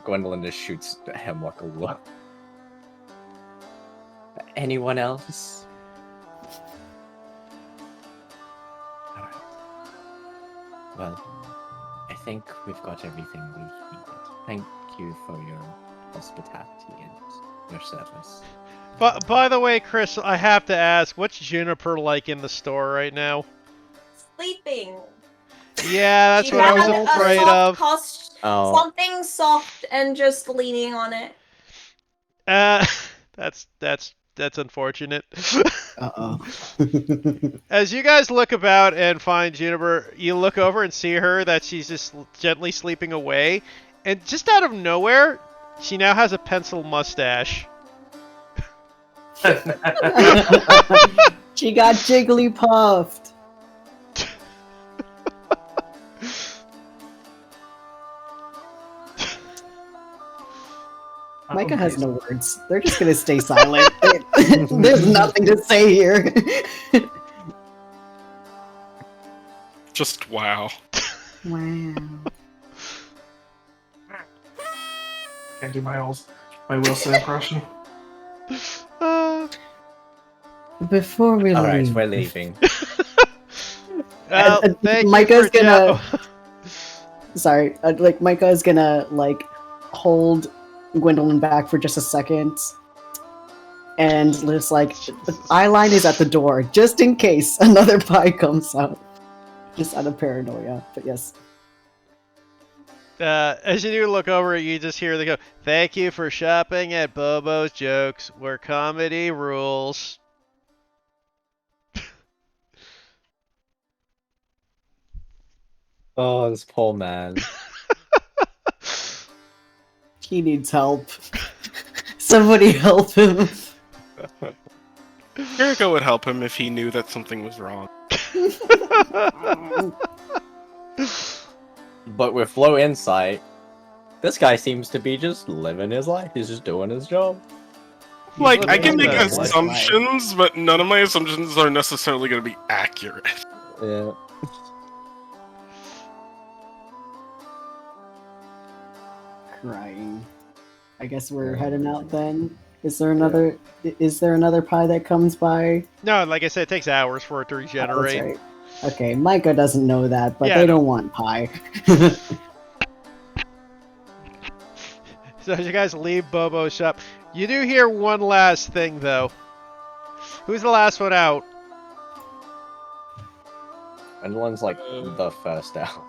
Gwendolyn just shoots Hemlock a look. Anyone else? Alright. Well, I think we've got everything we needed. Thank you for your hospitality and your service. But by the way, Chris, I have to ask, what's Juniper like in the store right now? Sleeping. Yeah, that's She what I was had a afraid soft of. Oh. Something soft and just leaning on it. That's unfortunate. Uh-oh. As you guys look about and find Juniper, you look over and see her that she's just gently sleeping away, and just out of nowhere, she now has a pencil mustache. She got jiggly puffed. Micah has no words. They're just gonna stay silent. There's nothing to say here. Just wow. Wow. Can't do my Wilson impression. Before we All right, leave, we're leaving. Well, thank Micah's you for gonna. Sorry, like Micah is gonna like hold Gwendolyn back for just a second, and just like the eye line is at the door just in case another pie comes out, just out of paranoia. But yes, As you do look over, you just hear they go, "Thank you for shopping at Bobo's Jokes, where comedy rules." Oh, this poor man. he needs help. Somebody help him. Jericho would help him if he knew that something was wrong. But with low insight, this guy seems to be just living his life. He's just doing his job. Like, I can living make his life. assumptions, but none of my assumptions are necessarily going to be accurate. Yeah. Crying. I guess we're heading out then. Is there another pie that comes by? No, like I said, it takes hours for it to Oh, that's regenerate. right. Okay, Micah doesn't know that, but Yeah, I they know. don't want pie. So as you guys leave Bobo's shop, you do hear one last thing though. Who's the last one out? And one's like the first out.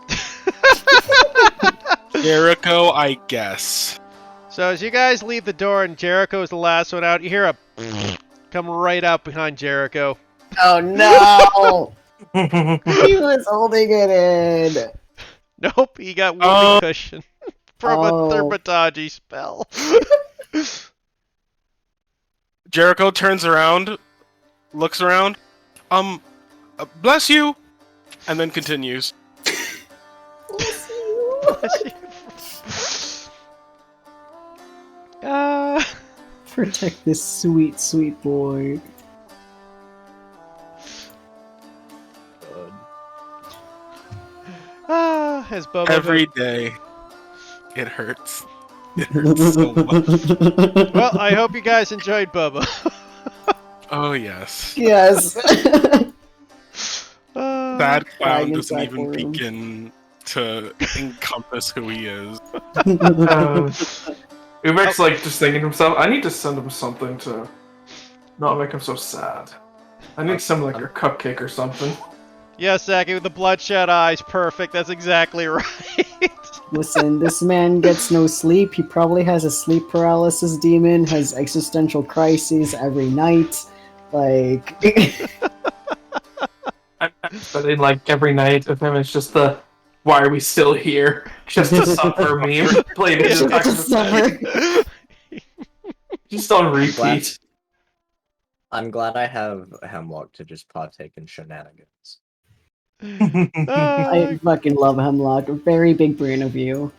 Jericho, I guess. So as you guys leave the door and Jericho's the last one out, you hear a come right out behind Jericho. Oh no! He was holding it in. Nope, he got whooping Oh. cushion from Oh. a Thermataji spell. Jericho turns around, looks around, bless you, and then continues. Protect this sweet, sweet boy. As Bobo Every day, it hurts. It hurts so much. Well, I hope you guys enjoyed Bobo. Oh, yes. Yes. That clown Crying doesn't inside even the room. begin to encompass who he is. Ubek's like just thinking to himself, I need to send him something to not make him so sad. I need something like a cupcake or something. Yes, Saki, with the bloodshot eyes, perfect. That's exactly right. Listen, this man gets no sleep. He probably has a sleep paralysis demon, has existential crises every night. Like, But in like every night of him, it's just the "Why are we still here?" Just to suffer meme played in the back of his head. Just on repeat. I'm glad I have Hemlock to just partake in shenanigans. I fucking love Hemlock. Very big brain of you.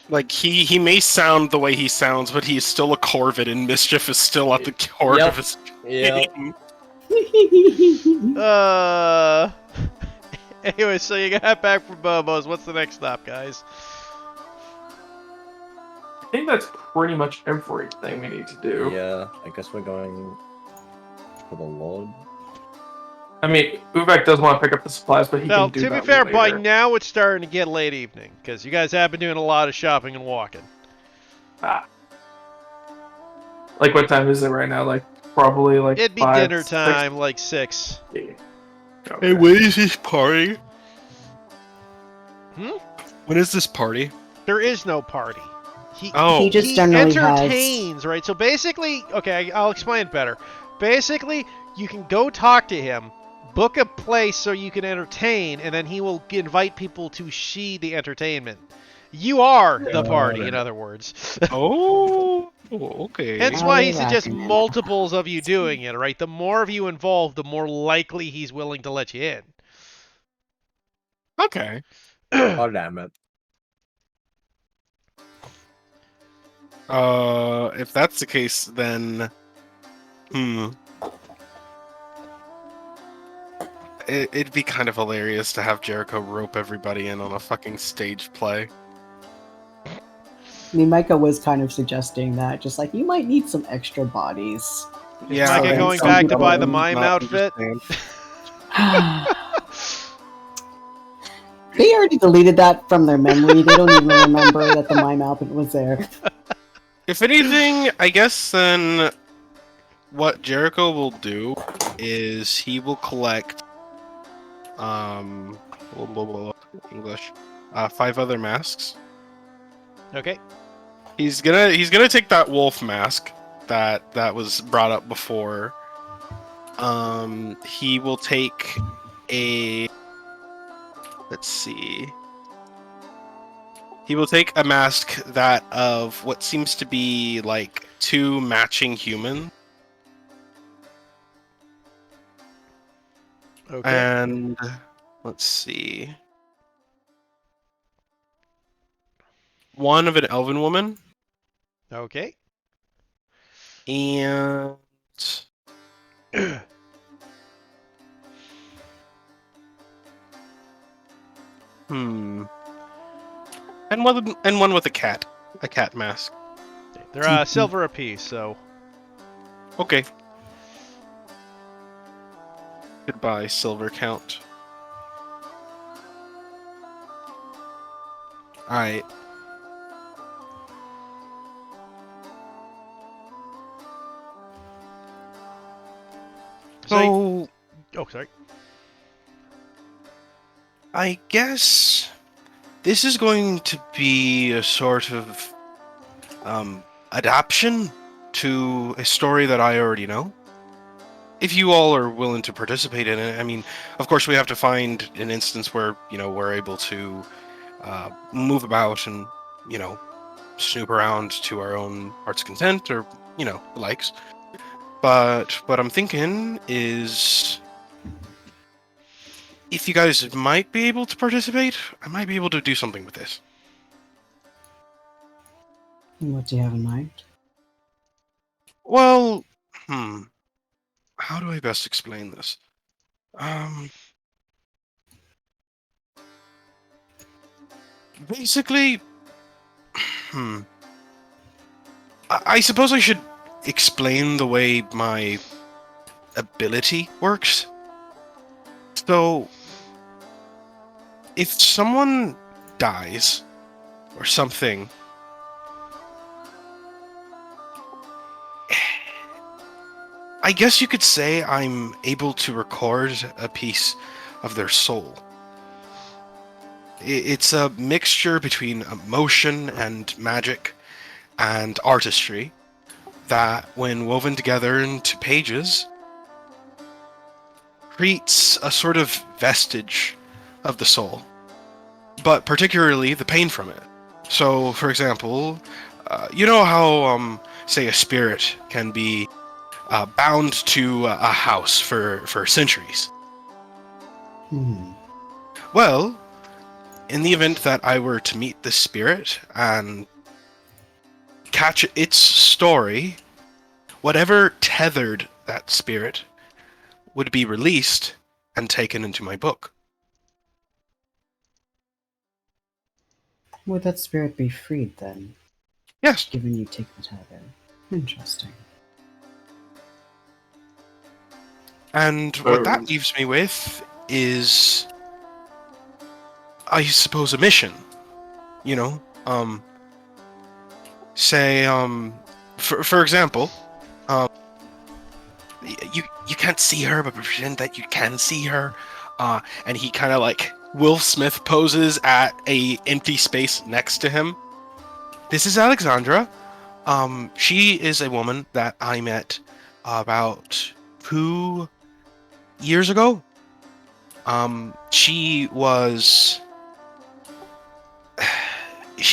Like, he may sound the way he sounds, but he's still a Corvid, and mischief is still at the core Yep. of his Yep. game. Anyway, so you got back from Bobo's. What's the next stop, guys? I think that's pretty much everything we need to do. Yeah, I guess we're going for the Lord. I mean, Ubek does want to pick up the supplies, but he Now, can do to be that fair, later. by now it's starting to get late evening, because you guys have been doing a lot of shopping and walking. Like, what time is it right now? Like, probably like It'd be 5, dinner 6? time, like 6. Yeah. Hey, Okay. when is this party? Hmm? When is this party? There is no party. He, Oh, He just he generally entertains, right? So basically, okay, I'll explain it better. Basically, you can go talk to him, book a place so you can entertain, and then he will invite people to see the entertainment. You are the party, in other words. oh, okay. Hence How why you he suggests laughing at? multiples of you doing it, right? The more of you involved, the more likely he's willing to let you in. Okay. Oh, damn it. If that's the case, then, it'd be kind of hilarious to have Jericho rope everybody in on a fucking stage play. I mean, Micah was kind of suggesting that, just like, you might need some extra bodies. Is Micah then going some back to people buy the will mime not outfit? understand. They already deleted that from their memory. They don't even remember that the mime outfit was there. If anything, I guess then what Jericho will do is he will collect English 5 other masks. Okay. He's gonna take that wolf mask that was brought up before. He will take a let's see. He will take a mask that of what seems to be like 2 matching human. Okay. And let's see. 1 of an elven woman. Okay. And and one with a cat mask. They're silver apiece, so Okay. Goodbye, silver count. Alright. So, oh, sorry. I guess this is going to be a sort of adaptation to a story that I already know. If you all are willing to participate in it, I mean, of course, we have to find an instance where we're able to move about and snoop around to our own heart's content, or the likes. But what I'm thinking is, if you guys might be able to participate, I might be able to do something with this. What do you have in mind? Well, how do I best explain this? Basically, I suppose I should explain the way my ability works. So, if someone dies or something, I guess you could say I'm able to record a piece of their soul. It's a mixture between emotion and magic and artistry that, when woven together into pages, creates a sort of vestige of the soul, but particularly the pain from it. So, for example, you know how, say, a spirit can be bound to a house for centuries? Well, in the event that I were to meet this spirit and catch its story, whatever tethered that spirit would be released and taken into my book. Would that spirit be freed then? Yes. Given you take the tether. Interesting. And what that leaves me with is, I suppose, a mission. Say, for example, you can't see her, but pretend that you can see her. And he kind of like Will Smith poses at a empty space next to him. This is Alexandra. She is a woman that I met about 2 years ago. She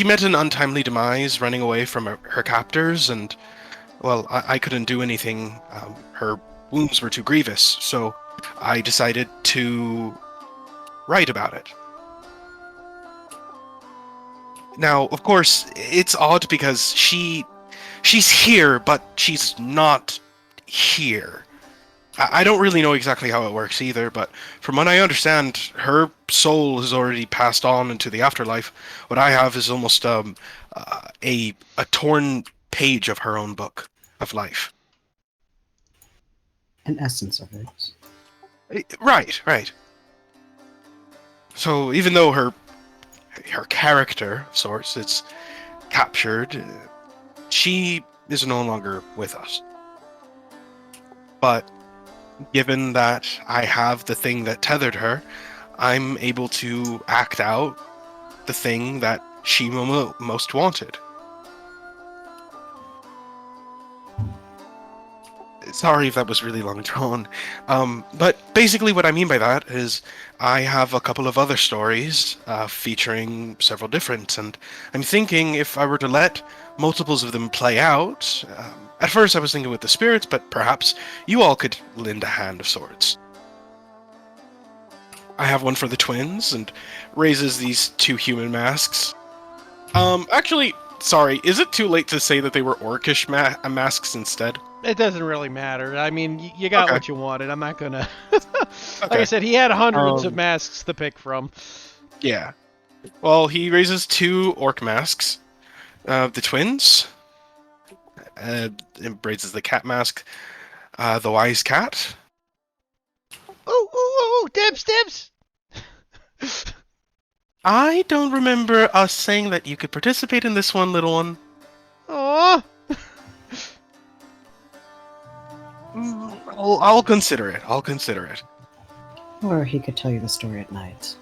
met an untimely demise running away from her captors, and, well, I couldn't do anything. Her wounds were too grievous, so I decided to write about it. Now, of course, it's odd because she's here, but she's not here. I don't really know exactly how it works either, but from what I understand, her soul has already passed on into the afterlife. What I have is almost a a torn page of her own book of life. An essence of it. Right. So even though her character of sorts is captured, she is no longer with us. But given that I have the thing that tethered her, I'm able to act out the thing that she most wanted. Sorry if that was really long drawn. But basically what I mean by that is I have a couple of other stories featuring several different, and I'm thinking if I were to let multiples of them play out, at first I was thinking with the spirits, but perhaps you all could lend a hand of sorts. I have one for the twins, and raises these 2 human masks. Actually, sorry, is it too late to say that they were orcish masks instead? It doesn't really matter. I mean, you got Okay. what you wanted. I'm not gonna. Like I said, he had hundreds of masks to pick from. Yeah. Well, he raises 2 orc masks. The twins. Embraces the cat mask. The wise cat. Ooh, dibs! I don't remember us saying that you could participate in this one, little one. Aww. I'll consider it. I'll consider it. Or he could tell you the story at night.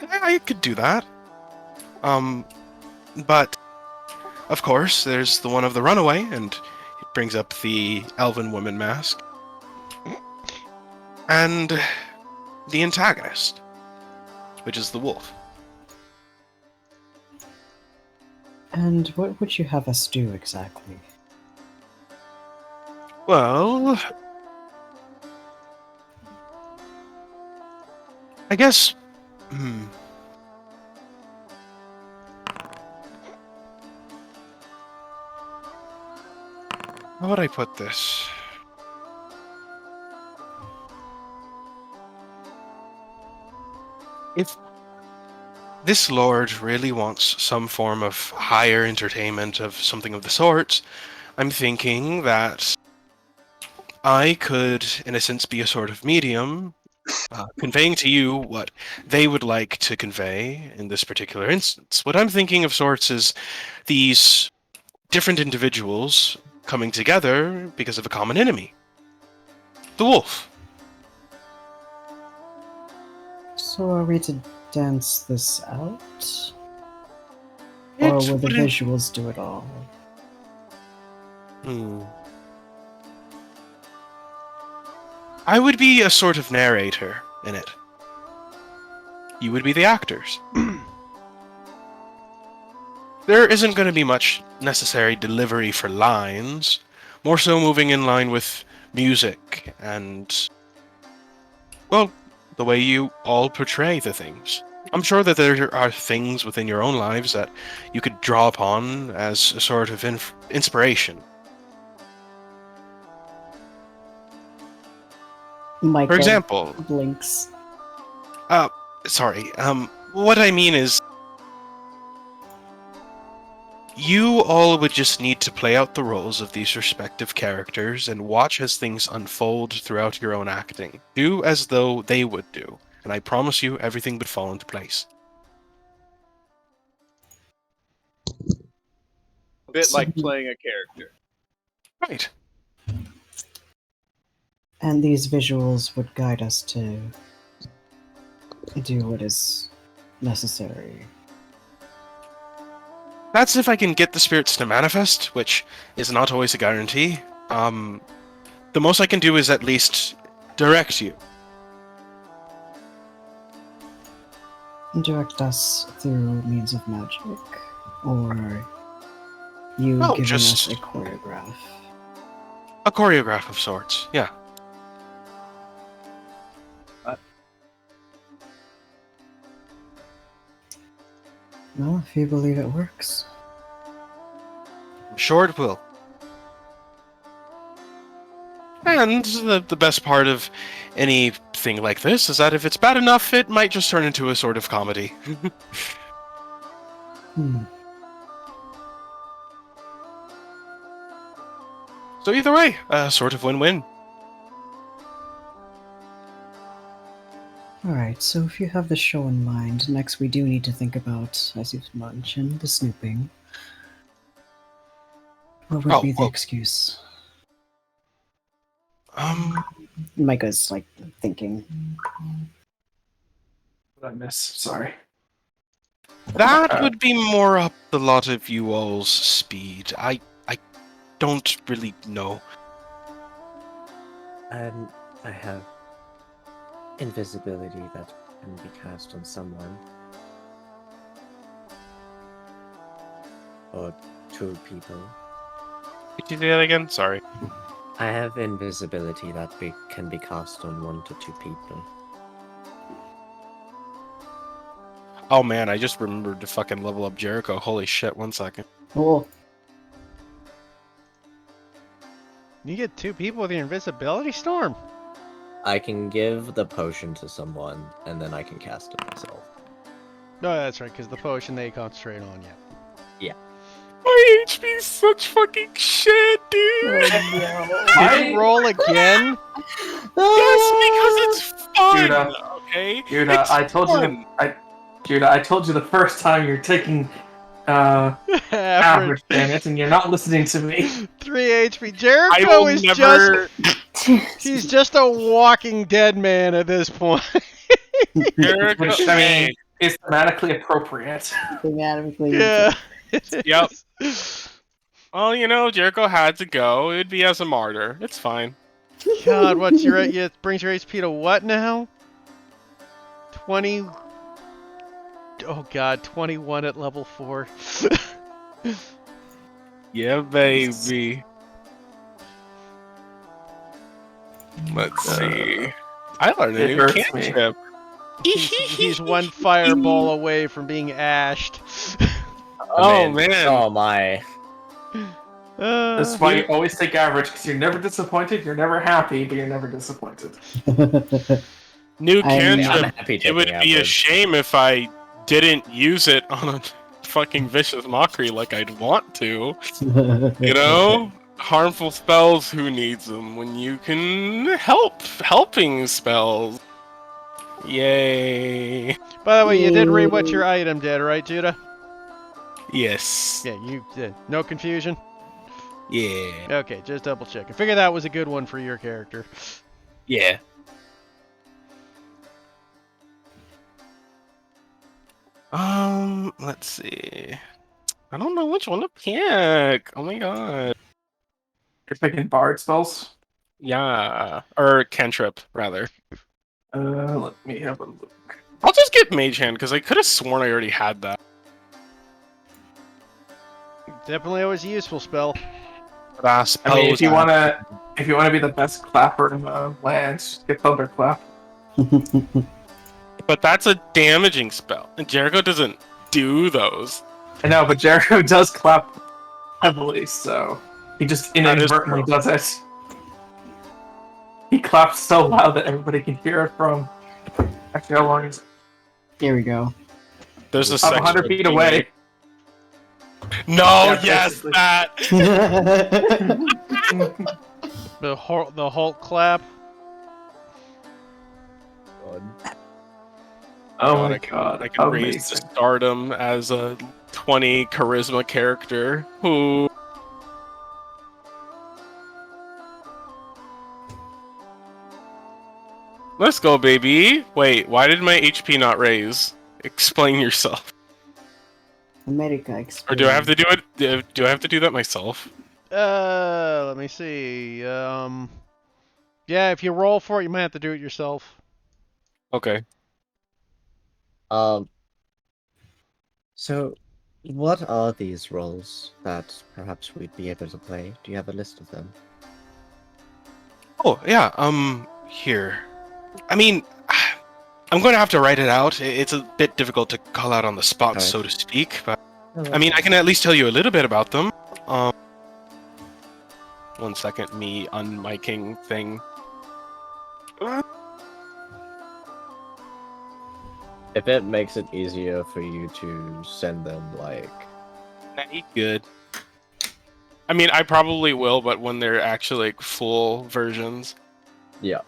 I could do that. But of course, there's the one of the runaway, and it brings up the elven woman mask. And the antagonist, which is the wolf. And what would you have us do exactly? Well, I guess. How would I put this? If this lord really wants some form of higher entertainment of something of the sort, I'm thinking that I could, in a sense, be a sort of medium, conveying to you what they would like to convey in this particular instance. What I'm thinking of sorts is these different individuals coming together because of a common enemy. The wolf. So are we to dance this out? Or will the wouldn't- visuals do it all? I would be a sort of narrator in it. You would be the actors. There isn't going to be much necessary delivery for lines, more so moving in line with music and, well, the way you all portray the things. I'm sure that there are things within your own lives that you could draw upon as a sort of inspiration. Michael For example, blinks. sorry, what I mean is, you all would just need to play out the roles of these respective characters and watch as things unfold throughout your own acting. Do as though they would do, and I promise you everything would fall into place. A bit like playing a character. Right. And these visuals would guide us to do what is necessary. That's if I can get the spirits to manifest, which is not always a guarantee. The most I can do is at least direct you. Direct us through means of magic, or you No, giving just- us a choreograph. A choreograph of sorts, yeah. Well, if you believe it works. I'm sure it will. And the best part of anything like this is that if it's bad enough, it might just turn into a sort of comedy. Hmm. So either way, sort of win-win. Alright, so if you have the show in mind, next we do need to think about, as you've mentioned, the snooping. What would Oh, be the well. excuse? Micah's like thinking. What did I miss? Sorry. That would be more up the lot of you all's speed. I don't really know. I have invisibility that can be cast on someone. Or two people. Could you say that again? Sorry. I have invisibility that can be cast on 1 to 2 people. Oh man, I just remembered to fucking level up Jericho. Holy shit, 1 second. Oh, You get 2 people with your invisibility storm. I can give the potion to someone, and then I can cast it myself. No, that's right, because the potion they concentrate on, yeah. My HP is such fucking shit, dude! Did you roll again? Yes, because it's fun! Judah. Okay? Judah, It's I told you. fun. Judah, I told you the first time you're taking average Average. damage, and you're not listening to me. 3 HP. I Jericho will is never... he's just a walking dead man at this point. Jericho... Which, I mean, is thematically appropriate. thematically. Yeah. Yep. Well, you know, Jericho had to go. It would be as a martyr. It's fine. God, what's your it brings your HP to what now? 20. Oh God, 21 at level 4. Yeah, baby. Let's see. I learned a It new hurts me. cantrip. He's 1 fireball away from being ashed. Oh man. Oh my. That's why you always take average, because you're never disappointed, you're never happy, but you're never disappointed. New I'm cantrip. happy It would taking be a average. shame if I didn't use it on a fucking vicious mockery like I'd want to. You know? Harmful spells, who needs them when you can helping spells? Yay. By the way, you did read what your item did, right, Judah? Yes. Yeah, you did. No confusion? Yeah. Okay, just double check. I figured that was a good one for your character. Yeah. Let's see. I don't know which one to pick. Oh my god. You're picking bard spells? Yeah. Or cantrip, rather. Let me have a look. I'll just get Mage Hand, because I could have sworn I already had that. Definitely always a useful spell. But I I suppose mean, if you wanna be the best clapper in the land, just get Thunderclap. But that's a damaging spell. And Jericho doesn't do those. I know, but Jericho does clap heavily, so he just That is inadvertently true. does it. He claps so loud that everybody can hear it from. Actually, how long is it? Here we go. There's a I'm section 100 of feet teammate- away. No, Yeah, yes, basically. that. The Hulk clap. Oh my I can- god. I can raise Amazing. to stardom as a 20 charisma character who. Let's go, baby. Wait, why did my HP not raise? Explain yourself. America Or do I have to do it? Do I have to do that myself? Let me see. Yeah, if you roll for it, you might have to do it yourself. Okay. So, what are these roles that perhaps we'd be able to play? Do you have a list of them? Oh, yeah, here. I mean, I'm going to have to write it out. It's a bit difficult to call out on the spot, Alright. so to speak, but I mean, I can at least tell you a little bit about them. 1 second, me unmiking thing. If it makes it easier for you to send them, like... Nah, he's good. I mean, I probably will, but when they're actually like full versions. Yeah.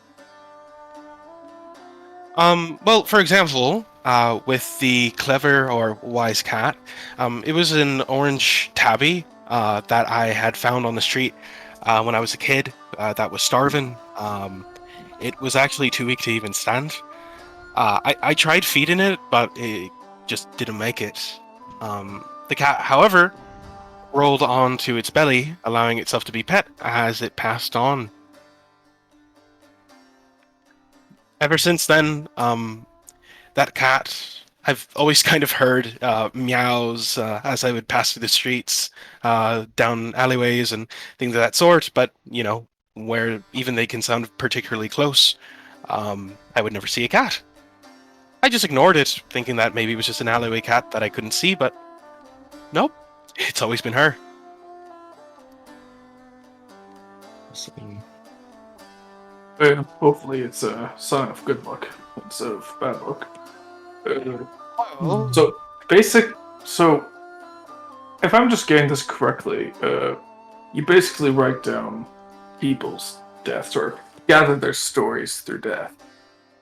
Well, for example, with the clever or wise cat, it was an orange tabby that I had found on the street when I was a kid that was starving. It was actually too weak to even stand. I tried feeding it, but it just didn't make it. The cat, however, rolled onto its belly, allowing itself to be pet as it passed on. Ever since then, that cat, I've always kind of heard meows as I would pass through the streets, down alleyways and things of that sort, but, you know, where even they can sound particularly close, I would never see a cat. I just ignored it, thinking that maybe it was just an alleyway cat that I couldn't see, but nope, it's always been her. And hopefully it's a sign of good luck instead of bad luck. So if I'm just getting this correctly, you basically write down people's deaths or gather their stories through death.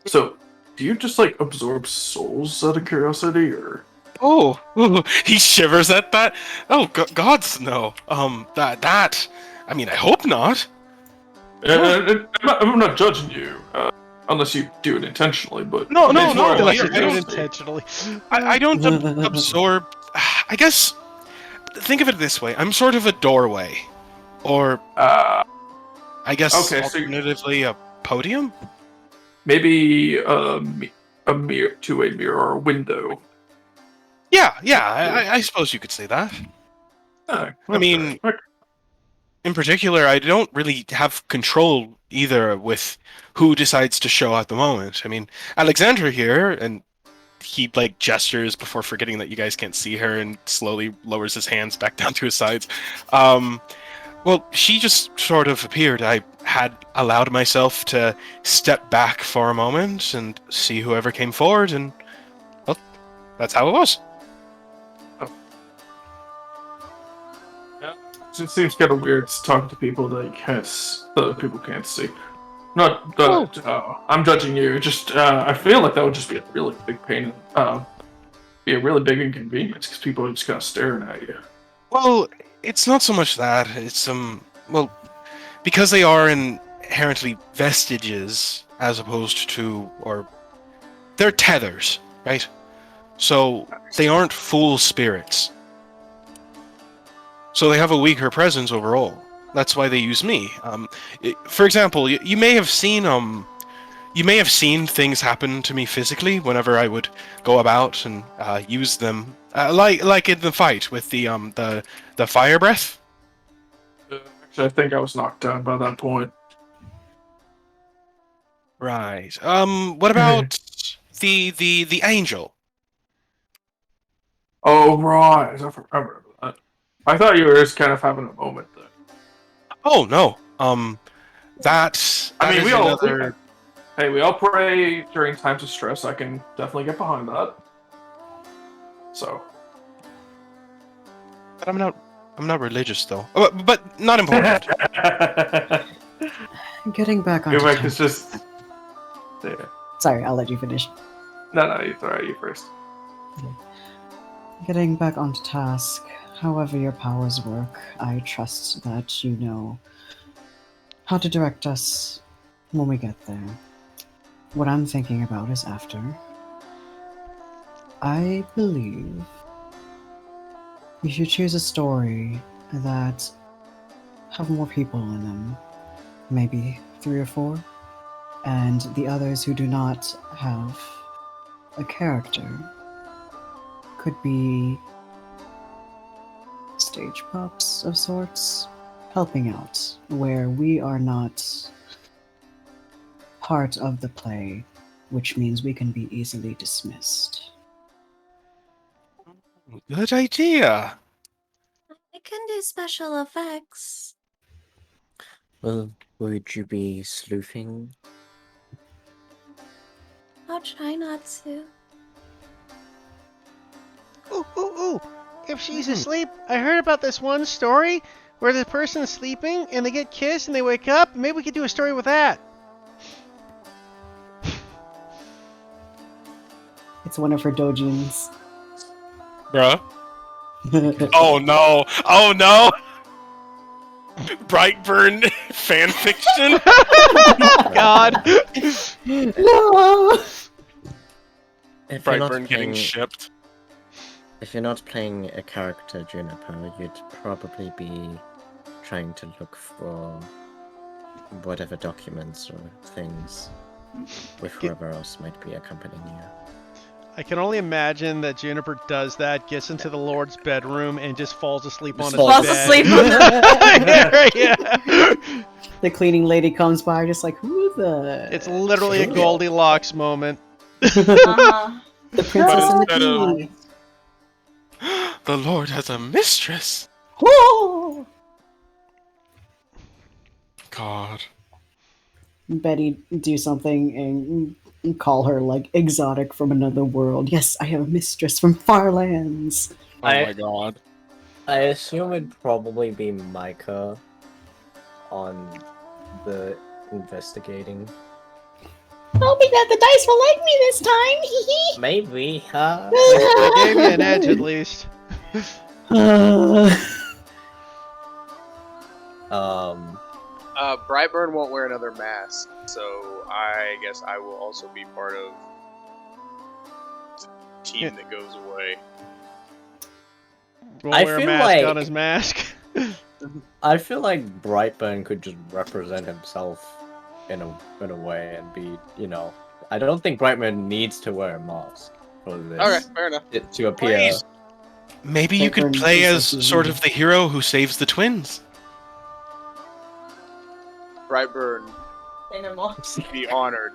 So do you just like absorb souls out of curiosity, or? Oh, ooh, he shivers at that. Oh, gods, no. That. I mean, I hope not. I'm not judging you, unless you do it intentionally. But No. Unless you I do it don't- intentionally. I don't absorb. I guess. Think of it this way. I'm sort of a doorway, or I guess okay, so alternatively a podium. maybe a mirror to a mirror or a window. Yeah. I suppose you could say that. I mean, in particular, I don't really have control either with who decides to show at the moment. I mean, Alexandra here, and he like gestures before forgetting that you guys can't see her and slowly lowers his hands back down to his sides. Well, she just sort of appeared. I had allowed myself to step back for a moment and see whoever came forward, and well, that's how it was. It seems kind of weird talking to people that that people can't see. Not that I'm judging you. Just I feel like that would just be a really big pain. Be a really big inconvenience because people are just kind of staring at you. Well, it's not so much that. It's well, because they are inherently vestiges as opposed to, or they're tethers, right? So they aren't full spirits. So they have a weaker presence overall. That's why they use me. For example, you may have seen things happen to me physically whenever I would go about and use them, like in the fight with the fire breath. Actually, I think I was knocked down by that point. Right. What about the angel? Oh right, I remember that. I thought you were just kind of having a moment there. Oh no. That I mean, is we all another... Hey, we all pray during times of stress. I can definitely get behind that. So, But I'm not religious though. Oh, but not important. Getting back on It's task. just. Yeah. Sorry, I'll let you finish. No, it's alright. You first. Getting back onto task. However your powers work, I trust that you know how to direct us when we get there. What I'm thinking about is after. I believe we should choose a story that have more people in them, maybe 3 or 4, and the others who do not have a character could be stage props of sorts, helping out where we are not part of the play, which means we can be easily dismissed. Good idea. I can do special effects. Well, would you be sleuthing? I'll try not to. Ooh, ooh, ooh. If she's asleep, I heard about this one story where the person's sleeping and they get kissed and they wake up. Maybe we could do a story with that. It's one of her dojins. Bruh. Oh no! Oh no! Brightburn fanfiction? God. No! If you're not Brightburn getting playing- shipped. If you're not playing a character Juniper, you'd probably be trying to look for whatever documents or things with whoever else might be accompanying you. I can only imagine that Juniper does that, gets into the Lord's bedroom, and just falls asleep on his Falls bed. asleep on yeah, yeah. The cleaning lady comes by, just like, who the? It's literally a Goldilocks moment. Uh-huh. The princess and the Instead of- king. The Lord has a mistress. Whoa! God. Betty do something and call her like exotic from another world. Yes, I have a mistress from far lands. Oh my god. I assume it'd probably be Micah on the investigating. Hoping that the dice will like me this time. Hee hee. Maybe, huh? They gave me an edge at least. Brightburn won't wear another mask, so I guess I will also be part of the team that goes away. Won't I wear a feel mask like- on his mask. I feel like Brightburn could just represent himself in a way and be, you know. I don't think Brightburn needs to wear a mask for this. Okay, fair enough. To appear. Please. Maybe you could Brightburn play is as like sort the- of the hero who saves the twins. Brightburn Say no more. would be honored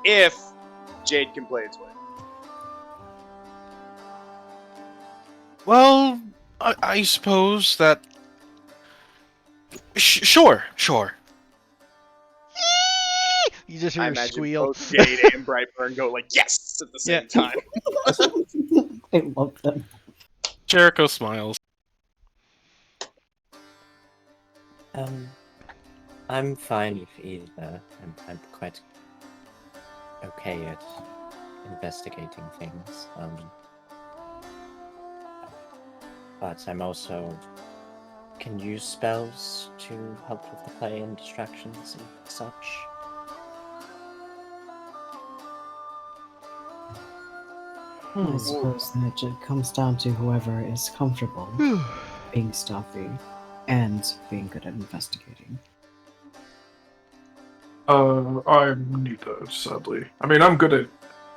if Jade can play its way. Well, I suppose that. Sure. You just I hear her imagine squeal. both Jade and Brightburn go like yes at the same Yeah. time. I love them. Jericho smiles. I'm fine with either. I'm quite okay at investigating things. But I'm also can use spells to help with the play and distractions and such. I suppose that it comes down to whoever is comfortable being stealthy and being good at investigating. I'm neither, sadly. I mean, I'm good at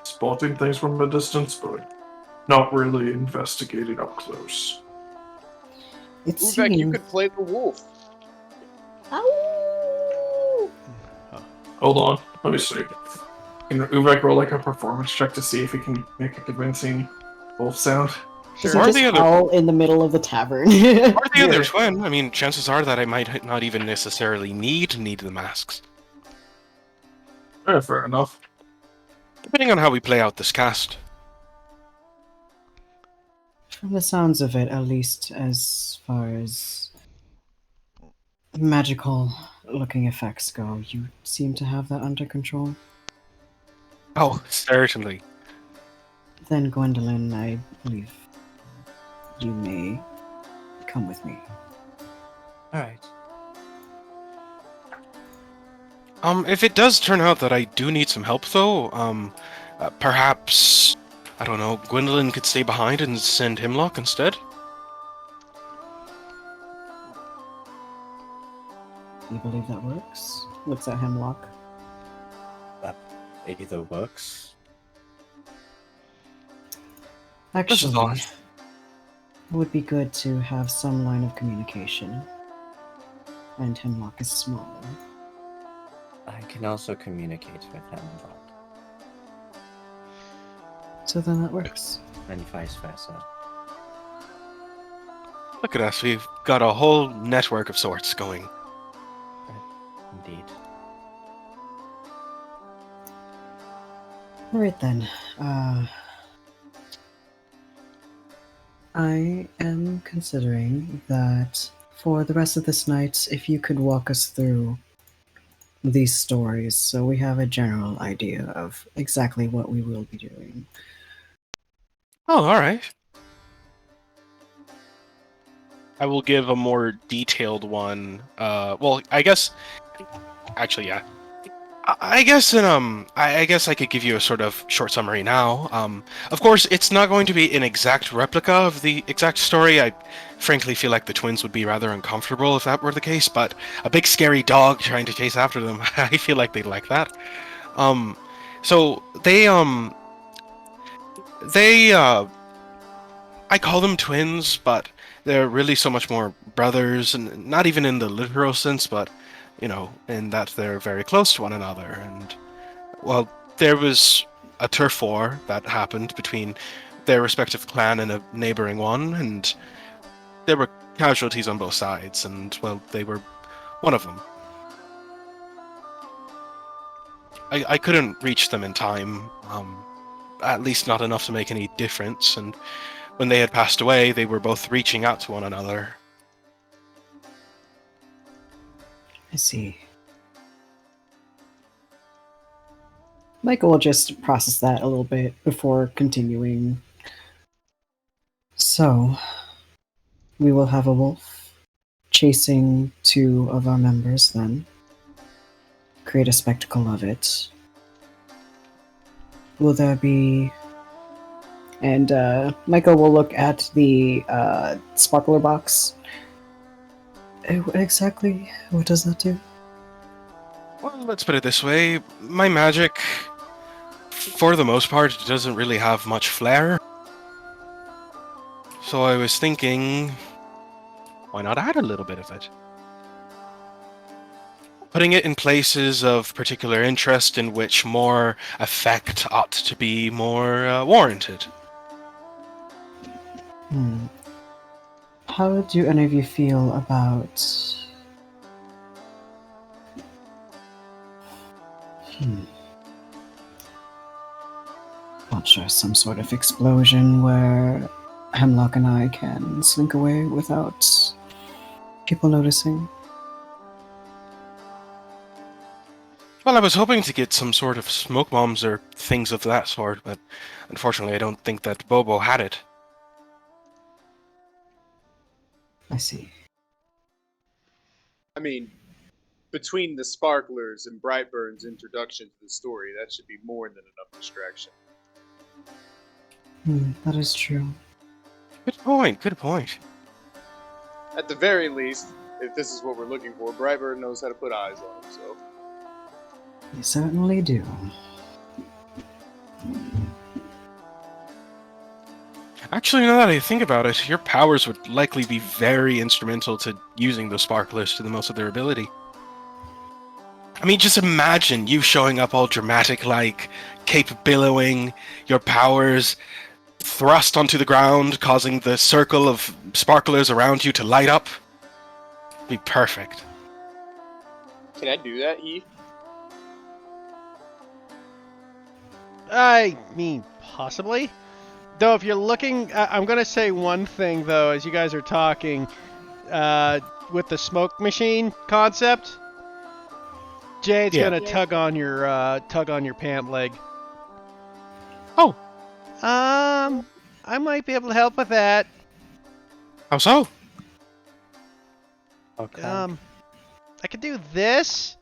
spotting things from a distance, but not really investigating up close. It Uvek, you seems. could play the wolf. Hold on, let me see. Can Uvek roll like a performance check to see if he can make a convincing wolf sound? Does Or he just the other- howl in the middle of the tavern? Or the other twin. I mean, chances are that I might not even necessarily need the masks. Yeah, fair enough. Depending on how we play out this cast. From the sounds of it, at least as far as magical looking effects go, you seem to have that under control. Oh, certainly. Then, Gwendolyn, I believe you may come with me. Alright. If it does turn out that I do need some help, though, perhaps, I don't know, Gwendolyn could stay behind and send Hemlock instead? You believe that works? Looks at Hemlock. That either works. This is Actually, odd. it would be good to have some line of communication. And Hemlock is smaller. I can also communicate with Hemlock, So then that works. and vice versa. Look at us, we've got a whole network of sorts going. Indeed. Alright then. I am considering that for the rest of this night, if you could walk us through these stories so we have a general idea of exactly what we will be doing. Oh, all right. I will give a more detailed one. Well, I guess. Actually, yeah. I guess I guess I could give you a sort of short summary now. Of course, it's not going to be an exact replica of the exact story. I frankly feel like the twins would be rather uncomfortable if that were the case. But a big scary dog trying to chase after them, I feel like they'd like that. So I call them twins, but they're really so much more brothers, and not even in the literal sense, but in that they're very close to one another. And, well, there was a turf war that happened between their respective clan and a neighboring one, and there were casualties on both sides, and, well, they were one of them. I couldn't reach them in time, at least not enough to make any difference, and when they had passed away, they were both reaching out to one another. I see. Michael will just process that a little bit before continuing. So, we will have a wolf chasing 2 of our members then. Create a spectacle of it. Will there be... And Michael will look at the sparkler box. Exactly, what does that do? Well, let's put it this way. My magic, for the most part, doesn't really have much flair. So I was thinking, why not add a little bit of it? Putting it in places of particular interest in which more effect ought to be more warranted. How do any of you feel about... Not sure, some sort of explosion where Hemlock and I can slink away without people noticing? Well, I was hoping to get some sort of smoke bombs or things of that sort, but unfortunately I don't think that Bobo had it. I see. I mean, between the sparklers and Brightburn's introduction to the story, that should be more than enough distraction. That is true. Good point, good point. At the very least, if this is what we're looking for, Brightburn knows how to put eyes on him, so... You certainly do. Actually, now that I think about it, your powers would likely be very instrumental to using those sparklers to the most of their ability. I mean, just imagine you showing up all dramatic, like, cape billowing, your powers thrust onto the ground, causing the circle of sparklers around you to light up. It'd be perfect. Can I do that, Eve? I mean, possibly. Though, if you're looking... I'm going to say one thing, though, as you guys are talking. With the smoke machine concept, Jade's going to tug on your pant leg. Oh. I might be able to help with that. How so? Okay. I could do this.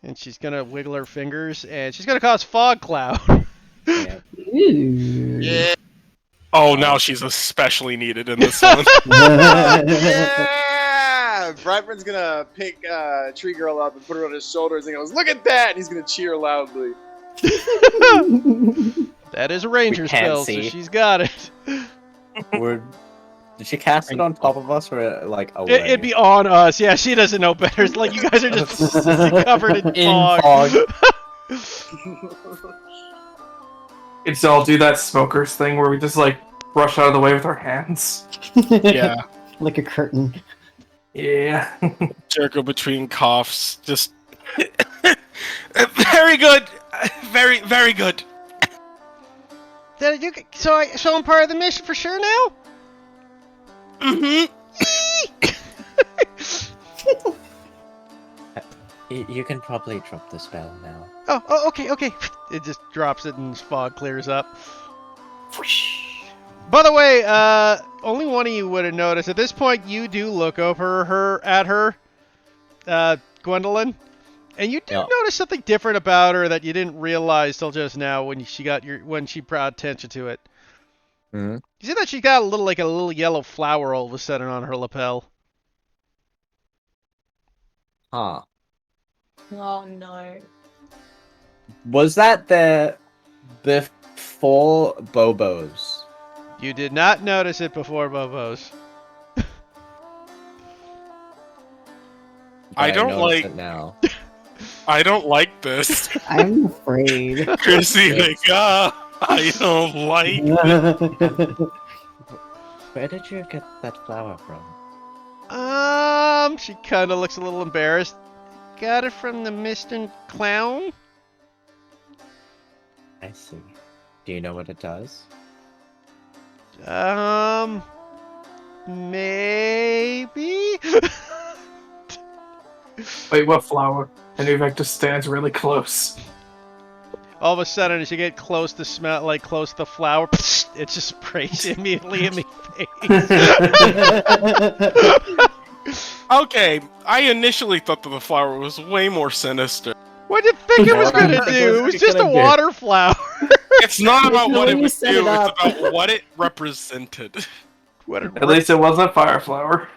And she's going to wiggle her fingers, and she's going to cause fog cloud. Yeah. Yeah! Oh, now she's especially needed in this one. Yeah! Brightburn's gonna pick Tree Girl up and put her on his shoulders and goes, "Look at that!" And he's gonna cheer loudly. That is a ranger We can't spell, see. so she's got it. Did she cast it on top of us or like away? It'd be on us. Yeah, she doesn't know better. It's like you guys are just covered in fog. It's all do that smokers thing where we just like brush out of the way with our hands. Yeah. Like a curtain. Yeah. Jericho between coughs. Just. Very good! Very, very good. So I'm part of the mission for sure now? Mm-hmm. You can probably drop the spell now. Oh, okay. It just drops it and fog clears up. By the way, only one of you would have noticed. At this point, you do look over at her, Gwendolyn, and you do notice something different about her that you didn't realize till just now when she brought attention to it. Hmm? You see that she's got a little yellow flower all of a sudden on her lapel. Huh. Oh no. Was that the before Bobo's? You did not notice it before Bobo's. I don't notice like- it now. I don't like this. I'm afraid. Chrissy, I don't like. Where did you get that flower from? She kind of looks a little embarrassed. Got it from the Mr. Clown? I see. Do you know what it does? Maybe? Wait, what flower? And Uvek just stands really close. All of a sudden, as you get close to close to the flower, it just sprays immediately in the face. Okay, I initially thought that the flower was way more sinister. What did you think it was gonna do? It was just a water flower. It's not about what it When you would set do, it up. it's about what it represented. At least it wasn't a fire flower.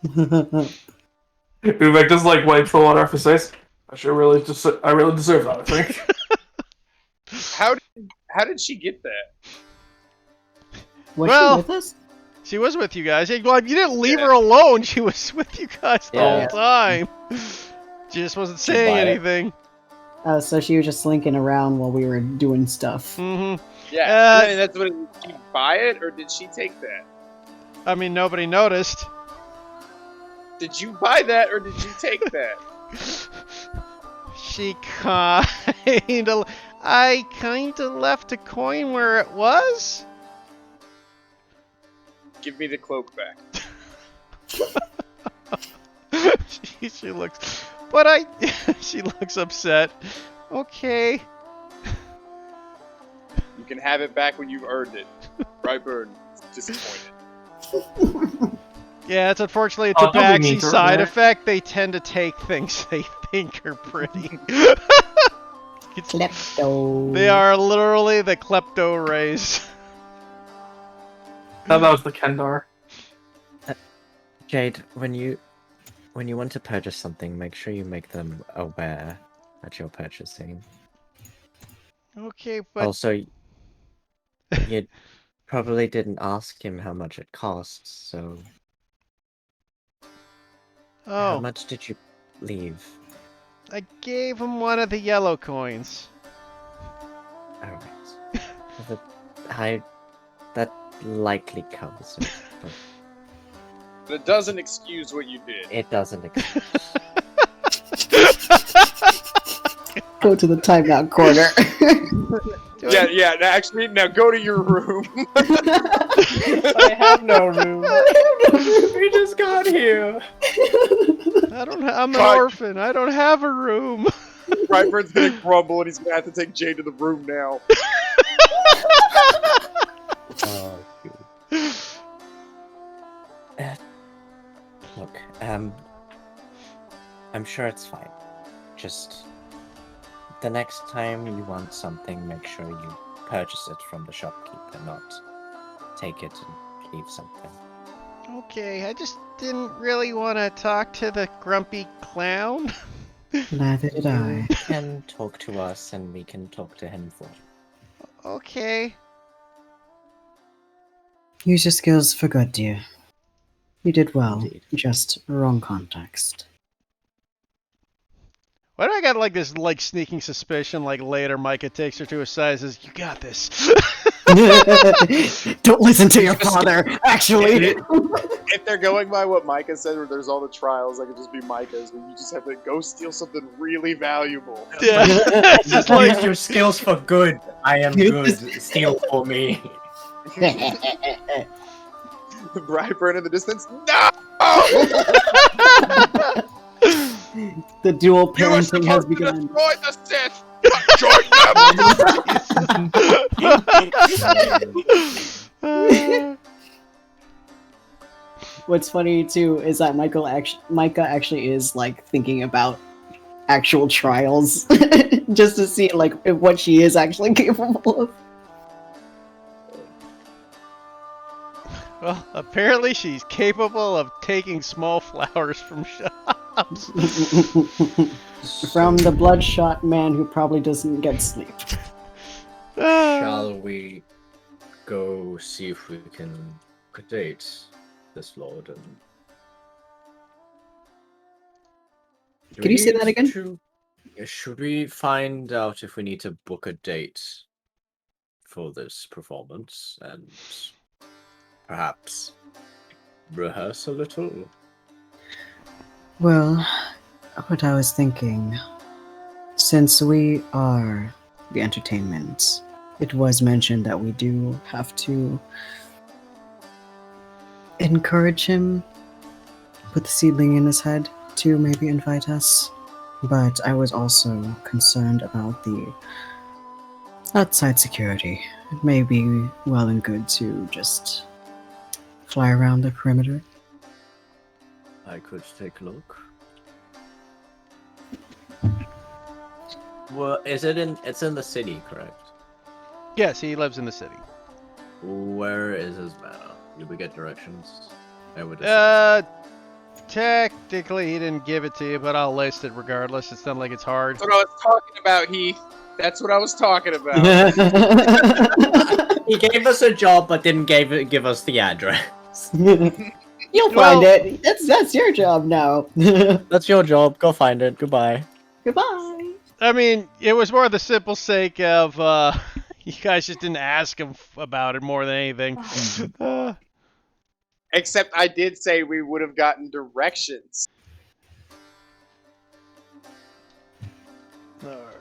Uvek just like wipes the water off his face. I really deserve that, I think. How did she get that? Was Well- she with us? She was with you guys. Well, you didn't leave her alone. She was with you guys the Yeah. whole time. She just wasn't saying buy it? anything. So she was just slinking around while we were doing stuff. Mm-hmm. Yeah, and that's what. Did she buy it or did she take that? I mean, nobody noticed. Did you buy that or did you take that? She kinda... I kinda left a coin where it was? Give me the cloak back. she looks... But she looks upset. Okay. You can have it back when you've earned it. Brightburn is disappointed. Yeah, it's unfortunately a Oh, don't be tabaxi mean to her, side man. effect. They tend to take things they think are pretty. Klepto. They are literally the klepto race. That was the Kendar. Jade, when you want to purchase something, make sure you make them aware that you're purchasing. Okay, but Also, you probably didn't ask him how much it costs, so how oh, much did you leave? I gave him one of the yellow coins. Alright. That likely covers it, but But it doesn't excuse what you did. it doesn't excuse. Go to the timeout corner. Yeah. Actually, now go to your room. I have no room. We just got here. I'm an Fuck. orphan. I don't have a room. Brightburn's gonna grumble and he's gonna have to take Jade to the room now. Oh, look, I'm sure it's fine. Just the next time you want something, make sure you purchase it from the shopkeeper, not take it and leave something. Okay, I just didn't really want to talk to the grumpy clown. Neither did I. You can talk to us, and we can talk to him for you. Okay. Use your skills for good, dear. You did well. Indeed. Just wrong context. Why do I got like this sneaking suspicion later Micah takes her to his side and says, "You got this." Don't listen to your father, actually. If they're going by what Micah said, where there's all the trials, that could just be Micah's, where you just have to go steal something really valuable. Yeah. It's just like Use your skills for good. I am good. Steal for me. Brightburn in the distance. No! The dual You were parenting has supposed to begun. destroy the Sith! Not join them! What's funny too is that Micah actually is like thinking about actual trials just to see like what she is actually capable of. Well, apparently she's capable of taking small flowers from shops. From the bloodshot man who probably doesn't get sleep. Shall we go see if we can date this lord? And Can you say that again? Should we find out if we need to book a date for this performance and perhaps rehearse a little? Well, what I was thinking, since we are the entertainment, it was mentioned that we do have to encourage him, put the seedling in his head to maybe invite us. But I was also concerned about the outside security. It may be well and good to just fly around the perimeter. I could take a look. Well, it's in the city, correct? Yes, he lives in the city. Where is his manor? Did we get directions? I would assume Technically he didn't give it to you, but I'll list it regardless. It's not like it's hard. That's what I was talking about, Heath. That's what I was talking about. He gave us a job, but didn't give us the address. You'll find it. That's your job now. That's your job. Go find it. Goodbye. Goodbye. I mean, it was more the simple sake of you guys just didn't ask him about it more than anything. Except I did say we would have gotten directions. Lord.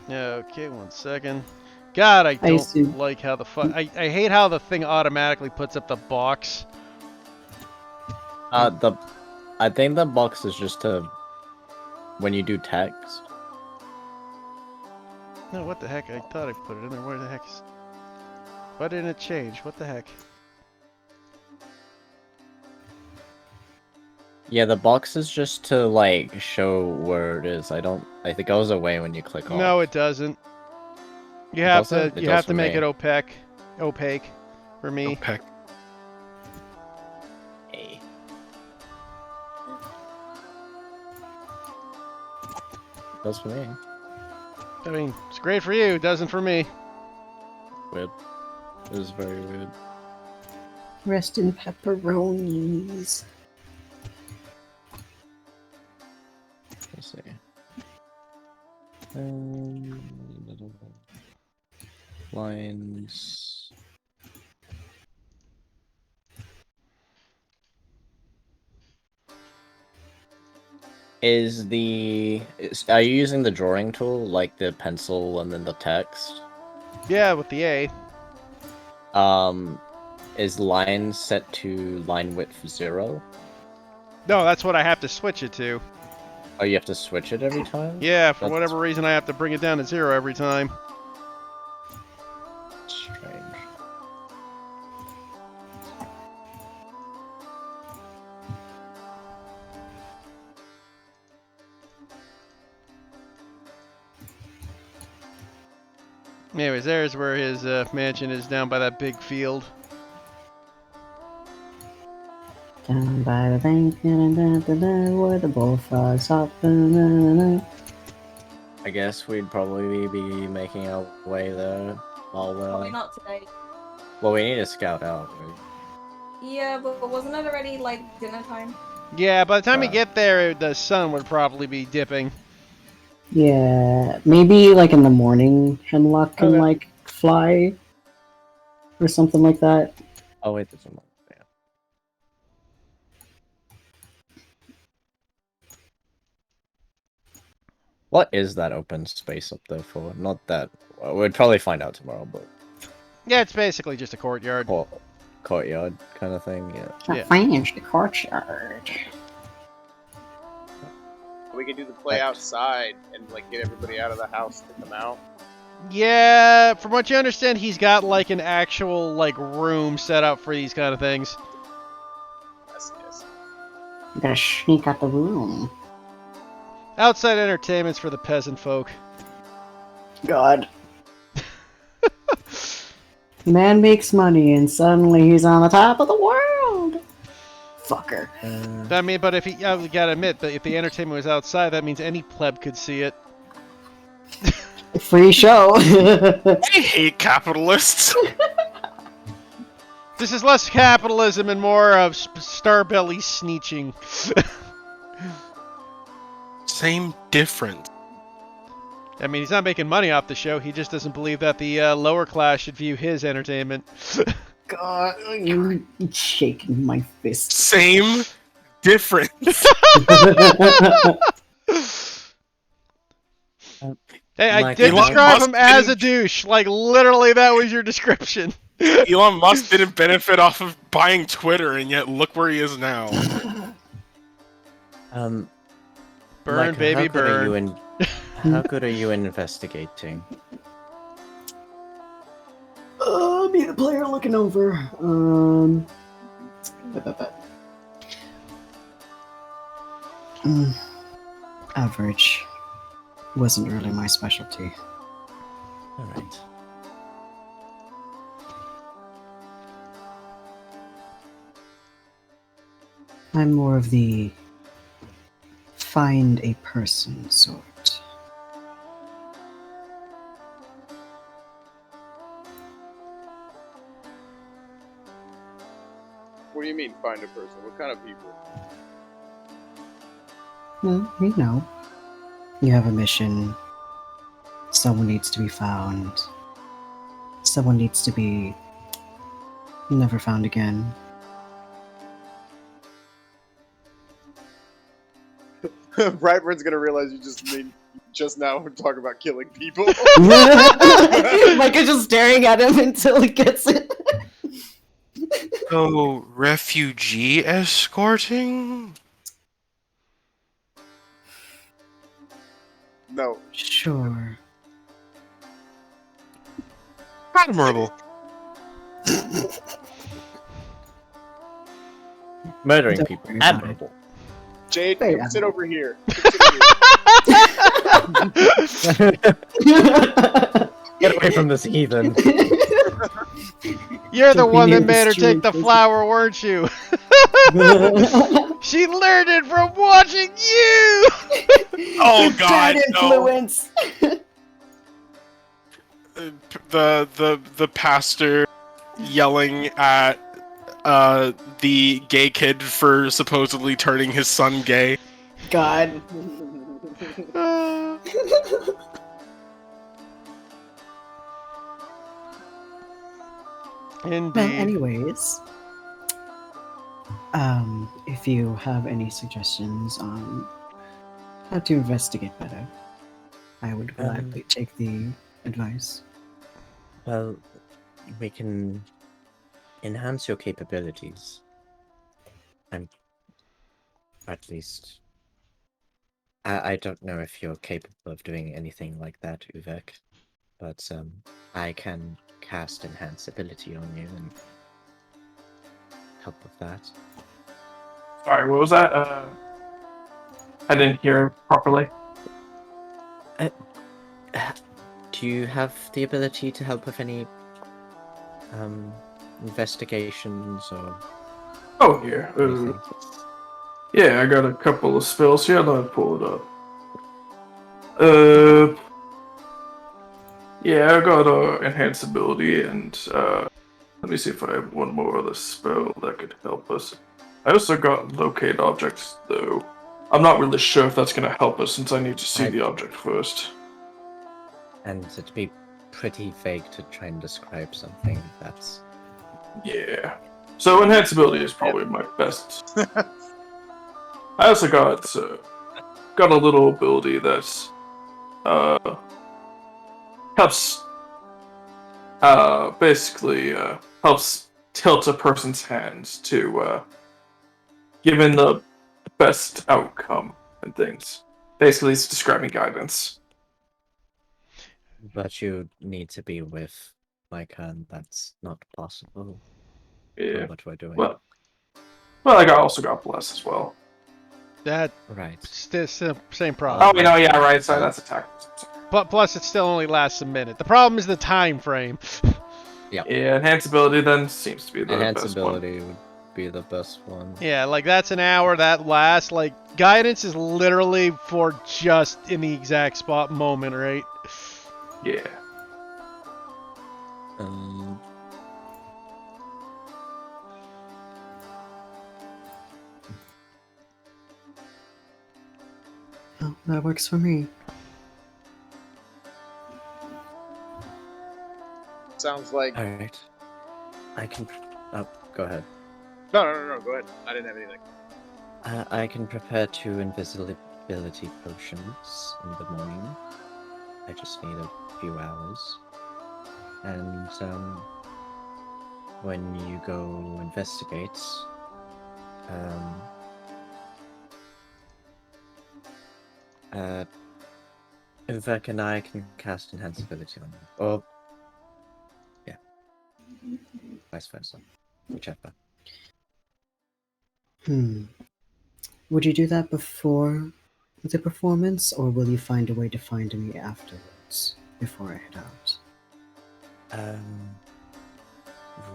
Okay, 1 second. God, I don't like how the I hate how the thing automatically puts up the box. I think the box is just to when you do text. No, what the heck? I thought I put it in there. Where the heck? Why didn't it change? What the heck? Yeah, the box is just to like show where it is. I think it goes away when you click off. No, it doesn't. You have to. You have to make it opaque. Opaque, for me. Opaque. Hey. Does for me. I mean, it's great for you. It doesn't for me. Weird. It is very weird. Rest in pepperonis. Let's see. Lines. Are you using the drawing tool, like the pencil and then the text? Yeah, with the A. Is line set to line width 0? No, that's what I have to switch it to. Oh, you have to switch it every time? Yeah, for whatever reason, I have to bring it down to 0 every time. Strange. Anyways, there's where his mansion is, down by that big field. Down by the bank, where the bullfrogs hop. I guess we'd probably be making our way there while Probably not today. Well, we need to scout out. Right? Yeah, but wasn't it already like dinner time? Yeah, by the time we get there, the sun would probably be dipping. Yeah, maybe like in the morning, Hemlock can like fly or something like that. Oh wait, there's one more. Yeah. What is that open space up there for? Not that... Well, we'd probably find out tomorrow, but... Yeah, it's basically just a courtyard. Courtyard kind of thing, yeah. Yeah. Finish the courtyard. We can do the play outside and like get everybody out of the house, kick them out. Yeah, from what you understand, he's got like an actual like room set up for these kind of things. Yes. You gotta sneak out the room. Outside entertainment's for the peasant folk. God. Man makes money and suddenly he's on the top of the world. Fucker. I mean, but if he, we gotta admit that if the entertainment was outside, that means any pleb could see it. Free show. I hate capitalists. This is less capitalism and more of Starbelly sneeching. Same difference. I mean, he's not making money off the show. He just doesn't believe that the lower class should view his entertainment. God, you're shaking my fist. Same difference. Hey, I Like, did Elon describe Musk him as a didn't- douche. Like, literally, that was your description. Elon Musk didn't benefit off of buying Twitter, and yet look where he is now. Burn, Micah, baby, how good are you burn. how good are you in investigating? Me, the player looking over. Average. Wasn't really my specialty. Alright. I'm more of the find a person sort. What do you mean find a person? What kind of people? Well, you know, you have a mission. Someone needs to be found. Someone needs to be never found again. Brightburn's gonna realize you just now talk about killing people. Micah's just staring at him until he gets it. So, refugee escorting? No. Sure. Admirable. Murdering Don't people. worry about Admirable. Jade, Wait, come sit over here. Get away from this heathen. You're the Don't be one near that the made her street, take the is it? flower, weren't you? She learned it from watching you! Oh god, Bad no. influence. The pastor yelling at the gay kid for supposedly turning his son gay. God. Indeed. Well, anyways, if you have any suggestions on how to investigate better, I would gladly take the advice. Well, we can enhance your capabilities. And at least I don't know if you're capable of doing anything like that, Uvek, but I can cast enhance ability on you and help with that. Sorry, what was that? I didn't hear properly. Do you have the ability to help with any investigations or Oh, yeah. anything? Yeah, I got a couple of spells here. Let me pull it up. Yeah, I got enhanced ability, and let me see if I have one more other spell that could help us. I also got locate objects, though. I'm not really sure if that's going to help us, since I need to see the object first. And it'd be pretty vague to try and describe something that's... Yeah. So enhanced ability is probably my best. I also got a little ability that's helps basically helps tilt a person's hands to given the best outcome and things. Basically, it's describing guidance. But you need to be with Micah, and that's not possible. Yeah. For what we're doing. Well, I also got blessed as well. That Right. same problem. Oh, you know, yeah, right. Sorry, that's a tactic. But plus, it still only lasts a minute. The problem is the time frame. Yeah, enhanceability then seems to be the best one. Enhanceability would be the best one. Yeah, like that's an hour that lasts. Like guidance is literally for just in the exact spot moment, right? Yeah. Oh, that works for me. Sounds like. All right. I can. Oh, go ahead. No. Go ahead. I didn't have anything. I can prepare 2 invisibility potions in the morning. I just need a few hours. And when you go investigate, Vivek and I can cast Enhanceability on you. Or, yeah. Vice versa. Whichever. Would you do that before the performance, or will you find a way to find me afterwards, before I head out?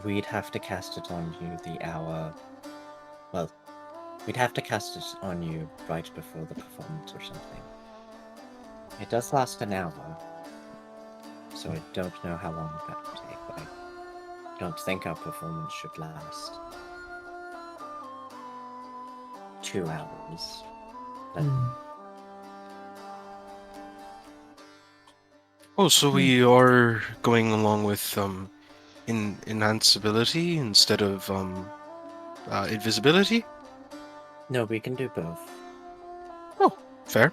We'd have to cast it on you the hour... Well, we'd have to cast it on you right before the performance or something. It does last an hour, so I don't know how long that would take, but I don't think our performance should last 2 hours. But Oh, so we are going along with enhanceability instead of invisibility? no, we can do both. Oh, fair.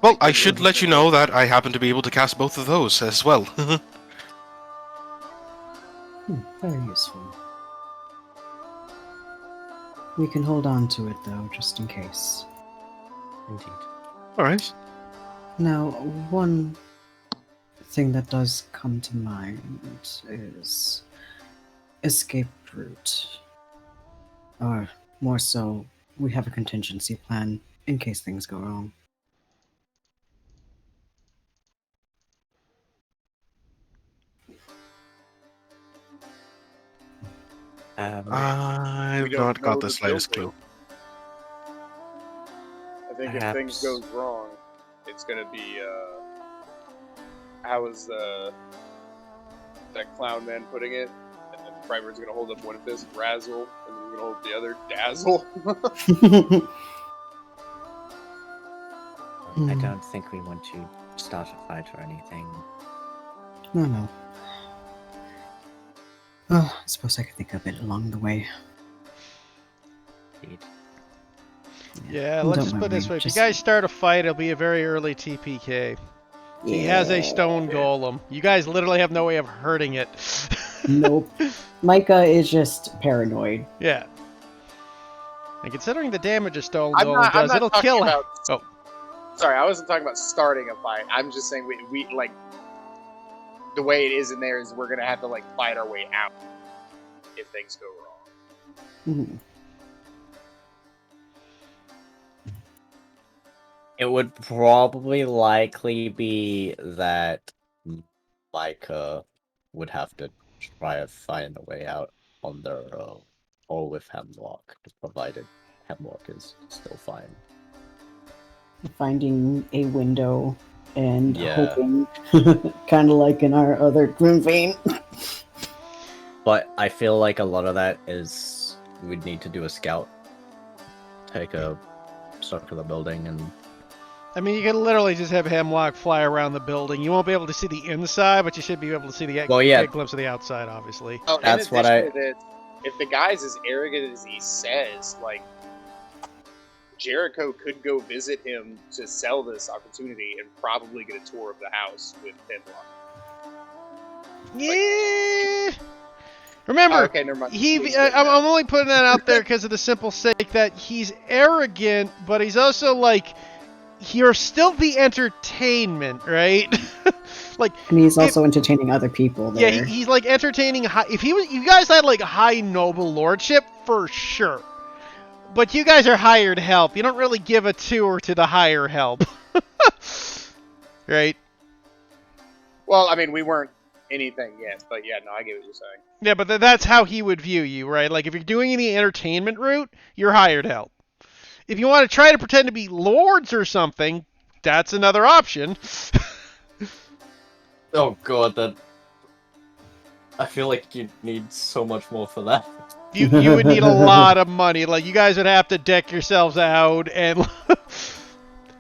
Well, I should let you know that I happen to be able to cast both of those as well. Very useful. We can hold on to it, though, just in case. Indeed. Alright. Now, one thing that does come to mind is escape route. Or, more so, we have a contingency plan in case things go wrong. I've don't not know got the the slightest building. clue. I think if things goes wrong, it's gonna be how is that clown man putting it? And then Brightbird's gonna hold up one fist, Razzle, and then he's gonna hold the other, Dazzle. I don't think we want to start a fight or anything. No. Oh, I suppose I could think of it along the way. Indeed. Yeah, Don't let's just put it this worry, way. If just- you guys start a fight, it'll be a very early TPK. He has a stone golem. You guys literally have no way of hurting it. Nope. Micah is just paranoid. Yeah. And considering the damage a stone I'm golem does, not it'll talking kill him. about- Oh, Sorry, I wasn't talking about starting a fight. I'm just saying we like the way it is in there is we're gonna have to like fight our way out if things go wrong. Mhm. It would probably likely be that Micah would have to try to find a way out on their own, or with Hemlock, provided Hemlock is still fine. Finding a window and Yeah. hoping, kind of like in our other Grimvane. But I feel like a lot of that is we'd need to do a scout, take a circular building, and I mean, you can literally just have Hemlock fly around the building. You won't be able to see the inside, but you should be able to see the Well, yeah. get a glimpse of the outside, obviously. Oh, That's in what addition to that, if the guy's as arrogant as he says, like, Jericho could go visit him to sell this opportunity and probably get a tour of the house with Hemlock. Yeah. Remember, Okay, never mind. I'm only putting that out there because of the simple sake that he's arrogant, but he's also like, you're still the entertainment, right? Like, And he's also entertaining other people there. yeah, he's like entertaining. If you guys had like high noble lordship, for sure. But you guys are hired help. You don't really give a tour to the higher help, right? Well, I mean, we weren't anything yet, but yeah, no, I get what you're saying. Yeah, but that's how he would view you, right? Like, if you're doing the entertainment route, you're hired help. If you want to try to pretend to be lords or something, that's another option. Oh god, that. I feel like you need so much more for that. You would need a lot of money. Like, you guys would have to deck yourselves out and...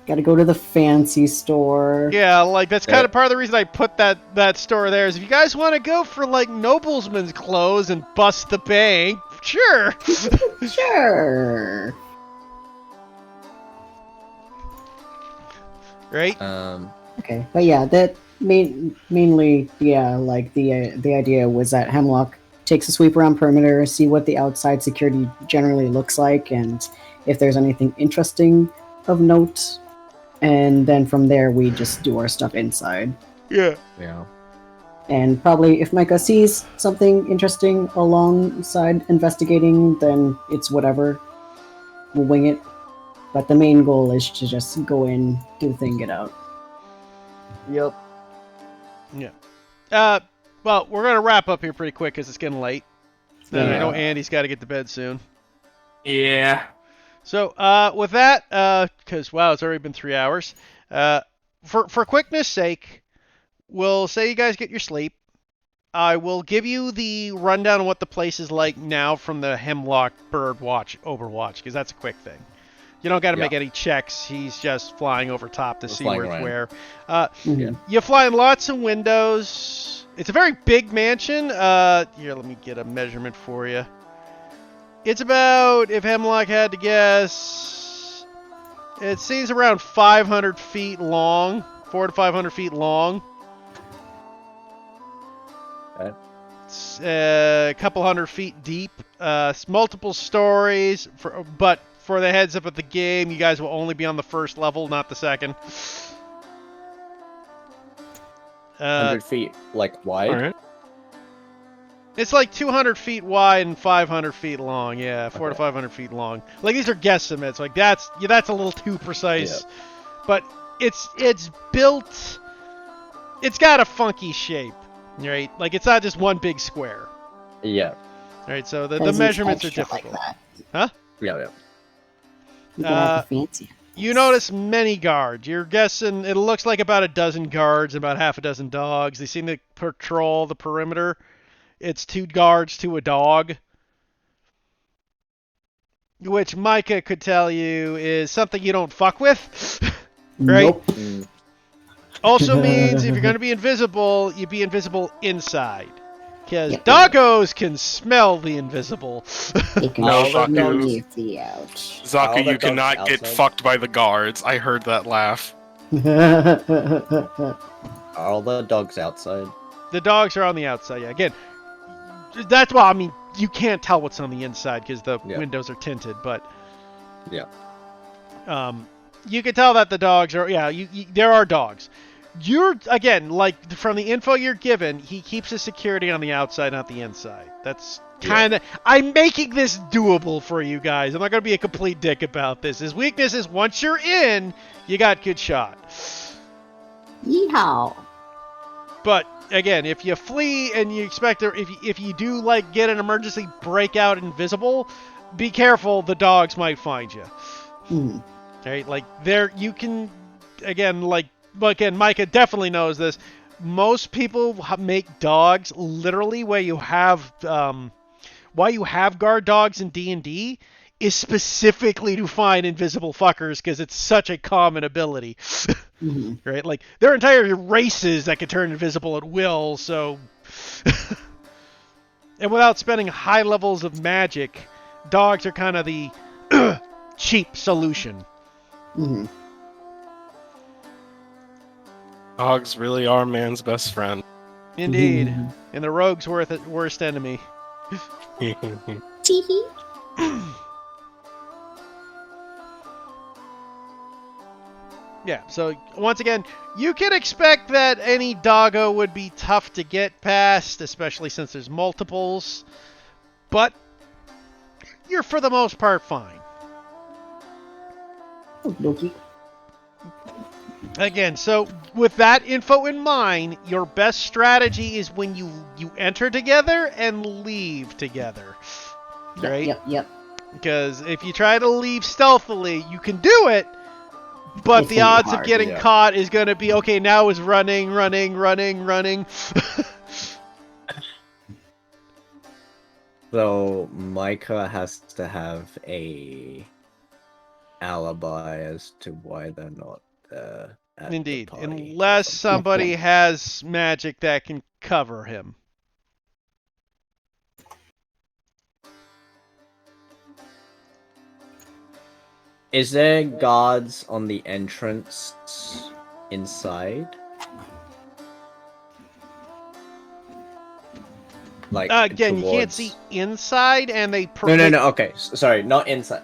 Gotta go to the fancy store. Yeah, like, that's kind of part of the reason I put that store there, is if you guys want to go for, like, noblesmen's clothes and bust the bank, sure. Sure. Right? Okay, but yeah, that mainly, yeah, like the idea was that Hemlock takes a sweep around perimeter, see what the outside security generally looks like, and if there's anything interesting of note, and then from there we just do our stuff inside. Yeah. Yeah. And probably if Micah sees something interesting alongside investigating, then it's whatever. We'll wing it. But the main goal is to just go in, do the thing, get out. Yep. Yeah. Well, we're going to wrap up here pretty quick because it's getting late. And I Yeah. know Andy's got to get to bed soon. Yeah. So, with that, because, wow, it's already been 3 hours, for quickness sake, we'll say you guys get your sleep. I will give you the rundown of what the place is like now from the Hemlock Bird Watch Overwatch, because that's a quick thing. You don't got to make any checks. He's just flying over top to see where. You fly in lots of windows. It's a very big mansion. Here, let me get a measurement for you. It's about, if Hemlock had to guess, it seems around 500 feet long, 400 to 500 feet long. Okay. It's a couple hundred feet deep. Multiple stories, but for the heads up of the game, you guys will only be on the first level, not the second. 100 feet, like, wide? Alright. It's like 200 feet wide and 500 feet long. Yeah, 400 to 500 feet long. Like, these are guesstimates. Like, that's a little too precise. Yeah. But it's built. It's got a funky shape, right? Like, it's not just one big square. Yeah. Right. So the Presents measurements are extra difficult. like Huh? Yeah. You can have the fancy. You notice many guards. You're guessing it looks like about a dozen guards and about half a dozen dogs. They seem to patrol the perimeter. It's 2 guards to a dog. Which Micah could tell you is something you don't fuck with. Right? Nope. Also means if you're going to be invisible, you be invisible inside. Because doggos can smell the invisible. They can No, smell Zaku. you the out. Zaku, All the you cannot dogs get outside. fucked by the guards. I heard that laugh. Are all the dogs outside? The dogs are on the outside. Yeah, again, that's why, I mean, you can't tell what's on the inside because the windows are tinted, but Yeah. you can tell that the dogs are, there are dogs. You're, again, like, from the info you're given, he keeps his security on the outside, not the inside. That's kind of, I'm making this doable for you guys. I'm not going to be a complete dick about this. His weakness is once you're in, you got good shot. Yeehaw. But again, if you flee and you expect to, if you do like get an emergency breakout invisible, be careful. The dogs might find you. Right? Like there, you can again Micah definitely knows this. Most people make dogs literally why you have guard dogs in D&D is specifically to find invisible fuckers because it's such a common ability. Right? Like, there are entire races that can turn invisible at will, so... and without spending high levels of magic, dogs are kind of the cheap solution. Mhm. Dogs really are man's best friend. Indeed. Mhm. And the rogue's worst enemy. Teehee. Yeah, so once again, you can expect that any doggo would be tough to get past, especially since there's multiples. But you're for the most part fine. Okey-dokey. Again, so with that info in mind, your best strategy is when you enter together and leave together. Right? Yep. Because if you try to leave stealthily, you can do it, but It's the gonna be odds of hard, getting yeah. caught is going to be, okay, now is running. So Micah has to have a alibi as to why they're not there. At the Indeed. party or Unless something. somebody has magic that can cover him. Is there guards on the entrance inside? Like Again, you can't towards- see inside, and they... No. Okay, sorry, not inside.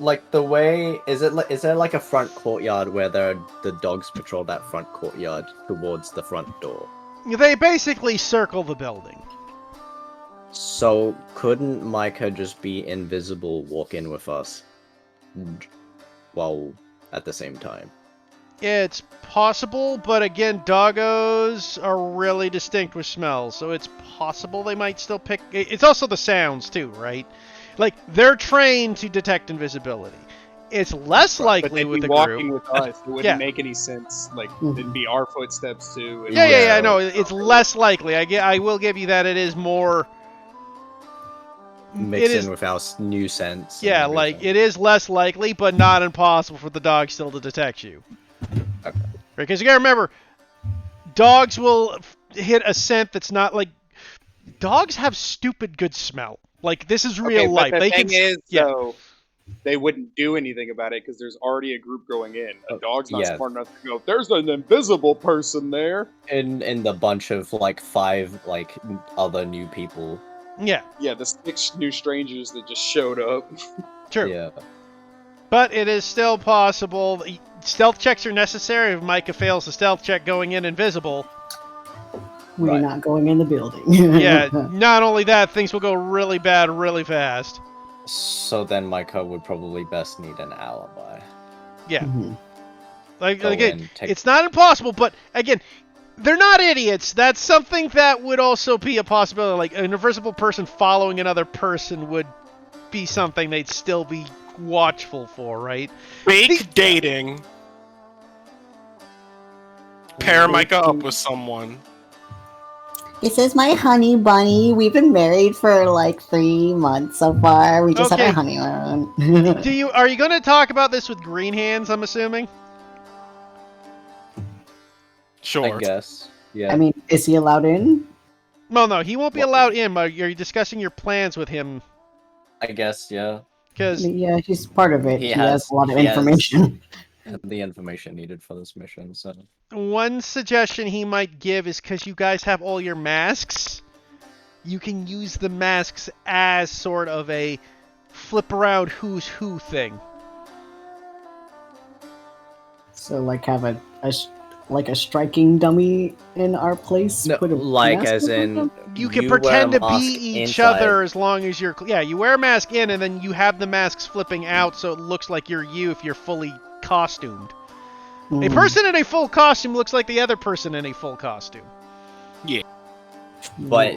Like the way is there like a front courtyard where the dogs patrol that front courtyard towards the front door? They basically circle the building. So couldn't Micah just be invisible, walk in with us, while at the same time? It's possible, but again, doggos are really distinct with smells, so it's possible they might still pick... It's also the sounds, too, right? Like, they're trained to detect invisibility. It's less But likely they'd with be a walking group. with us. It wouldn't Yeah. make any sense. Like, Mhm. it'd be our footsteps, too. Yeah, no, it's less likely. I will give you that it is more... Mix it is, in with our new sense. and yeah, like, everything. it is less likely, but not impossible for the dog still to detect you. Okay. Because you gotta remember, dogs will hit a scent that's not like... Dogs have stupid good smell. Like, this is real life. But the They thing can... is, yeah. though, they wouldn't do anything about it because there's already a group going in. A dog's not yeah. smart enough to go, there's an invisible person there. in the bunch of like 5 like other new people. Yeah, Yeah, the 6 new strangers that just showed up. true. Yeah. But it is still possible. Stealth checks are necessary. If Micah fails the stealth check going in invisible, We're Right. not going in the building. yeah, not only that, things will go really bad really fast. So then Micah would probably best need an alibi. Yeah. Mhm. Like, Go again, in, take- it's not impossible, but again, they're not idiots. That's something that would also be a possibility. Like, an invisible person following another person would be something they'd still be watchful for, right? Fake dating. Pair Micah up with someone. This is my honey bunny. We've been married for like 3 months so far. We just had Okay. our honeymoon. Are you going to talk about this with Green Hands, I'm assuming? Sure. I guess. Yeah. I mean, is he allowed in? Well, no, he won't be What? allowed in. But you're discussing your plans with him I guess, yeah. because Yeah, he's part of it. He He has has- a lot of he has- information. The information needed for this mission, so one suggestion he might give is because you guys have all your masks, you can use the masks as sort of a flip around who's who thing. So, like, have a striking dummy in our place. no, Put a like mask as over in him? You can wear a pretend to mask be each inside. other as long as you're... Yeah, you wear a mask in, and then you have the masks flipping out so it looks like you're you if you're fully costumed. A Mm. person in a full costume looks like the other person in a full costume. But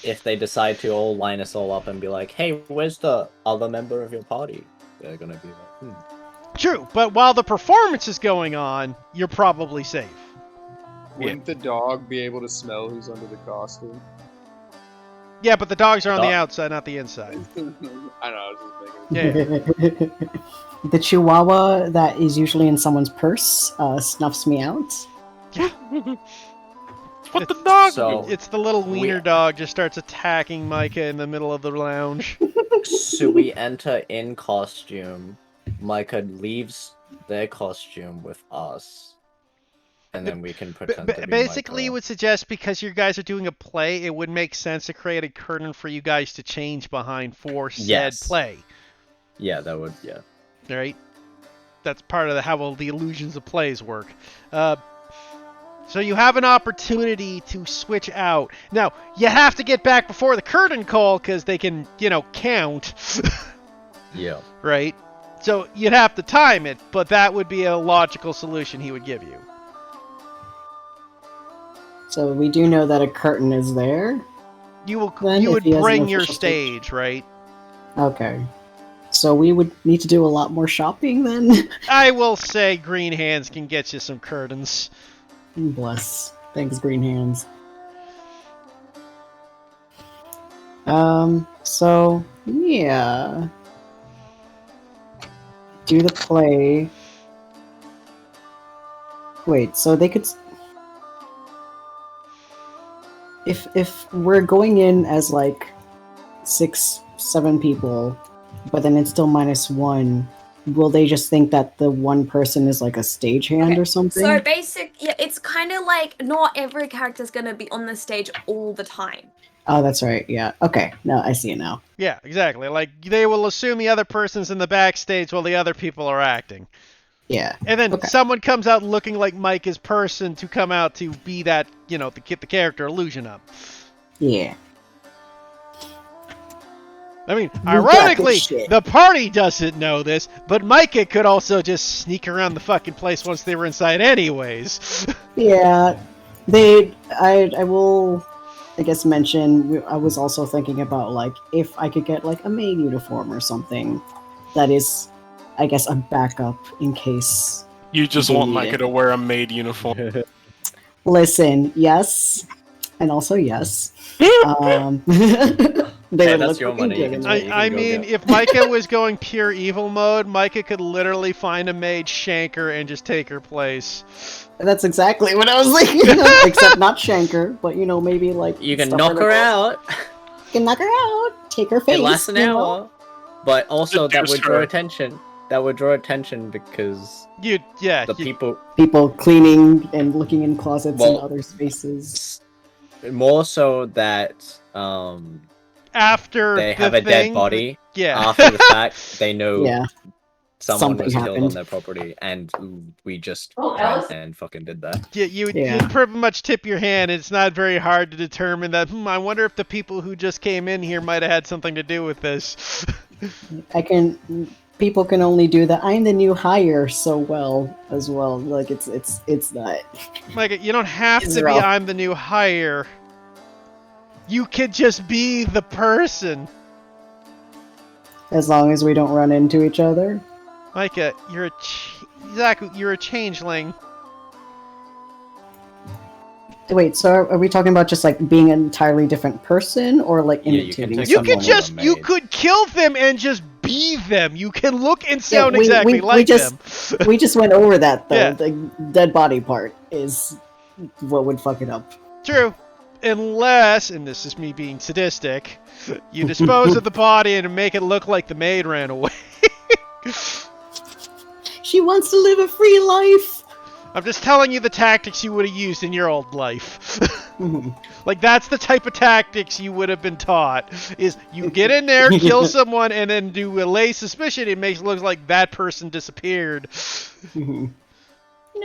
if they decide to all line us all up and be like, "Hey, where's the other member of your party?" They're gonna be like, True, but while the performance is going on, you're probably safe. Wouldn't the dog be able to smell who's under the costume? Yeah, but the dogs are on the Dog- outside, not the inside. I don't know, I was just thinking. Yeah. The chihuahua that is usually in someone's purse snuffs me out. What the dog? So It's the little wiener dog just starts attacking Micah in the middle of the lounge. so we enter in costume. Micah leaves their costume with us, and then we can pretend to be Basically, Michael. would suggest because you guys are doing a play, it would make sense to create a curtain for you guys to change behind for said Yes. play. Yeah, that would. Yeah. Right? That's part of how the illusions of plays work. So you have an opportunity to switch out. Now, you have to get back before the curtain call because they can, count. Yeah. Right? So you'd have to time it, but that would be a logical solution he would give you. So we do know that a curtain is there. You Then if would he has an bring your official stage. stage, right? Okay. So we would need to do a lot more shopping then. I will say Green Hands can get you some curtains. Bless. Thanks, Green Hands. So yeah. Do the play. Wait, so they could if we're going in as like 6, 7 people, but then it's still -1, will they just think that the one person is like a stagehand or something? So it's kind of like not every character's gonna be on the stage all the time. Oh, that's right. Yeah. Okay. No, I see it now. Yeah, exactly. Like, they will assume the other person's in the backstage while the other people are acting. Yeah. And then Okay. someone comes out looking like Micah's person to come out to be that, to get the character illusion up. Yeah. I mean, got ironically, this shit. the party doesn't know this, but Micah could also just sneak around the fucking place once they were inside anyways. Yeah. I will, I guess, mention, I was also thinking about, like, if I could get, like, a maid uniform or something that is, I guess, a backup in case. You just they want need Micah it. to wear a maid uniform. Listen, yes, and also yes. They Hey, would that's look your fucking money, you good can in take it. it. I go mean, get. if Micah was going pure evil mode, Micah could literally find a maid, shank her, and just take her place. That's exactly what I was thinking of, except not Shanker, but maybe like You can stuff knock her out. You can knock her out, take her face. It lasts an you know? hour, but also that Seduce would draw her. attention. That would draw attention because the people People cleaning and looking in closets and Well, other spaces. more so that After they the have a dead thing- body. Yeah. After the fact, they know Yeah. someone Something was killed on happened. their property, and we just Oh, went Alice? and fucking did that. You'd Yeah. pretty much tip your hand. It's not very hard to determine that, I wonder if the people who just came in here might have had something to do with this. People can only do the I'm the new hire so well as well. Like it's that. Micah, you don't have It's to be rough. I'm the new hire. You could just be the person. As long as we don't run into each other. Micah, Zach, you're a changeling. Wait, so are we talking about just like being an entirely different person, or like Yeah, you can imitating take You someone? could just, maid. you could kill them and just be them. You can look and sound we- exactly we like just- them. We just went over that though. Yeah. The dead body part is what would fuck it up. True. Unless, and this is me being sadistic, you dispose of the body and make it look like the maid ran away. She wants to live a free life. I'm just telling you the tactics you would have used in your old life. Mhm. Like, that's the type of tactics you would have been taught, is you get in there, kill someone, and then do allay suspicion. It makes it look like that person disappeared. Mhm.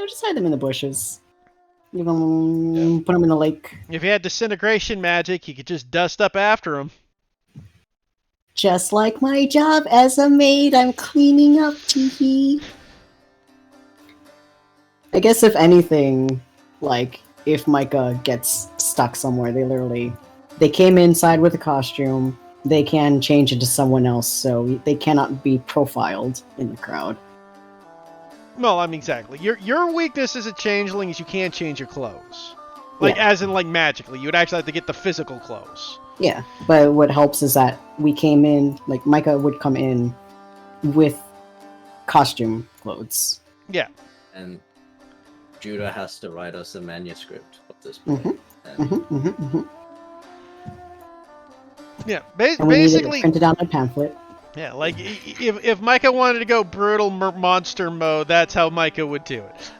Just hide them in the bushes. Put them in a lake. If you had disintegration magic, you could just dust up after them. Just like my job as a maid, I'm cleaning up, teehee. I guess if anything, like if Micah gets stuck somewhere, they came inside with a costume. They can change into someone else, so they cannot be profiled in the crowd. Well, I mean, exactly. Your weakness as a changeling is you can't change your clothes. Like, Yeah. as in, like, magically. You would actually have to get the physical clothes. Yeah, but what helps is that we came in, like Micah would come in with costume clothes. Yeah. And Judah has to write us a manuscript of this point. Yeah, And we needed it basically. printed out on a pamphlet. Yeah, like if Micah wanted to go brutal monster mode, that's how Micah would do it.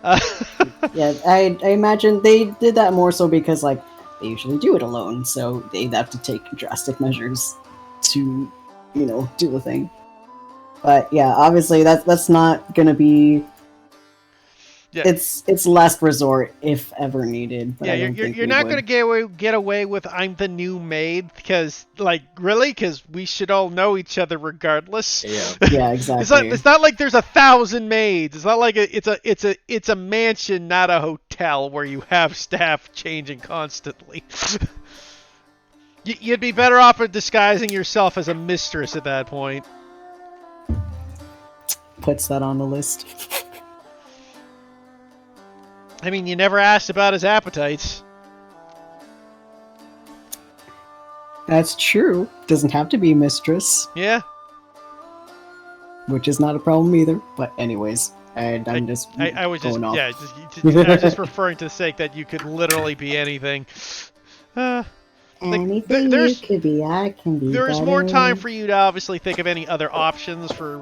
Yeah, I imagine they did that more so because like they usually do it alone, so they'd have to take drastic measures to, do the thing. But yeah, obviously that's not gonna be. Yeah. It's last resort if ever needed. But Yeah, I don't think you're we not would. gonna get away with I'm the new maid because because we should all know each other regardless. Yeah. Yeah, exactly. It's not like there's 1,000 maids. It's not like it's a mansion, not a hotel where you have staff changing constantly. You'd be better off at disguising yourself as a mistress at that point. Puts that on the list. I mean, you never asked about his appetites. That's true. Doesn't have to be mistress, Yeah. which is not a problem either. But anyways, I'm just I was just going off. I was just referring to the sake that you could literally be anything. Anything there's- you could be, I can be. There's more better. time for you to obviously think of any other options for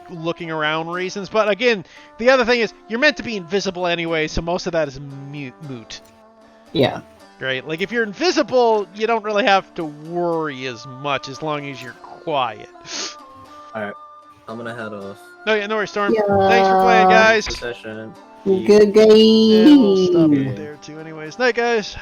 looking around reasons. But again, the other thing is you're meant to be invisible anyway, so most of that is moot. Yeah. Right? Like if you're invisible, you don't really have to worry as much as long as you're quiet. Alright, I'm gonna head off. No, yeah, no worries, Storm. Thanks for playing, guys. Session. Good game. Yeah, we'll stop it there too anyways. Night, guys.